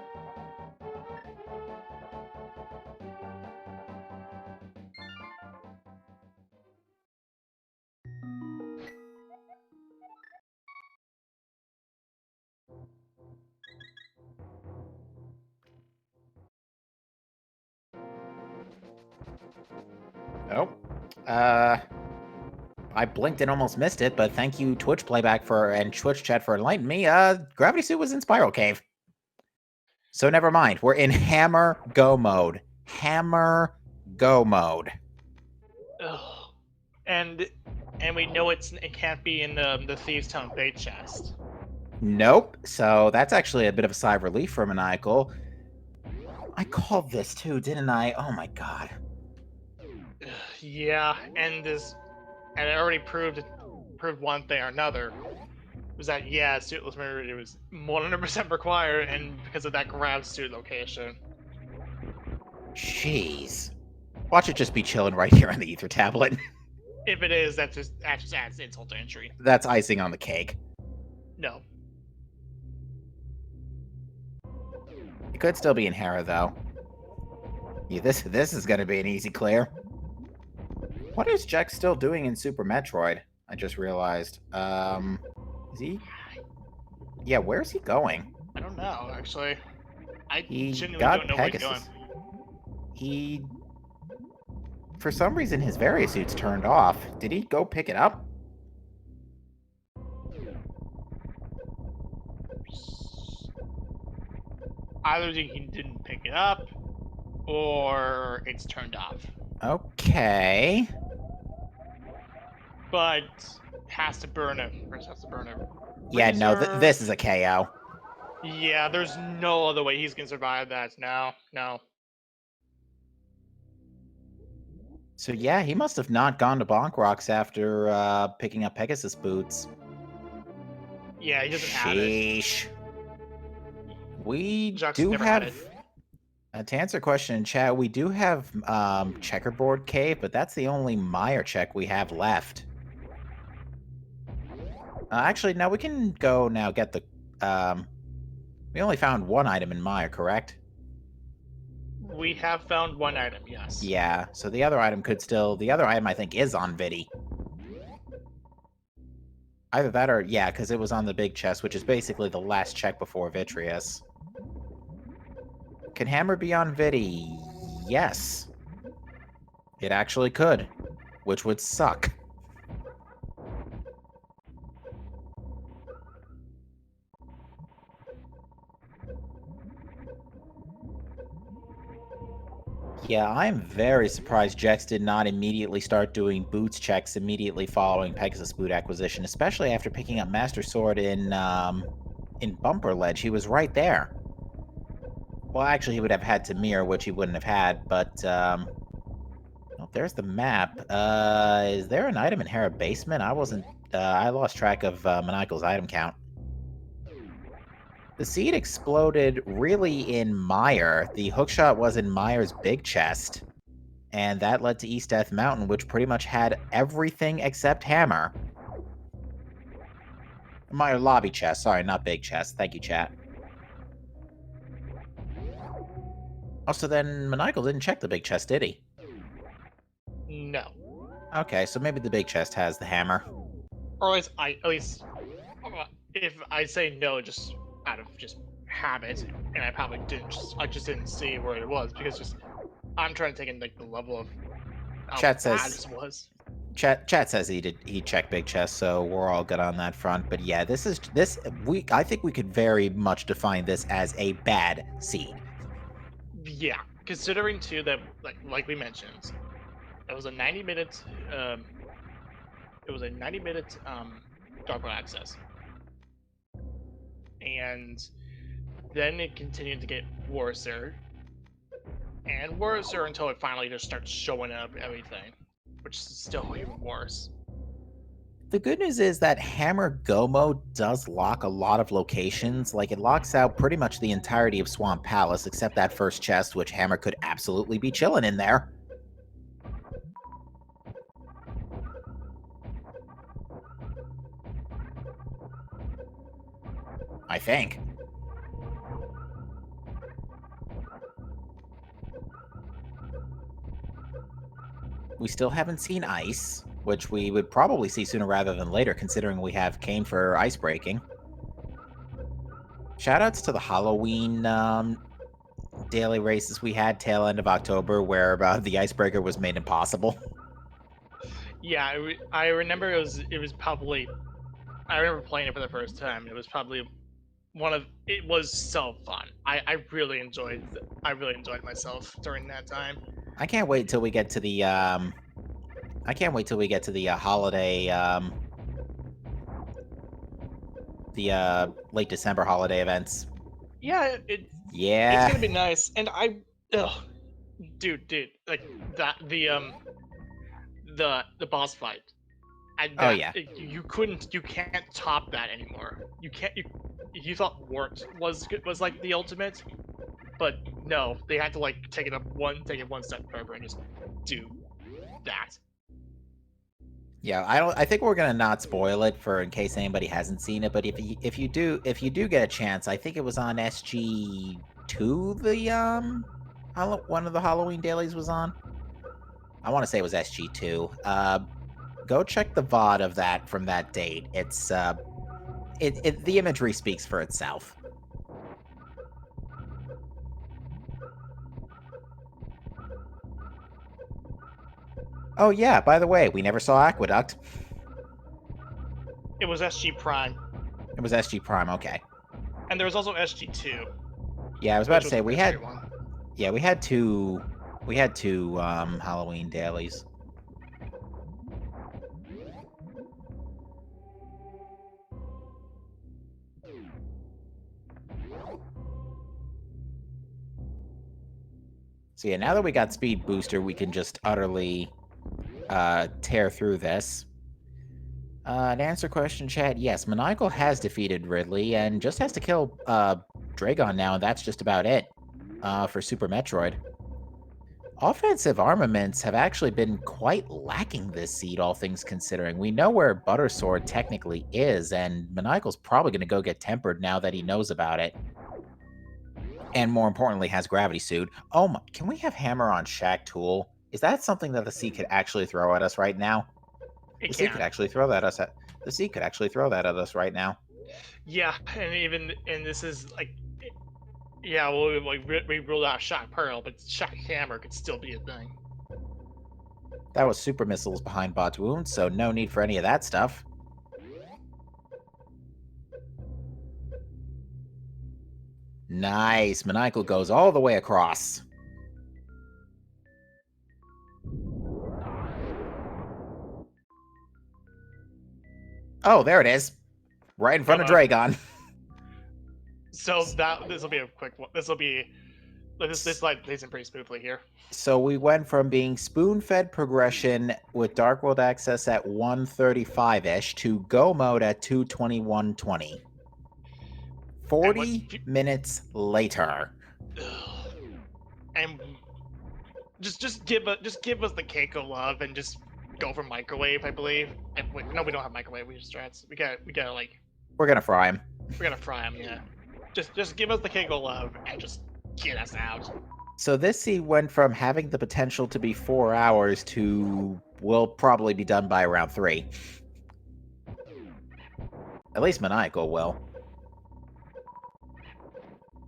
Oh. I blinked and almost missed it, but thank you Twitch playback and Twitch chat for enlightening me. Gravity suit was in Spiral Cave. So never mind. We're in Hammer Go mode. Hammer Go mode. Ugh. And we know it can't be in the Thieves' Town bait chest. Nope. So that's actually a bit of a sigh of relief for Maniacal. I called this too, didn't I? Oh my god. Yeah, and it already proved one thing or another. Was that, yeah, suitless mirror, it was 100% required, and because of that grab suit location. Jeez. Watch it just be chilling right here on the Ether tablet. If it is, that just adds insult to injury. That's icing on the cake. No. It could still be in Hera, though. Yeah, this is gonna be an easy clear. What is Jack still doing in Super Metroid? I just realized. Is he? Yeah, where's he going? I don't know, actually. He genuinely got don't know Pegasus. where he's going. For some reason, his various suit's turned off. Did he go pick it up? Either he didn't pick it up, or it's turned off. Okay. But has to burn it. Yeah, no, this is a KO. Yeah, there's no other way he's gonna survive that. No. So yeah, he must have not gone to Bonk Rocks after picking up Pegasus boots. Yeah, he doesn't have it. Sheesh. We Jacques do never had have... it. To answer a question in chat, we do have Checkerboard Cave, but that's the only Meyer check we have left. Actually, now we can go now get the... we only found one item in Maya, correct? We have found one item, yes. Yeah, so the other item could still... The other item, I think, is on Vidi. Either that or... Yeah, because it was on the big chest, which is basically the last check before Vitreous. Can Hammer be on Vidi? Yes. It actually could, which would suck. Yeah, I'm very surprised Jex did not immediately start doing boots checks immediately following Pegasus boot acquisition, especially after picking up Master Sword in Bumper Ledge. He was right there. Well, actually, he would have had to mirror, which he wouldn't have had, but, well, there's the map. Is there an item in Hera Basement? I lost track of Maniacal's item count. The seed exploded really in Mire. The hookshot was in Mire's big chest. And that led to East Death Mountain, which pretty much had everything except Hammer. Mire lobby chest. Sorry, not big chest. Thank you, chat. Also, then Maniacal didn't check the big chest, did he? No. Okay, so maybe the big chest has the hammer. Or at least, if I say no, just out of just habit, and I probably didn't. I just didn't see where it was because I'm trying to take in like the level of how Chat bad says this was. Chat says he checked big chest, so we're all good on that front. But yeah, I think we could very much define this as a bad seed. Yeah, considering too that like we mentioned, it was a 90-minute dark mode access, and then it continued to get worser and worser until it finally just starts showing up everything, which is still even worse. The good news is that Hammer Go mode does lock a lot of locations. Like, it locks out pretty much the entirety of Swamp Palace, except that first chest, which Hammer could absolutely be chilling in there. I think. We still haven't seen Ice, which we would probably see sooner rather than later, considering we have Kane for ice breaking. Shoutouts to the Halloween daily races we had tail end of October, where the icebreaker was made impossible. Yeah, I remember it was probably. I remember playing it for the first time. It was probably it was so fun. I really enjoyed myself during that time. I can't wait till we get to the holiday late December holiday events. Yeah, Yeah. it's gonna be nice. And dude, like that the boss fight. Oh yeah. You can't top that anymore. You thought Wart was like the ultimate, but no, they had to like take it one step further and just do that. Yeah, I think we're gonna not spoil it for in case anybody hasn't seen it. But if you do get a chance, I think it was on SG2. One of the Halloween dailies was on. I want to say it was SG2. Go check the VOD of that from that date. It's the imagery speaks for itself. Oh yeah, by the way, we never saw Aqueduct. It was SG Prime. It was SG Prime, okay. And there was also SG2. Yeah, I was about to say we had two Halloween dailies. So yeah, now that we got Speed Booster, we can just utterly tear through this. To answer question, chat, yes, Maniacal has defeated Ridley and just has to kill Dragon now, and that's just about it for Super Metroid. Offensive armaments have actually been quite lacking this seed, all things considering. We know where Buttersword technically is, and Maniacal's probably going to go get tempered now that he knows about it. And more importantly, has Gravity Suit. Oh my, can we have Hammer on Shack Tool? Is that something that the seed could actually throw at us right now? It The seed could can. actually throw that at us. The seed could actually throw that at us right now. Yeah, and this is like, yeah, well, like we ruled out Shock Pearl, but Shock Hammer could still be a thing. That was super missiles behind Bot's wound, so no need for any of that stuff. Nice. Maniacal goes all the way across. Oh, there it is. Right in front of Dragon. So this will be a quick one. This slide plays in pretty smoothly here. So we went from being spoon-fed progression with Dark World access at 135-ish to go mode at 221.20. 40 minutes later. And just give us the Keiko love and just go for microwave, I believe. And wait, no, we don't have microwave. We just strats. We gotta like. We're gonna fry him. We're gonna fry him. Yeah. Just give us the Keiko love and just get us out. So this seed went from having the potential to be 4 hours to will probably be done by around 3. At least Maniacal will.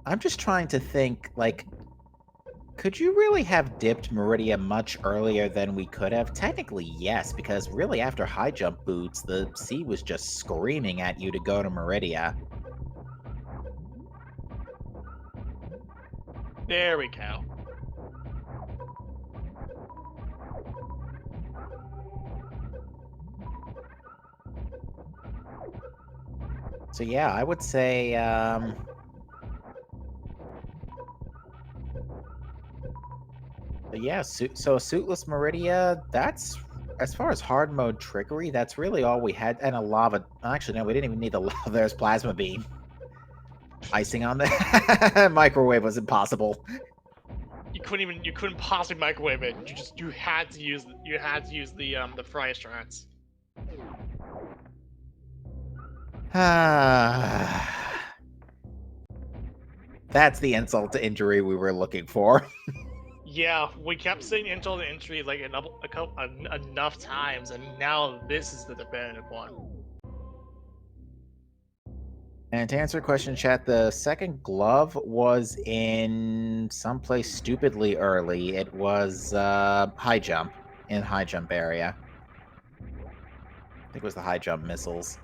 I'm just trying to think, like, could you really have dipped Meridia much earlier than we could have? Technically, yes, because really after high jump boots, the sea was just screaming at you to go to Meridia. There we go. So yeah, I would say, but yeah, so Suitless Meridia, that's, as far as hard mode trickery, that's really all we had, and a lava, actually no, we didn't even need the lava, there's Plasma Beam. Icing on the microwave was impossible. You couldn't possibly microwave it. You had to use the fry strats. That's the insult to injury we were looking for. Yeah, we kept saying insult to injury like enough times, and now this is the definitive one. And to answer your question, chat, the second glove was in someplace stupidly early. It was high jump, in high jump area. I think it was the high jump missiles.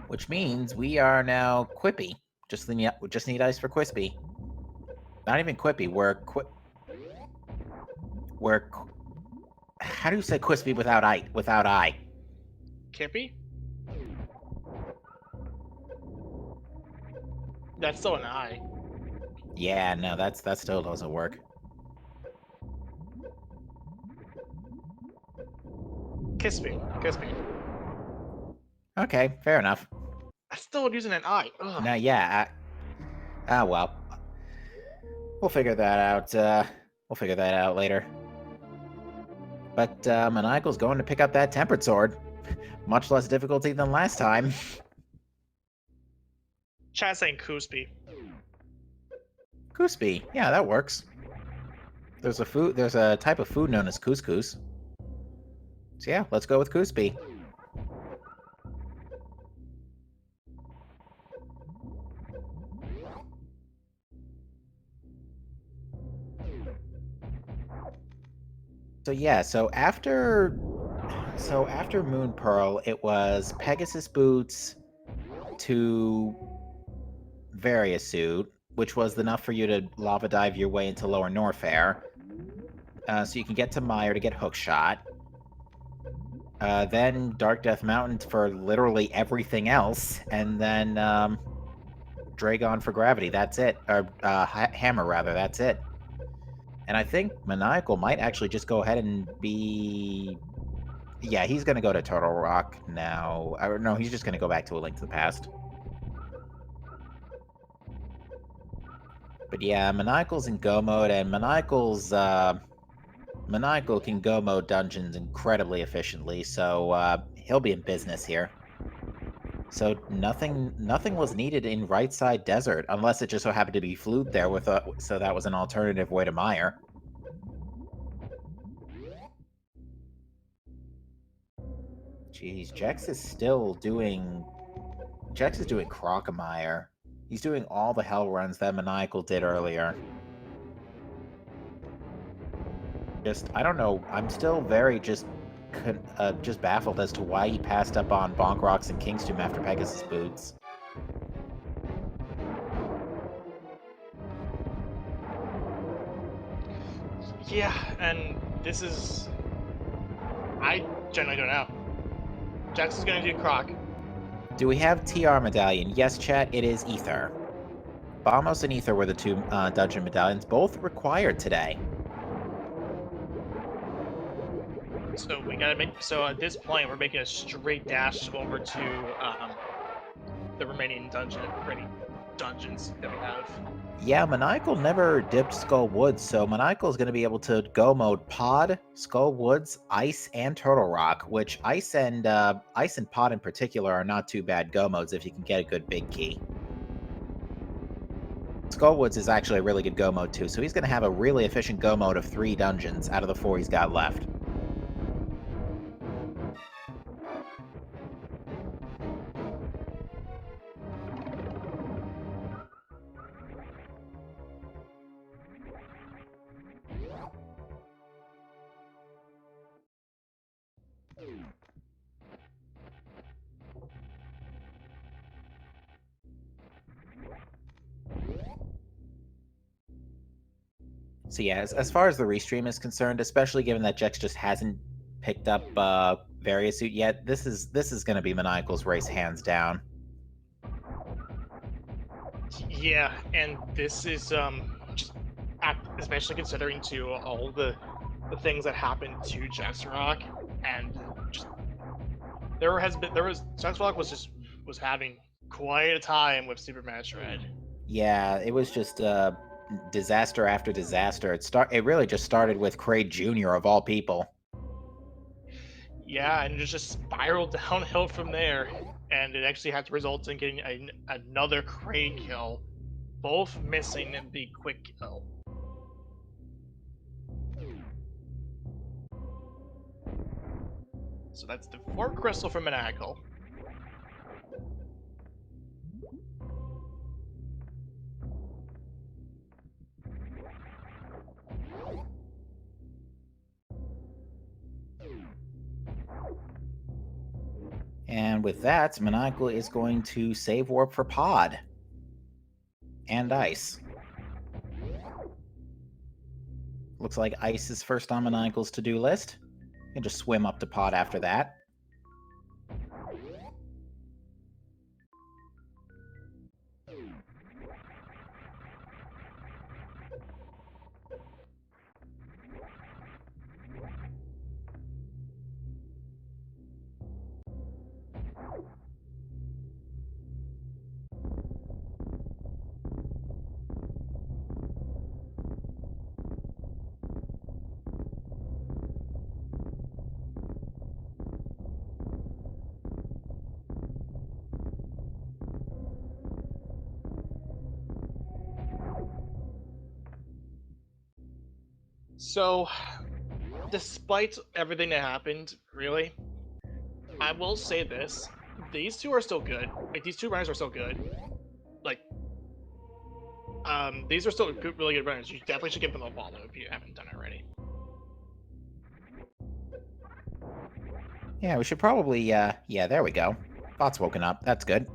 Which means we are now Quippy. We just need ice for Quispy. Not even Quippy, how do you say Quispy without I? Kippy? That's still an I. Yeah, no, that still doesn't work. Kiss me. Okay, fair enough. I still using an I. Ugh. Now, yeah, well. We'll figure that out, we'll figure that out later. But, Maniacal's going to pick up that Tempered Sword. Much less difficulty than last time. Chat saying Kuspy. Kuspy, yeah, that works. There's a type of food known as couscous. So yeah, let's go with Kuspy. So yeah, so after Moon Pearl, it was Pegasus Boots to Various Suit, which was enough for you to lava dive your way into Lower Norfair. So you can get to Mire to get Hookshot. Then Dark Death Mountain for literally everything else, and then Dragon for Gravity. That's it. Or Hammer, rather. That's it. And I think Maniacal might actually just go ahead and be... Yeah, he's going to go to Turtle Rock now. Or no, he's just going to go back to A Link to the Past. But yeah, Maniacal's in go mode, and Maniacal can go mode dungeons incredibly efficiently, so he'll be in business here. So nothing was needed in Right Side Desert, unless it just so happened to be Flute there so that was an alternative way to mire. Jeez, Jex is doing Crocomire. He's doing all the hell runs that Maniacal did earlier. I don't know. I'm still very just baffled as to why he passed up on Bonk Rocks and Kingstomb after Pegasus Boots. Yeah, and this is... I generally don't know. Jax is going to do Croc. Do we have TR medallion? Yes, chat, it is Ether. Bombos and Ether were the two dungeon medallions, both required today. So we gotta make... So at this point, we're making a straight dash over to the remaining dungeons that we have. Yeah, Maniacal never dipped Skull Woods, so Maniacal is going to be able to go mode Pod, Skull Woods, Ice, and Turtle Rock, which Ice and Pod in particular are not too bad go modes if you can get a good big key. Skull Woods is actually a really good go mode too, so he's going to have a really efficient go mode of 3 dungeons out of the 4 he's got left. So yeah, as far as the restream is concerned, especially given that Jex just hasn't picked up Various Suit yet, this is going to be Maniacal's race hands down. Yeah, and this is just especially considering to all the things that happened to Jackson Rock, and just Jackson Rock was having quite a time with Super Metroid. Yeah, it was just disaster after disaster. It really just started with Kraid Jr. of all people. Yeah, and it just spiraled downhill from there, and it actually had to result in getting another Kraid kill, both missing the quick kill. So that's the 4 crystal from Maniacal. And with that, Maniacal is going to save warp for Pod. And Ice. Looks like Ice is first on Maniacal's to-do list. You can just swim up to Pod after that. So, despite everything that happened, really, I will say this: these two are still good. Like, these 2 runners are still good. Like, these are still good, really good runners. You definitely should give them a follow if you haven't done it already. Yeah, we should probably, yeah, there we go. Bot's woken up. That's good.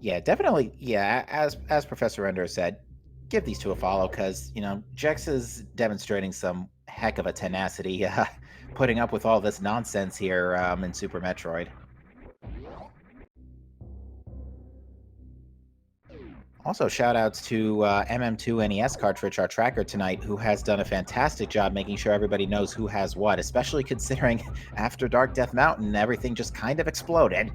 Yeah, definitely, yeah, as Professor Ender said, give these 2 a follow, because, you know, Jex is demonstrating some heck of a tenacity, putting up with all this nonsense here in Super Metroid. Also, shoutouts to MM2 NES Cartridge, our tracker tonight, who has done a fantastic job making sure everybody knows who has what, especially considering after Dark Death Mountain, everything just kind of exploded.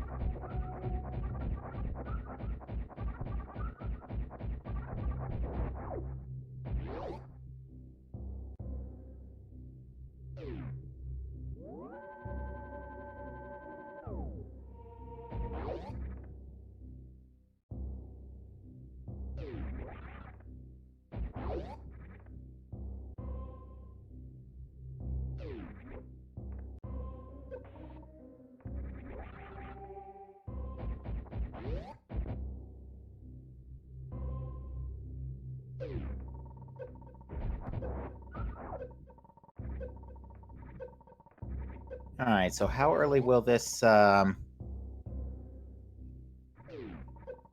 Alright, so how early will this, how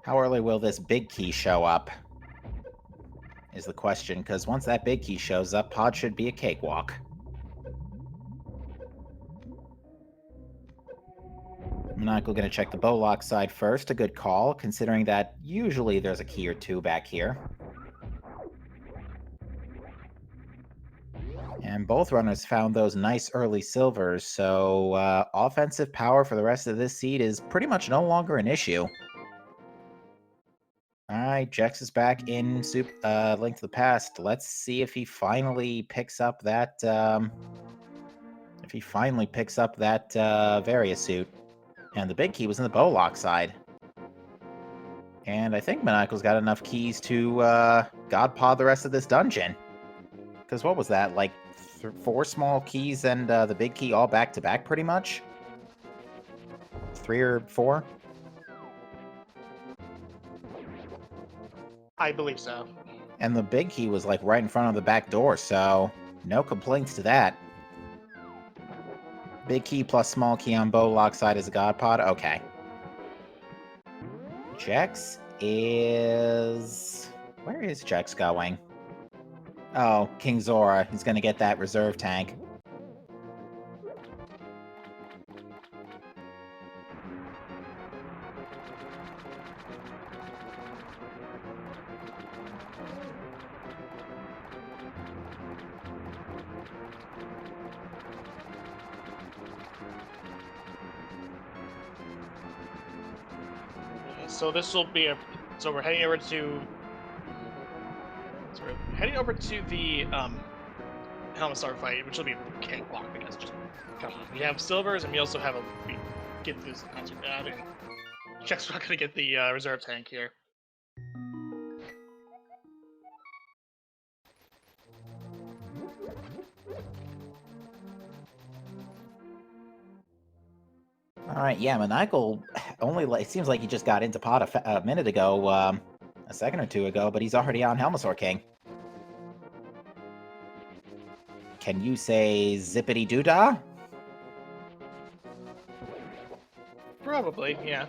early will this big key show up? Is the question, because once that big key shows up, Pod should be a cakewalk. Maniacal gonna check the Bowlock side first, a good call, considering that usually there's a key or two back here. And both runners found those nice early silvers, so offensive power for the rest of this seed is pretty much no longer an issue. Alright, Jex is back in Link to the Past. Let's see if he finally picks up that, Varia suit. And the big key was in the Bowlock side. And I think Maniacal's got enough keys to, Godpod the rest of this dungeon. Because what was that, like, 4 small keys and, the big key all back-to-back, pretty much? 3 or 4? I believe so. And the big key was, like, right in front of the back door, so no complaints to that. Big key plus small key on Bowlock side is a Godpod? Okay. Jex is... Where is Jex going? Oh, King Zora. He's gonna get that reserve tank. So this will be a. So we're heading over to. So we're heading over to the Helmstar fight, which will be a cakewalk because just we have silvers and we also have we get this not too bad. And Check's not gonna get the reserve tank here. Alright, yeah, Maniacal only, it seems like he just got into Pod a minute ago, a second or two ago, but he's already on Helmosaur King. Can you say zippity doo-dah? Probably, yeah.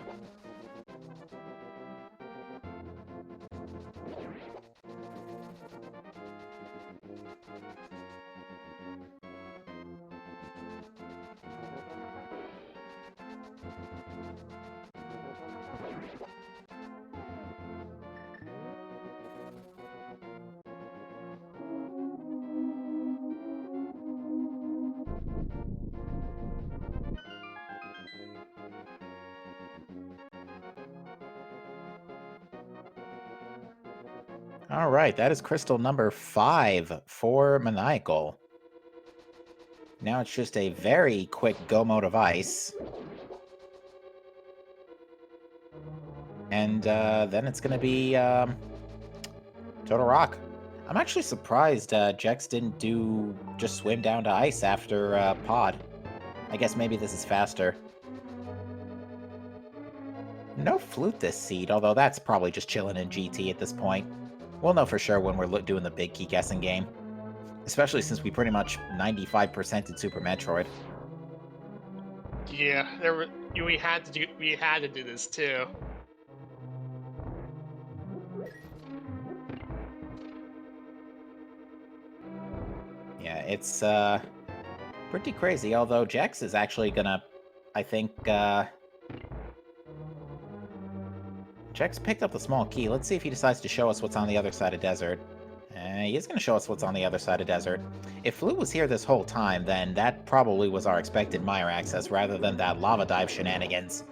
Alright, that is crystal number 5 for Maniacal. Now it's just a very quick go mode of ice. And then it's gonna be Total Rock. I'm actually surprised Jex didn't just swim down to ice after Pod. I guess maybe this is faster. No flute this seed, although that's probably just chilling in GT at this point. We'll know for sure when we're doing the big key guessing game. Especially since we pretty much 95%ed Super Metroid. Yeah, we had to do this too. Yeah, it's pretty crazy, although Jex is actually gonna, I think, Jex picked up the small key. Let's see if he decides to show us what's on the other side of Desert. He is going to show us what's on the other side of Desert. If Flute was here this whole time, then that probably was our expected Mire access rather than that lava dive shenanigans.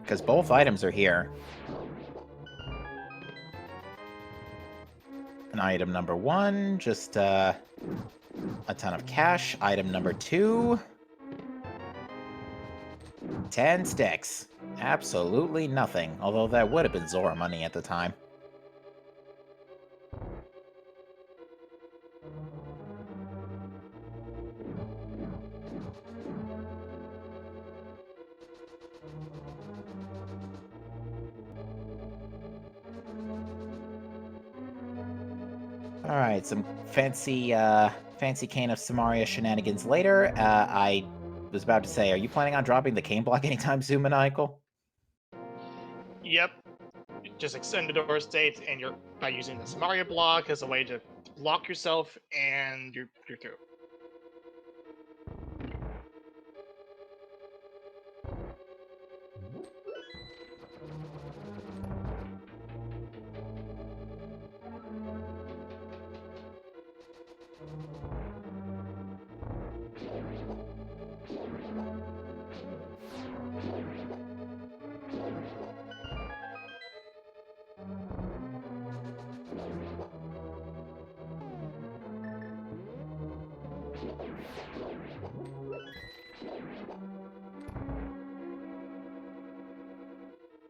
Because both items are here. And item number 1, just a ton of cash. Item number 2, 10 sticks. Absolutely nothing, although that would have been Zora money at the time. All right, some fancy Cane of Samaria shenanigans later. I was about to say, are you planning on dropping the cane block anytime soon, Maniacal? Yep. You just extend the door state, and you're by using the Samaria block as a way to block yourself, and you're through.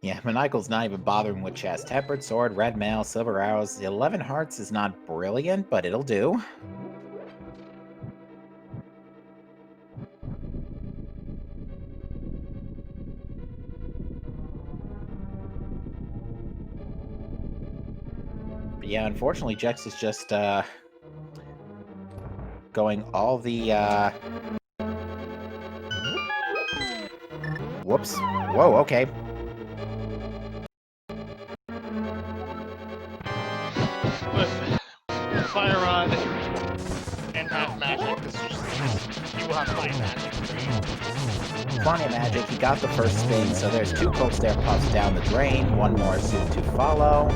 Yeah, Maniacal's not even bothering with chest. Tempered sword, red mail, silver arrows. 11 hearts is not brilliant, but it'll do. But yeah, unfortunately, Jex is just going all the whoops. Whoa, okay. With Fire Rod and half magic, you will have fire magic. Plenty of magic. He got the first spin, so there's 2 cold stare puffs down the drain. 1 more soon to follow.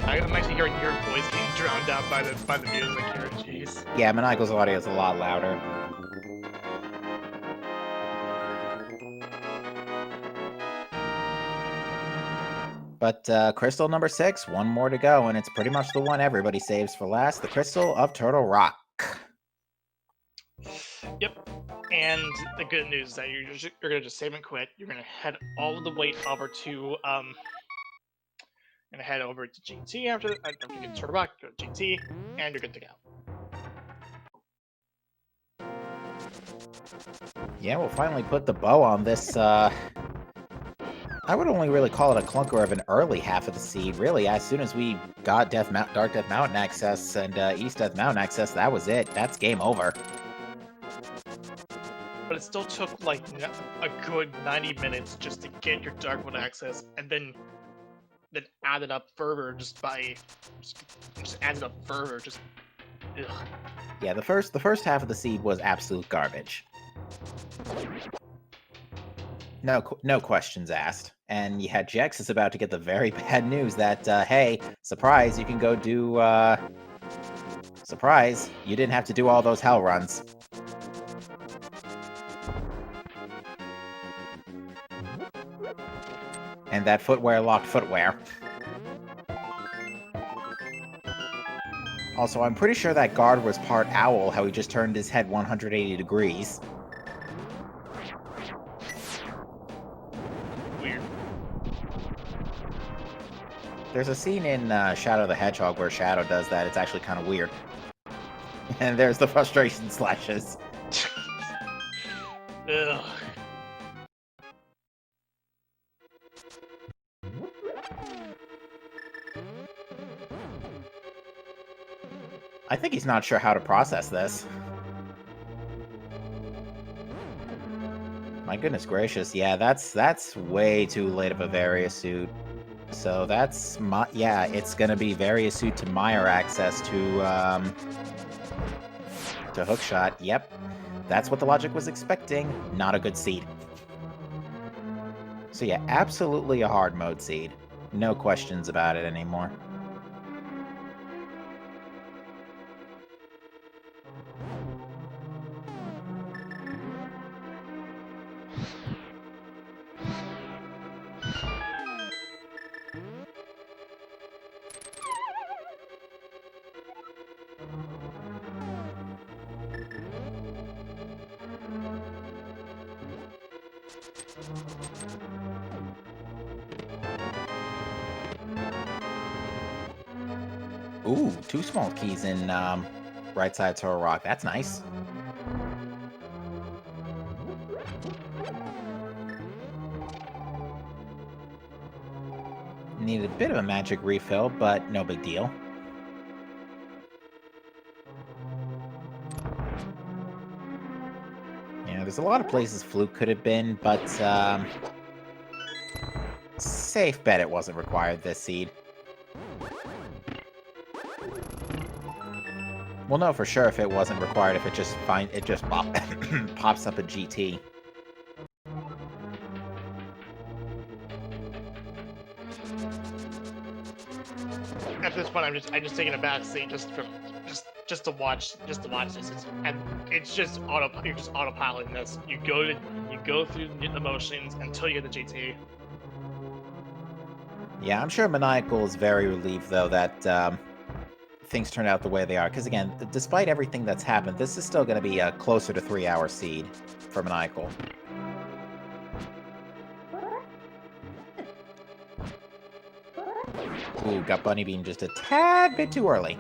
I'm actually hearing your voice getting drowned out by the music here. Jeez. Yeah, Maniacal's audio is a lot louder. But crystal number 6, 1 more to go, and it's pretty much the one everybody saves for last. The Crystal of Turtle Rock. Yep. And the good news is that you're gonna just save and quit. You're gonna head all the way over to gonna head over to GT after you get Turtle Rock, go to GT, and you're good to go. Yeah, we'll finally put the bow on this, I would only really call it a clunker of an early half of the seed. Really, as soon as we got Dark Death Mountain access and East Death Mountain access, that was it. That's game over. But it still took like a good 90 minutes just to get your Darkwood access, and then add it up further just add it up further. Just ugh. Yeah, the first half of the seed was absolute garbage. No questions asked. And you had Jex is about to get the very bad news that, hey, surprise, you can go do, surprise, you didn't have to do all those hell runs. And that footwear locked footwear. Also, I'm pretty sure that guard was part owl, how he just turned his head 180 degrees. Weird. There's a scene in Shadow the Hedgehog where Shadow does that. It's actually kind of weird. And there's the frustration slashes. Ugh. I think he's not sure how to process this. My goodness gracious, yeah, that's way too late of a Varia suit. So that's yeah, it's gonna be Varia suit to Meyer access to Hookshot. Yep, that's what the logic was expecting. Not a good seed. So yeah, absolutely a hard mode seed. No questions about it anymore. Ooh, 2 small keys in right side Turtle Rock. That's nice. Needed a bit of a magic refill, but no big deal. Yeah, there's a lot of places Fluke could have been, but safe bet it wasn't required this seed. We'll know for sure if it wasn't required if it just pops up a GT. At this point, I'm just taking a back seat just to watch this. It's just you're just autopiloting this. You go through the motions until you get the GT. Yeah, I'm sure Maniacal is very relieved though that things turned out the way they are. Because again, despite everything that's happened, this is still going to be a closer to 3-hour seed for Maniacal. Ooh, got Bunny Bean just a tad bit too early.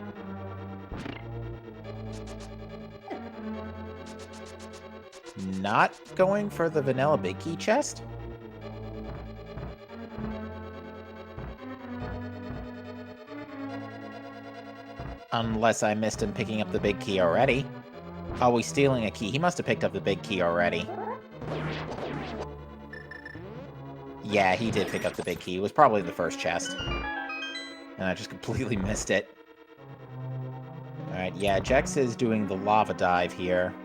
Not going for the vanilla big key chest? Unless I missed him picking up the big key already. Oh, he's stealing a key. He must have picked up the big key already. Yeah, he did pick up the big key. It was probably the first chest. And I just completely missed it. Alright, yeah, Jex is doing the lava dive here.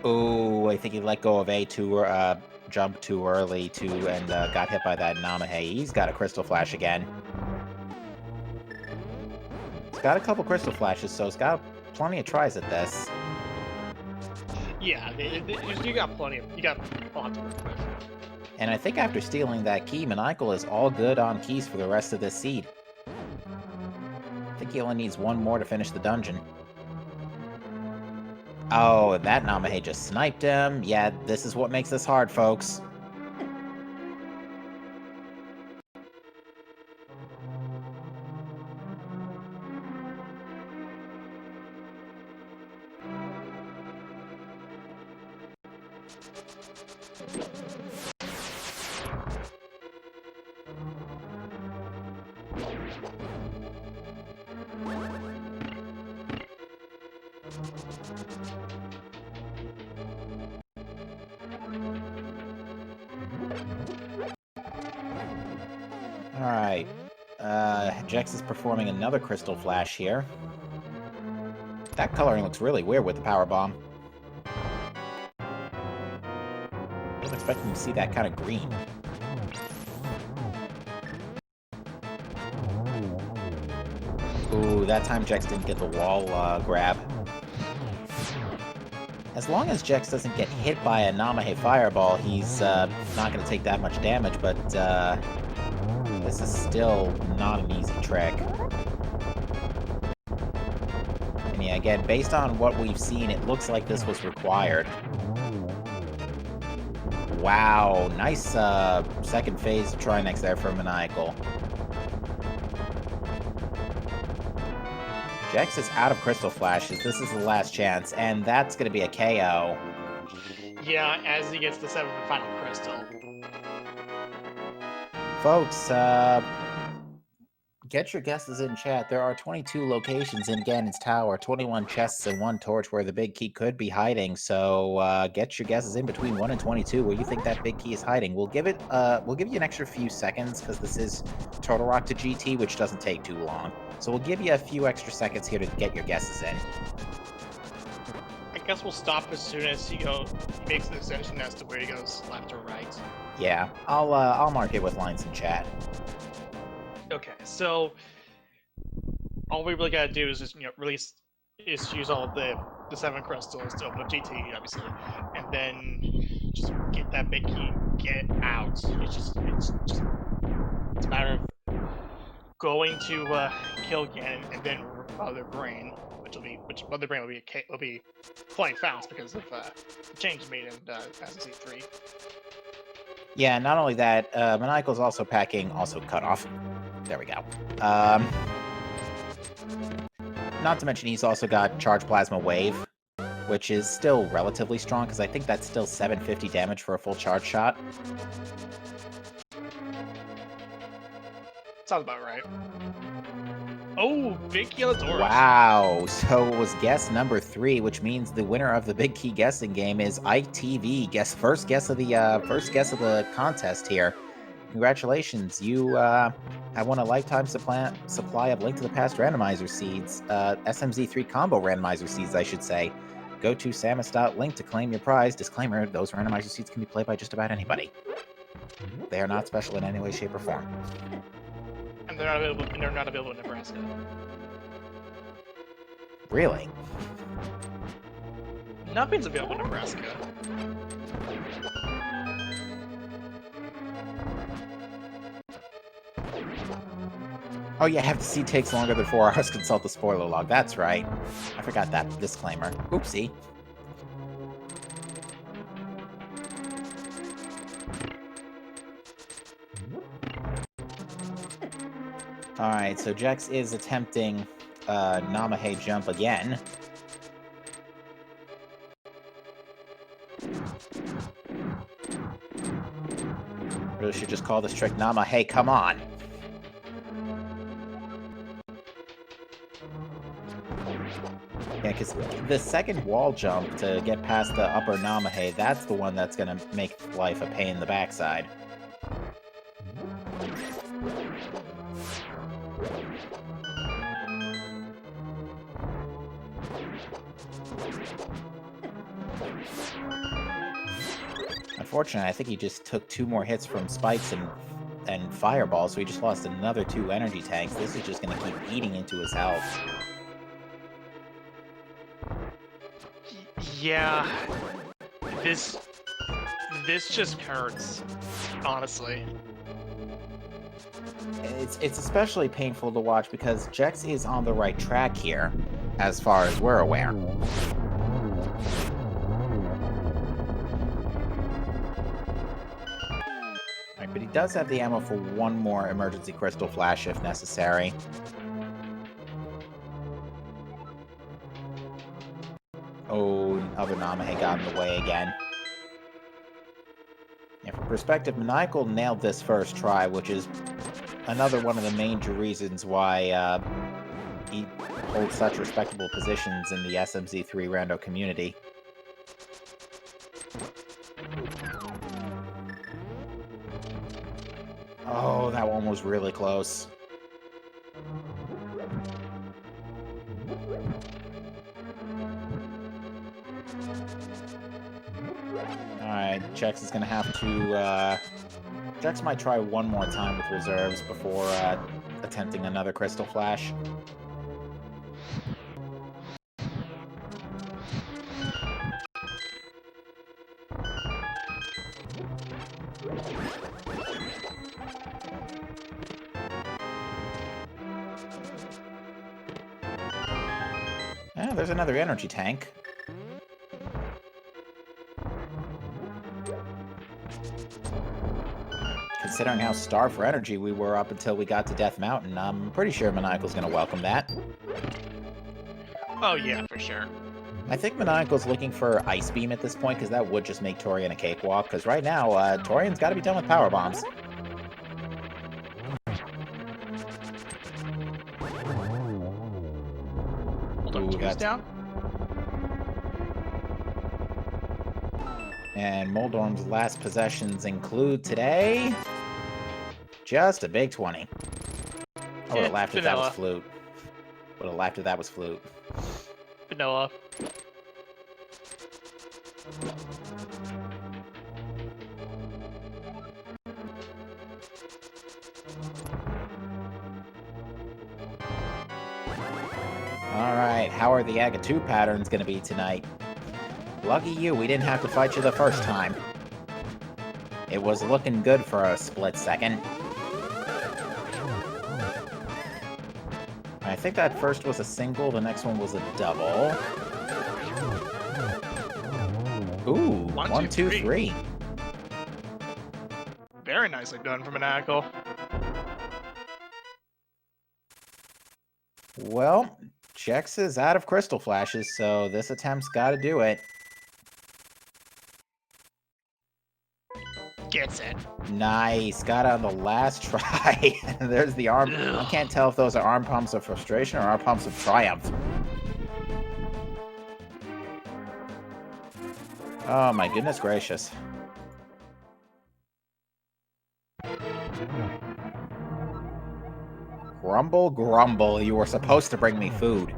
Oh, I think he let go of A2, jump too early and got hit by that Namahe. He's got a Crystal Flash again. He's got a couple Crystal Flashes, so he's got plenty of tries at this. Yeah, you got plenty of work with. And I think after stealing that key, Maniacal is all good on keys for the rest of this seed. I think he only needs one more to finish the dungeon. Oh, that Namahe just sniped him. Yeah, this is what makes this hard, folks. Alright. Jex is performing another Crystal Flash here. That coloring looks really weird with the Power Bomb. I wasn't expecting to see that kind of green. Ooh, that time Jex didn't get the wall grab. As long as Jex doesn't get hit by a Namahe Fireball, he's not going to take that much damage, but this is still not an easy trick. And yeah, again, based on what we've seen, it looks like this was required. Wow, nice second phase Trinex there for Maniacal. Jex is out of Crystal Flashes. This is the last chance, and that's going to be a KO. Yeah, as he gets the 7th and final crystal. Folks, get your guesses in chat. There are 22 locations in Ganon's Tower, 21 chests and 1 torch where the big key could be hiding. So get your guesses in between 1 and 22 where you think that big key is hiding. We'll give you an extra few seconds because this is Turtle Rock to GT, which doesn't take too long. So we'll give you a few extra seconds here to get your guesses in. I guess we'll stop as soon as he makes the decision as to where he goes left or right. Yeah, I'll mark it with lines in chat. Okay, so all we really gotta do is just use all of the 7 crystals to open up GT, obviously, and then just get that big key, get out. It's a matter of going to kill Ganon and then Mother Brain, which Mother Brain will be quite fast because of the change made in SMZ3. Yeah, not only that, Maniacal's also packing cut off. There we go. Not to mention he's also got Charge Plasma Wave, which is still relatively strong, because I think that's still 750 damage for a full charge shot. Sounds about right. Oh, big yellow doors. Wow. So it was guess number 3, which means the winner of the big key guessing game is ITV. First guess of the contest here. Congratulations, you have won a lifetime supply of Link to the Past randomizer seeds, SMZ3 combo randomizer seeds, I should say. Go to samus.link to claim your prize. Disclaimer: those randomizer seeds can be played by just about anybody. They are not special in any way, shape, or form. And they're not available in Nebraska. Really? Nothing's available in Nebraska. Oh yeah, have the seed takes longer than 4 hours. Consult the spoiler log. That's right. I forgot that disclaimer. Oopsie. Alright, so Jex is attempting Namahe jump again. Really should just call this trick Namahe, come on! Yeah, because the second wall jump to get past the upper Namahe, that's the one that's gonna make life a pain in the backside. Unfortunately, I think he just took 2 more hits from spikes and fireballs, so he just lost another 2 energy tanks. This is just gonna keep eating into his health. Yeah, this just hurts, honestly. It's especially painful to watch because Jex is on the right track here, as far as we're aware. Alright, but he does have the ammo for 1 more emergency crystal flash if necessary. Oh, other Namahe got in the way again. Yeah, for perspective, Maniacal nailed this first try, which is another one of the major reasons why he holds such respectable positions in the SMZ3 rando community. Oh, that one was really close. Alright, Jex is gonna have to, Jex might try 1 more time with reserves before, attempting another Crystal Flash. Yeah, there's another energy tank. Considering how starved for energy we were up until we got to Death Mountain, I'm pretty sure Maniacal's gonna welcome that. Oh yeah, for sure. I think Maniacal's looking for Ice Beam at this point, because that would just make Torian a cakewalk, because right now, Torian's gotta be done with Power Bombs. Hold on, two's down. And Moldorm's last possessions include today just a big 20. I would have laughed if that was Flute. Would have laughed if that was Flute. Vanilla. Alright, how are the Aga2 patterns gonna be tonight? Lucky you, we didn't have to fight you the first time. It was looking good for a split second. I think that first was a single, the next one was a double. Ooh, 1, 2, 3. Very nicely done from Maniacal. Well, Jex is out of Crystal Flashes, so this attempt's gotta do it. Gets it. Nice. Got it on the last try. There's the arm. I can't tell if those are arm pumps of frustration or arm pumps of triumph. Oh my goodness gracious. Grumble, grumble. You were supposed to bring me food.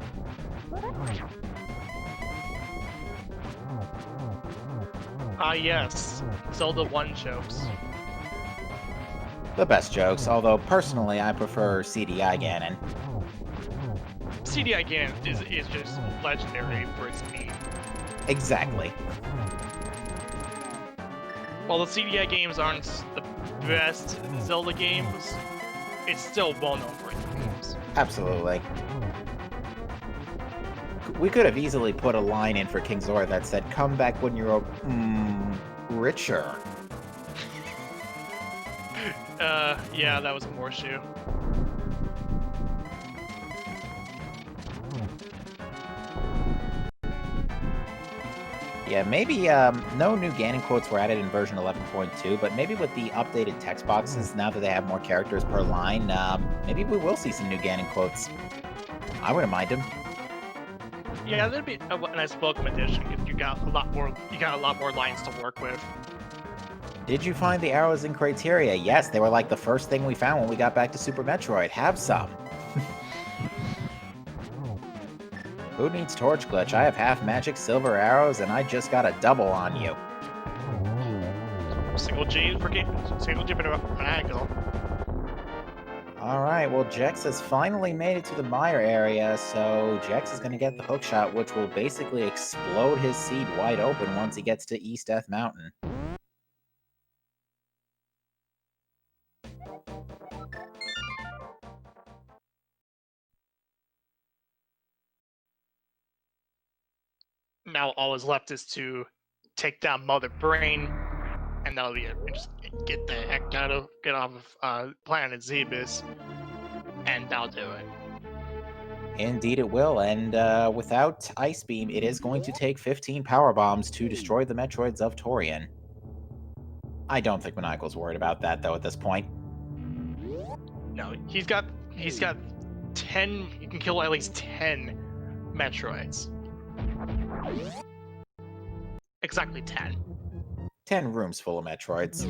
Ah, yes. Zelda 1 jokes. The best jokes, although personally I prefer CDI Ganon. CDI Ganon is just legendary for its speed. Exactly. While the CDI games aren't the best Zelda games, it's still well known for its games. Absolutely. We could have easily put a line in for King Zora that said, "Come back when you're richer." Yeah, that was a horseshoe. Yeah, maybe no new Ganon quotes were added in version 11.2, but maybe with the updated text boxes, now that they have more characters per line, maybe we will see some new Ganon quotes. I wouldn't mind them. Yeah, that'd be a nice welcome addition because you got a lot more lines to work with. Did you find the arrows in Criteria? Yes, they were like the first thing we found when we got back to Super Metroid. Have some. Who needs torch glitch? I have half magic silver arrows and I just got a double on you. Single G for Maniacal. Alright, well Jex has finally made it to the mire area, so Jex is going to get the hook shot, which will basically explode his seed wide open once he gets to East Death Mountain. Now all is left is to take down Mother Brain, and that'll be it. And just get the heck get off of planet Zebus, and that'll do it. Indeed it will, and without Ice Beam, it is going to take 15 power bombs to destroy the Metroids of Torian. I don't think Maniacal's worried about that, though, at this point. No, he's got 10. You can kill at least 10 Metroids. Exactly 10. 10 rooms full of Metroids.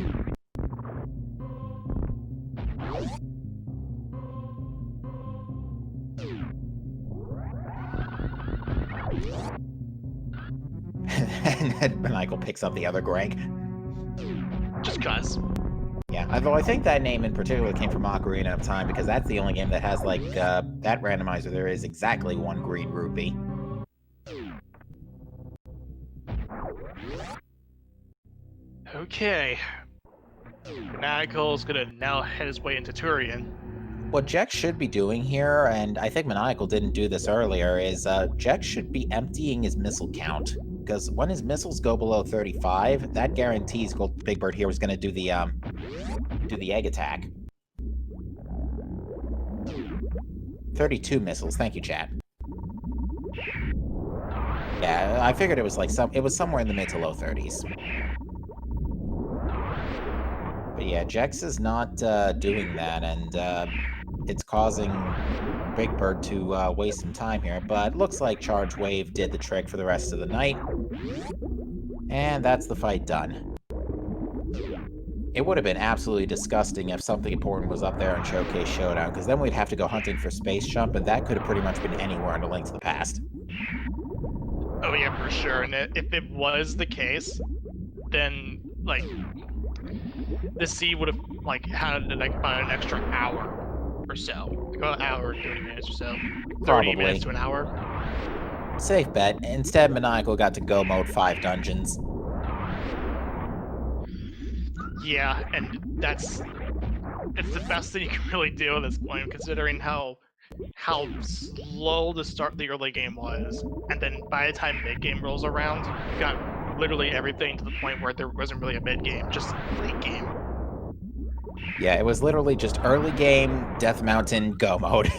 And Maniacal picks up the other Greg. Just cuz. Yeah, although I think that name in particular came from Ocarina of Time, because that's the only game that has, like, that randomizer. There is exactly one green rupee. Okay. Maniacal's gonna now head his way into Turian. What Jex should be doing here, and I think Maniacal didn't do this earlier, is Jex should be emptying his missile count. Because when his missiles go below 35, that guarantees Big Bird here was going to do the egg attack. 32 missiles. Thank you, chat. Yeah, I figured it was like it was somewhere in the mid to low 30s. But yeah, Jex is not doing that, and it's causing Big Bird to waste some time here. But looks like Charge Wave did the trick for the rest of the night. And that's the fight done. It would have been absolutely disgusting if something important was up there in Showcase Showdown, because then we'd have to go hunting for Space Jump, and that could have pretty much been anywhere in A Link to the Past. Oh yeah, for sure. And if it was the case, then like the sea would have like had like about an extra hour or so, like about an hour, 30 minutes or so, 30 Probably. minutes to an hour. Safe bet. Instead, Maniacal got to go mode 5 dungeons. Yeah, and it's the best thing you can really do at this point, considering how slow the start of the early game was, and then by the time mid game rolls around, you got literally everything to the point where there wasn't really a mid game, just late game. Yeah, it was literally just early game, Death Mountain, go mode.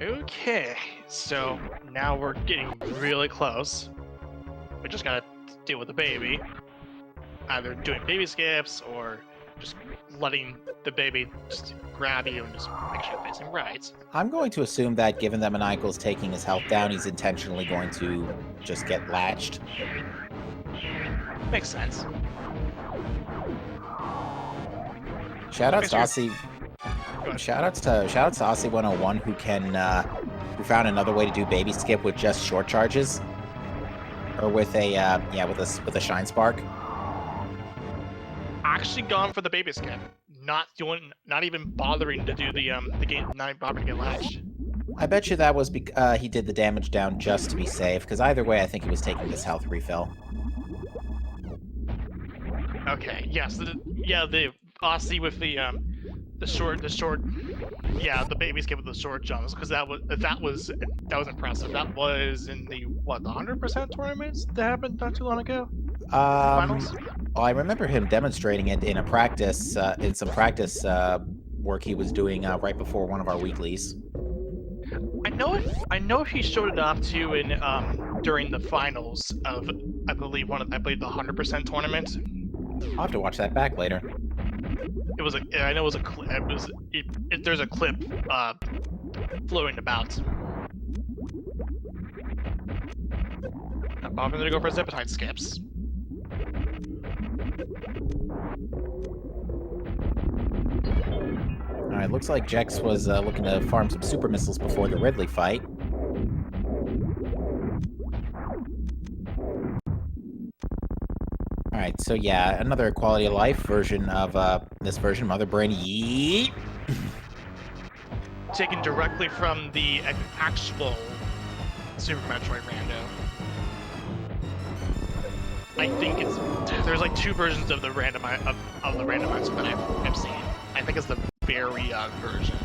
Okay, so now we're getting really close. We just gotta deal with the baby. Either doing baby skips or just letting the baby just grab you and just make sure you're facing right. I'm going to assume that given that Maniacal's taking his health down, he's intentionally going to just get latched. Makes sense. Shoutouts to Makes Aussie. Go ahead. Shoutouts to Aussie 101 who found another way to do baby skip with just short charges, or with a shine spark. Actually gone for the baby skip. Not even bothering to do the game, not bothering to get latched. I bet you that was he did the damage down just to be safe, because either way, I think he was taking his health refill. Okay, yes, the Aussie with the short, yeah, the baby skip with the short jumps, because that was impressive. That was in the 100% tournaments that happened not too long ago. Finals. Well, I remember him demonstrating it in some practice work he was doing right before one of our weeklies. I know he showed it off too in during the finals of I believe the 100% tournament. I'll have to watch that back later. It was I know it was a clip. There's a clip floating about. I'm gonna go for Zepatite skips. Alright, looks like Jex was looking to farm some super missiles before the Ridley fight. Alright, so yeah, another quality of life version of this version, Mother Brain Yeet! Taken directly from the actual Super Metroid Rando. I think there's like two versions of the randomizer that I've seen. I think it's the very young version.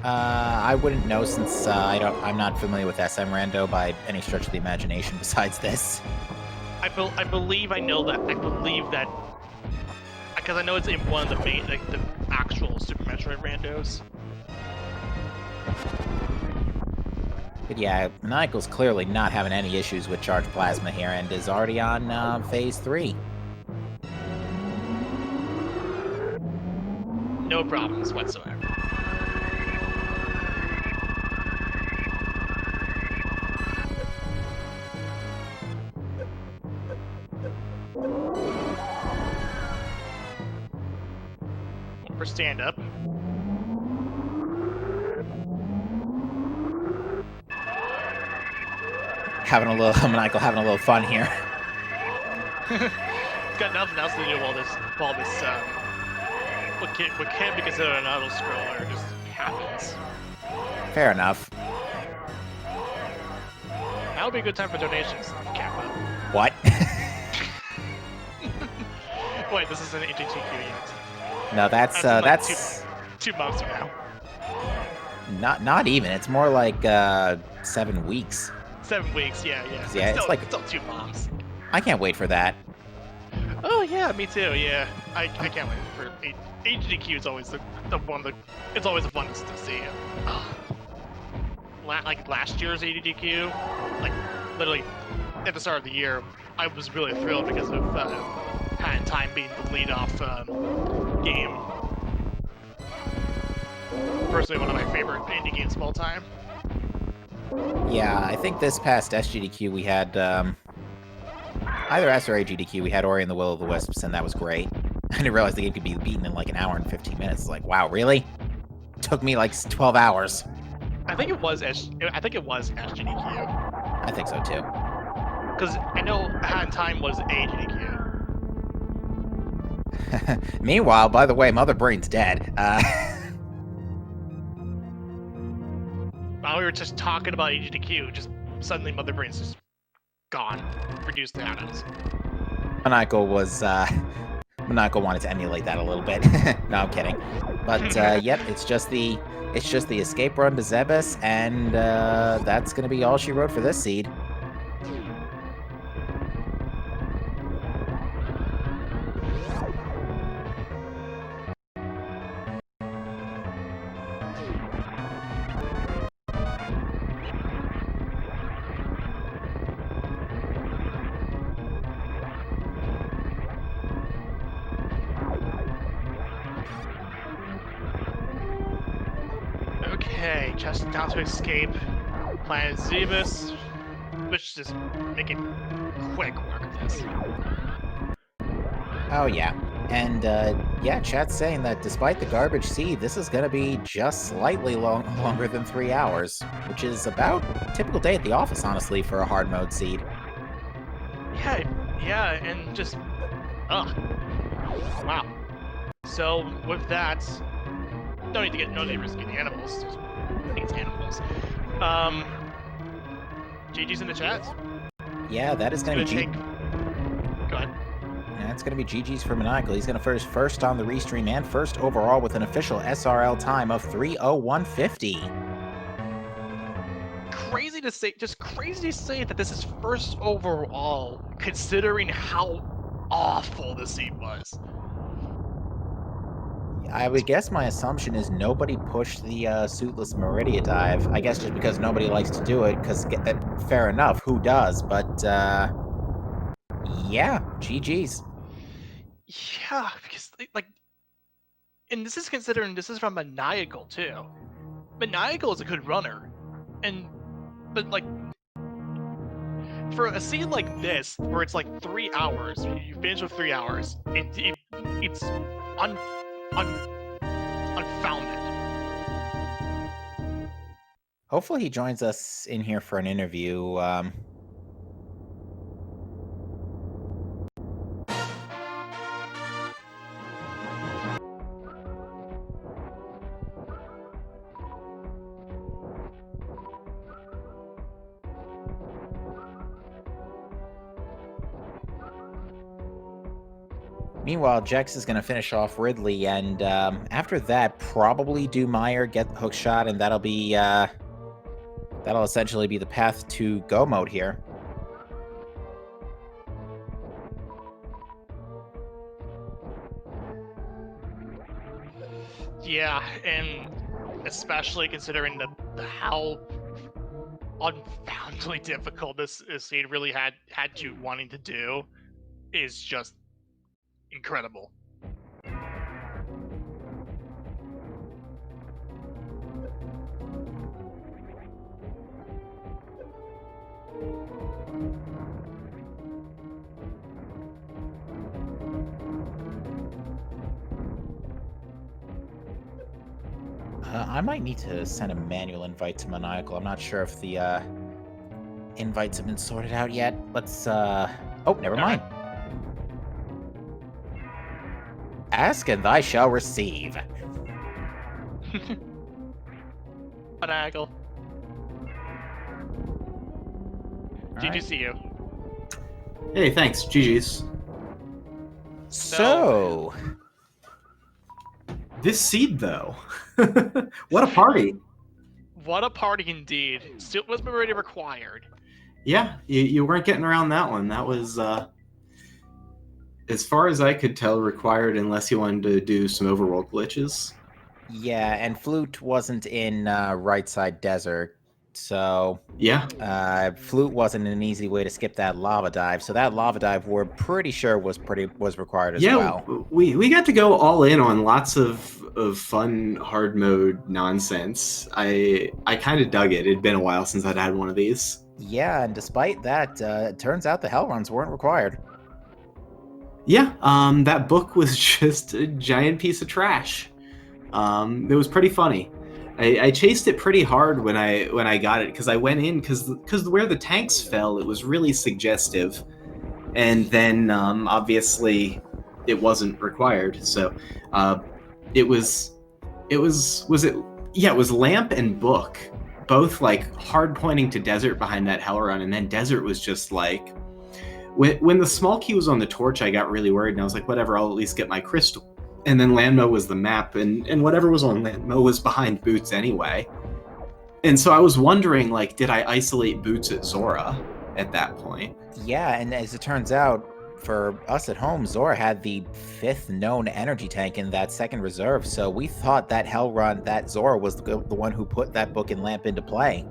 I wouldn't know since I'm not familiar with SM Rando by any stretch of the imagination besides this. I believe that because I know it's in one of the main, like the actual Super Metroid Randos. But yeah, Maniacal's clearly not having any issues with charged plasma here and is already on phase 3. No problems whatsoever. For stand up. Maniacal having a little fun here. It's got nothing else to do while this what can be considered an auto scroller just happens. Fair enough. That would be a good time for donations, Kappa. What? Wait, this isn't HHQ yet. No, that's like that's 2 months from now. not even. It's more like 7 weeks. 7 weeks, yeah. Yeah, it's like still 2 months. I can't wait for that. Oh yeah, me too. Yeah, I can't wait for HDQ. Is always the one that it's always the funnest to see. Like last year's HDQ, like literally at the start of the year, I was really thrilled because of Hat in Time being the lead-off game. Personally, one of my favorite indie games of all time. Yeah, I think this past SGDQ we had either S or AGDQ, we had Ori and the Will of the Wisps, and that was great. I didn't realize the game could be beaten in like an hour and 15 minutes. It's like, wow, really? It took me like 12 hours. I think it was SGDQ. I think so too. Because I know Hat in Time was AGDQ. Meanwhile, by the way, Mother Brain's dead. While we were just talking about AGDQ, just suddenly Mother Brain's just gone, reduced to atoms. Maniacal wanted to emulate that a little bit. No, I'm kidding. But yep, it's just the escape run to Zebes, and that's gonna be all she wrote for this seed. Okay, just down to escape Planet Zebus. Let's just make it quick work of this. Oh, yeah. And, yeah, chat's saying that despite the garbage seed, this is gonna be just slightly longer than 3 hours, which is about a typical day at the office, honestly, for a hard mode seed. Yeah, and just... Ugh. Wow. So, with that... No need to rescue the animals. Just, I think it's animals. GG's in the chat. Yeah, that is gonna be Go ahead. That's going to be GG's for Maniacal. He's going to first on the restream and first overall with an official SRL time of 3:01:50. Crazy to say that this is first overall, considering how awful the seed was. I would guess my assumption is nobody pushed the suitless Meridia dive. I guess just because nobody likes to do it, because fair enough, who does? But, yeah, GG's. Yeah, because, like, and this is considering this is from Maniacal, too. Maniacal is a good runner, but, like, for a scene like this, where it's, like, 3 hours, you finish with 3 hours, it's unfounded. Hopefully he joins us in here for an interview. Meanwhile, Jex is going to finish off Ridley, and after that, probably do Meyer, get the hook shot, and that'll essentially be the path to go mode here. Yeah, and especially considering how unfoundedly difficult this scene really had you wanting to do, is just incredible. I might need to send a manual invite to Maniacal. I'm not sure if the invites have been sorted out yet. Let's oh, never mind. Ask and thy shall receive. Maniacal. GG, see you. Hey, thanks. GG's. So, this seed, though. What a party. What a party indeed. Still was already required. Yeah, you weren't getting around that one. That was, as far as I could tell, required unless you wanted to do some overworld glitches. yeah, and Flute wasn't in Right Side Desert, so yeah, Flute wasn't an easy way to skip that lava dive. So that lava dive, we're pretty sure was required as well. Yeah, we got to go all in on lots of fun hard mode nonsense. I kind of dug it. It'd been a while since I'd had one of these. Yeah, and despite that, it turns out the hell runs weren't required. Yeah, that book was just a giant piece of trash. It was pretty funny. I chased it pretty hard when I got it, because I went in because where the tanks fell, it was really suggestive, and then obviously it wasn't required. So it was Lamp and Book, both like hard pointing to Desert behind that hell run, and then Desert was just like, when the small key was on the torch, I got really worried, and I was like, whatever, I'll at least get my crystal. And then Landmo was the map, and whatever was on Landmo was behind Boots anyway. And so I was wondering, like, did I isolate Boots at Zora at that point? Yeah, and as it turns out, for us at home, Zora had the 5th known energy tank in that second reserve, so we thought that hell run, that Zora was the one who put that Book and Lamp into play.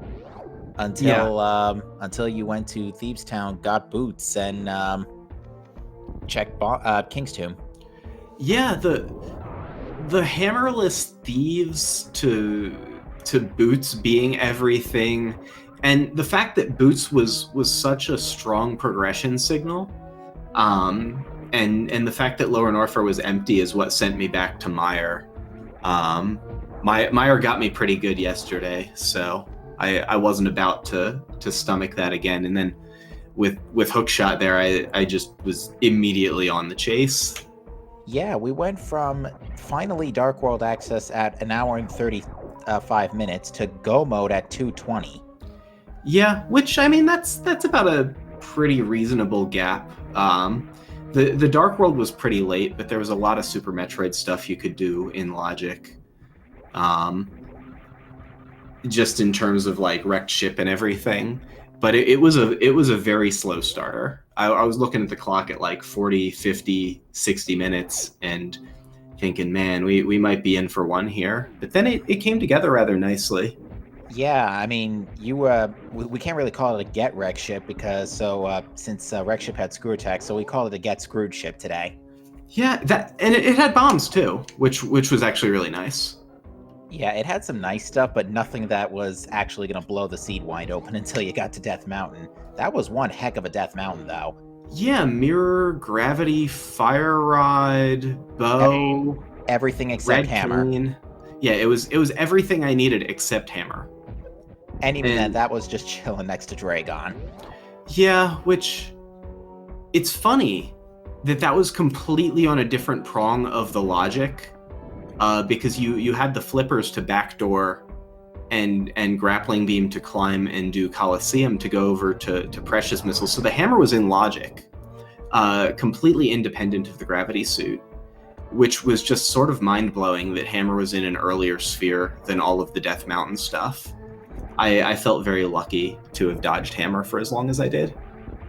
Until you went to Thieves Town, got Boots, and checked King's Tomb. Yeah, the hammerless thieves to to Boots being everything, and the fact that Boots was such a strong progression signal, and the fact that Lower Norfair was empty is what sent me back to Mire. Mire got me pretty good yesterday, so I wasn't about to stomach that again. And then with Hookshot there, I just was immediately on the chase. Yeah, we went from finally Dark World access at 1 hour and 35 minutes to Go mode at 2:20. Yeah, which, I mean, that's about a pretty reasonable gap. The Dark World was pretty late, but there was a lot of Super Metroid stuff you could do in Logic. Just in terms of like wrecked ship and everything. But it was a very slow starter. I was looking at the clock at like 40, 50, 60 minutes and thinking, man, we might be in for one here. But then it came together rather nicely. Yeah, I mean, we can't really call it a get wreck ship because since wreck ship had screw attack, so we call it a get screwed ship today. Yeah, and it had bombs too, which was actually really nice. Yeah, it had some nice stuff, but nothing that was actually going to blow the seed wide open until you got to Death Mountain. That was one heck of a Death Mountain, though. Yeah, mirror, gravity, fire rod, bow, everything except hammer. Clean. Yeah, it was everything I needed except hammer. And even that was just chilling next to Dragon. Yeah, which it's funny that was completely on a different prong of the logic. Because you had the flippers to backdoor and grappling beam to climb and do Coliseum to go over to Precious Missile. So the hammer was in logic, completely independent of the gravity suit, which was just sort of mind-blowing that hammer was in an earlier sphere than all of the Death Mountain stuff. I felt very lucky to have dodged hammer for as long as I did.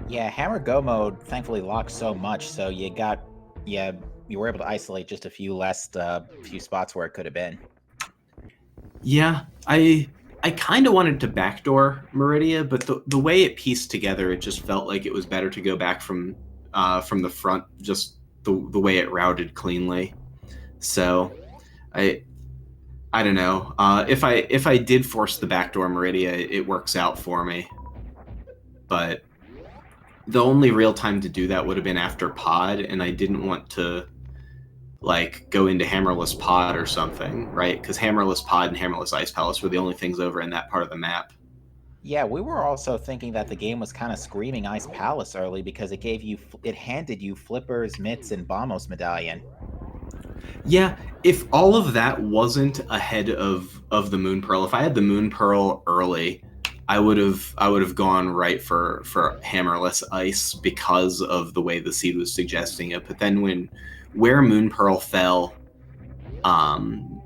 Yeah, hammer go mode thankfully locked so much, so you were able to isolate just a few few spots where it could have been. Yeah, I kind of wanted to backdoor Meridia, but the way it pieced together, it just felt like it was better to go back from the front, just the way it routed cleanly. So I don't know. If I did force the backdoor Meridia, it works out for me. But the only real time to do that would have been after Pod, and I didn't want to like go into Hammerless Pod or something, right? Because Hammerless Pod and Hammerless Ice Palace were the only things over in that part of the map. Yeah, we were also thinking that the game was kind of screaming Ice Palace early because it handed you Flippers, Mitts, and Bombos Medallion. Yeah, if all of that wasn't ahead of the Moon Pearl, if I had the Moon Pearl early, I would have gone right for Hammerless Ice because of the way the seed was suggesting it. But then where Moon Pearl fell,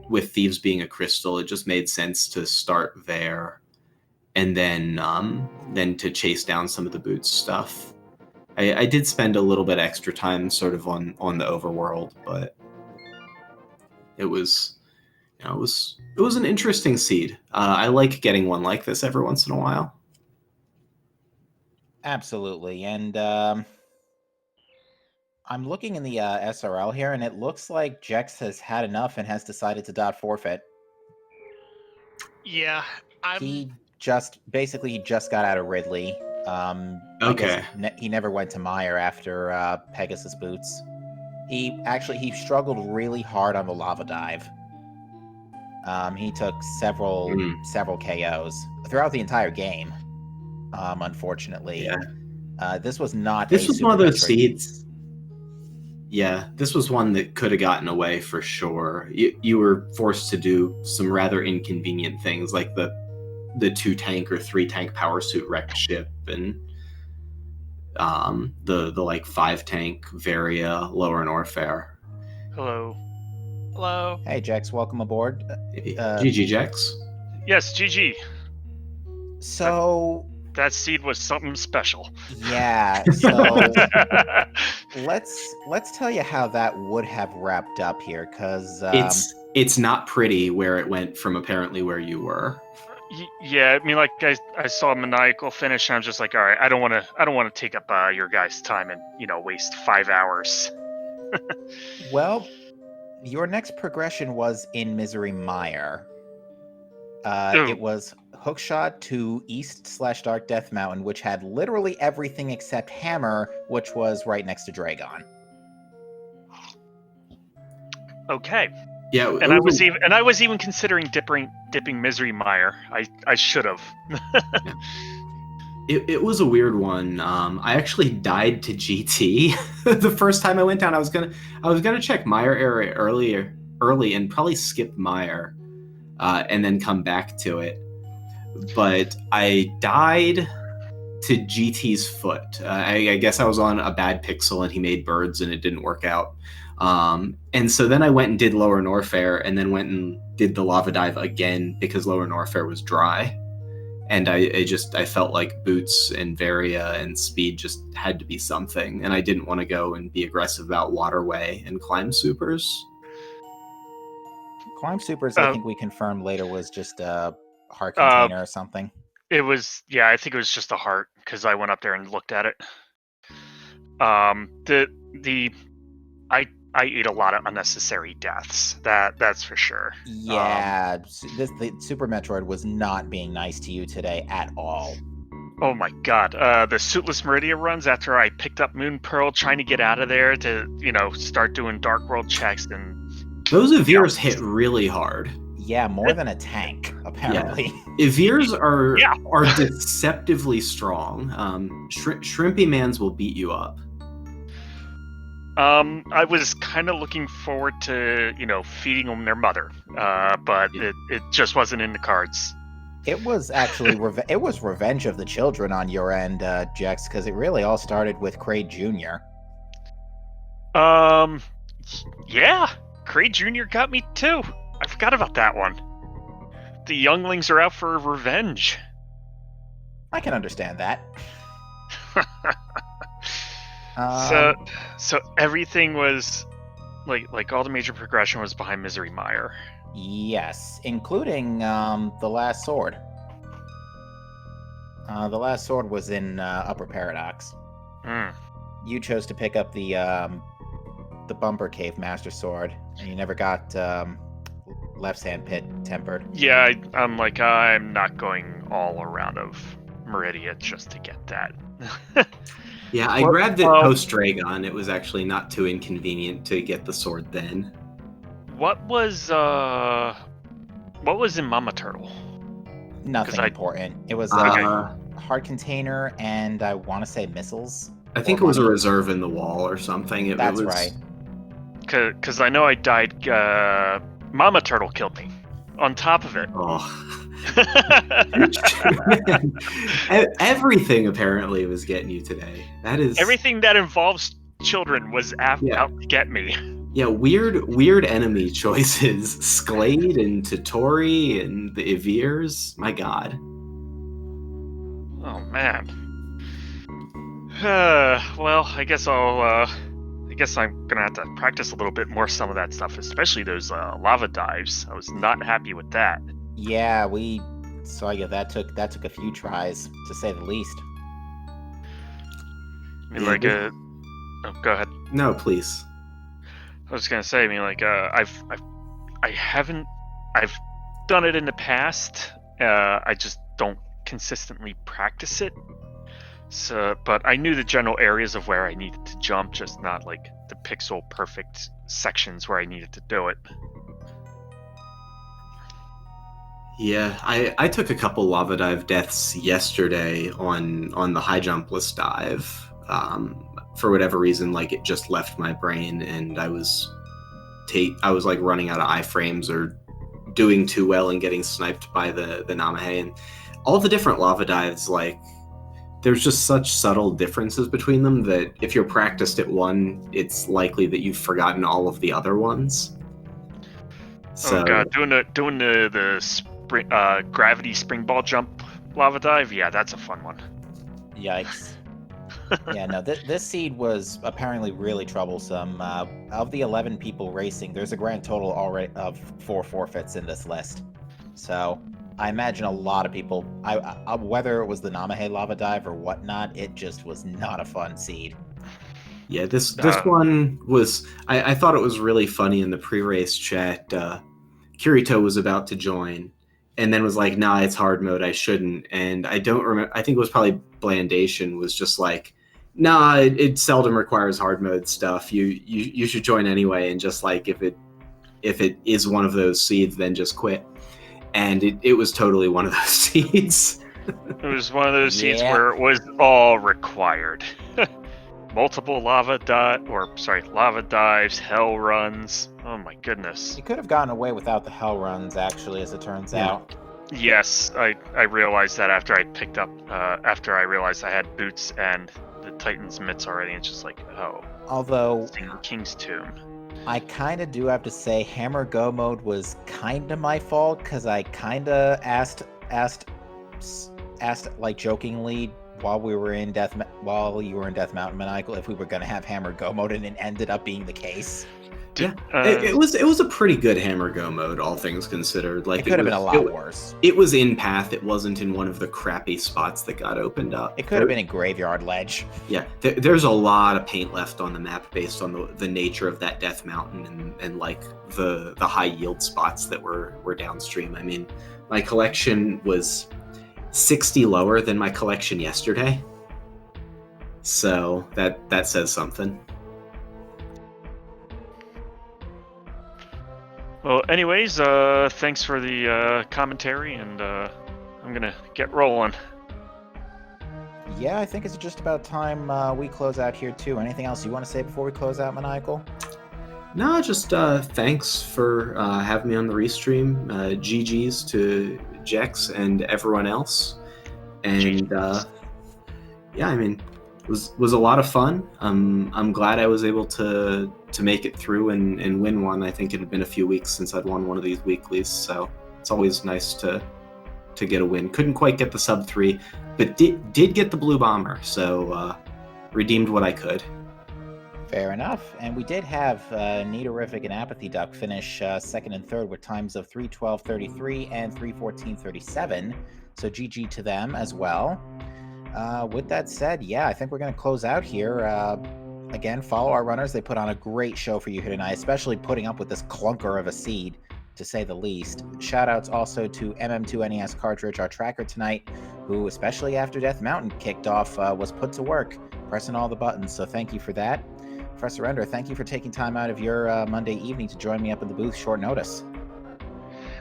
with Thieves being a crystal, it just made sense to start there, and then to chase down some of the Boots stuff. I did spend a little bit extra time sort of on the overworld, but it was an interesting seed. I like getting one like this every once in a while. Absolutely, and I'm looking in the SRL here, and it looks like Jex has had enough and has decided to forfeit. Yeah, He just got out of Ridley. Okay. He never went to Mire after Pegasus Boots. He struggled really hard on the lava dive. He took several KOs throughout the entire game. Unfortunately, yeah. This was not. This was one of those seeds. Seeds. Yeah, this was one that could have gotten away for sure. You were forced to do some rather inconvenient things, like the 2-tank or 3-tank power suit wrecked ship, and the like 5-tank Varia Lower Norfair. Hello. Hello. Hey, Jex, welcome aboard. GG, Jex. Yes, GG. So that seed was something special. Yeah. So let's tell you how that would have wrapped up here, because it's not pretty where it went from apparently where you were. Yeah, I mean, like I saw a maniacal finish, and I'm just like, all right, I don't want to take up your guys' time and waste 5 hours. Well, your next progression was in Misery Mire. Ooh. It was hookshot to East/Dark Death Mountain, which had literally everything except Hammer, which was right next to Dragon. Okay. Yeah, And I was even considering dipping Misery Mire. I should have. It was a weird one. I actually died to GT the first time I went down. I was gonna check Mire area early and probably skip Mire, and then come back to it. But I died to GT's foot. I guess I was on a bad pixel and he made birds and it didn't work out. And so then I went and did Lower Norfair and then went and did the lava dive again because Lower Norfair was dry. And I felt like boots and Varia and speed just had to be something. And I didn't want to go and be aggressive about waterway and climb supers. Climb supers, I think we confirmed later, was just a heart container or something. It was, yeah, I think it was just a heart because I went up there and looked at it. I ate a lot of unnecessary deaths. That's for sure. Yeah, the Super Metroid was not being nice to you today at all. Oh my god, the Suitless Meridia runs after I picked up Moon Pearl, trying to get out of there to start doing Dark World checks, and those Evirs hit really hard. Yeah, more than a tank, apparently. Yeah. Evirs are deceptively strong. Shrimpy Mans will beat you up. I was kind of looking forward to, feeding them their mother, but it just wasn't in the cards. It was actually it was Revenge of the Children on your end, Jex, because it really all started with Kraid Jr. Yeah, Kraid Jr. got me too. I forgot about that one. The younglings are out for revenge. I can understand that. So everything was like all the major progression was behind Misery Mire. Yes, including the last sword. The last sword was in Upper Paradox. You chose to pick up the Bumper Cave Master Sword, and you never got Left Hand Pit Tempered. Yeah, I'm not going all around of Meridia just to get that. Yeah, I grabbed it post Dragon. It was actually not too inconvenient to get the sword then. What was in Mama Turtle? Nothing important. It was a hard container and I want to say missiles. I think it was a reserve in the wall or something. That's right. Because I know I died. Mama Turtle killed me. On top of it. Oh. Everything apparently was getting you today. That is everything that involves children was out to get me. Yeah, weird enemy choices. Sklade and Totori and the Evirs. My god. Oh man. Well, I guess I'm gonna have to practice a little bit more some of that stuff, especially those lava dives. I was not happy with that. Yeah, we saw you. That took a few tries, to say the least. I mean, go ahead. No, please. I was gonna say, I've done it in the past. I just don't consistently practice it. So, but I knew the general areas of where I needed to jump, just not like the pixel perfect sections where I needed to do it. Yeah, I took a couple lava dive deaths yesterday on the high jumpless dive. For whatever reason, it just left my brain, and I was like running out of iframes or doing too well and getting sniped by the Namahe, and all the different lava dives. There's just such subtle differences between them that if you're practiced at one, it's likely that you've forgotten all of the other ones. So, oh god, doing the spring, gravity spring ball jump lava dive, yeah, that's a fun one. Yikes. Yeah, no, this seed was apparently really troublesome. Of the 11 people racing, there's a grand total already of 4 forfeits in this list. So I imagine a lot of people, whether it was the Namahe lava dive or whatnot, it just was not a fun seed. Yeah, this one was. I thought it was really funny in the pre-race chat. Kirito was about to join, and then was like, nah, it's hard mode, I shouldn't. And I don't remember, I think it was probably Blandation was just like, nah, it seldom requires hard mode stuff. You should join anyway, and just like if it is one of those seeds, then just quit. And it was totally one of those seeds. It was one of those seeds Yeah. where it was all required. Multiple lava dives, hell runs. Oh my goodness. You could have gotten away without the hell runs, actually, as it turns Yeah. out. Yes, I realized that after I picked up, after I realized I had boots and the Titan's mitts already. It's just like, oh, Although, King's Tomb. I kind of do have to say Hammer Go mode was kind of my fault, because I kind of asked like jokingly while you were in Death Mountain, Maniacal, if we were going to have Hammer Go mode, and it ended up being the case. It was a pretty good Hammer Go mode, all things considered. Like It could have been a lot worse. It was in path. It wasn't in one of the crappy spots that got opened up. It could have been a Graveyard Ledge. Yeah, there's a lot of paint left on the map based on the nature of that Death Mountain and like the high yield spots that were downstream. I mean, my collection was 60 lower than my collection yesterday, so that says something. Well, anyways, thanks for the commentary, and I'm gonna get rolling. Yeah, I think it's just about time we close out here too. Anything else you want to say before we close out, Maniacal? No, just thanks for having me on the restream. GG's to Jex and everyone else. And yeah, I mean, it was a lot of fun. I'm glad I was able to make it through and win one. I think it had been a few weeks since I'd won one of these weeklies, so it's always nice to get a win. Couldn't quite get the sub 3, but did get the blue bomber, so redeemed what I could. Fair enough. And we did have Neaterific and Apathy Duck finish second and third with times of 3:12:33 and 3:14:37. So GG to them as well. With that said, yeah, I think we're going to close out here. Again, follow our runners. They put on a great show for you here tonight, especially putting up with this clunker of a seed, to say the least. Shoutouts also to MM2NES Cartridge, our tracker tonight, who, especially after Death Mountain kicked off, was put to work, pressing all the buttons. So thank you for that. Professor Ender, thank you for taking time out of your Monday evening to join me up in the booth, short notice.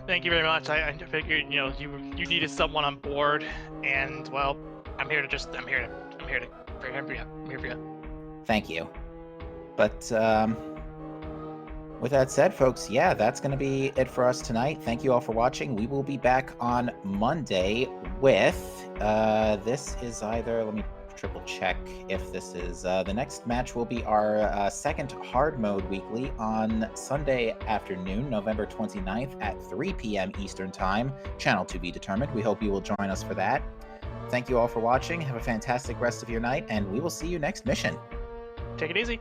Thank you very much. I figured, you needed someone on board, and well, I'm here for you. Thank you. But with that said, folks, yeah, that's going to be it for us tonight. Thank you all for watching. We will be back on Monday with this is either, let me triple check if this is the next match will be our second hard mode weekly on Sunday afternoon, November 29th at 3 p.m. Eastern Time, channel to be determined. We hope you will join us for that. Thank you all for watching. Have a fantastic rest of your night, and we will see you next mission. Take it easy.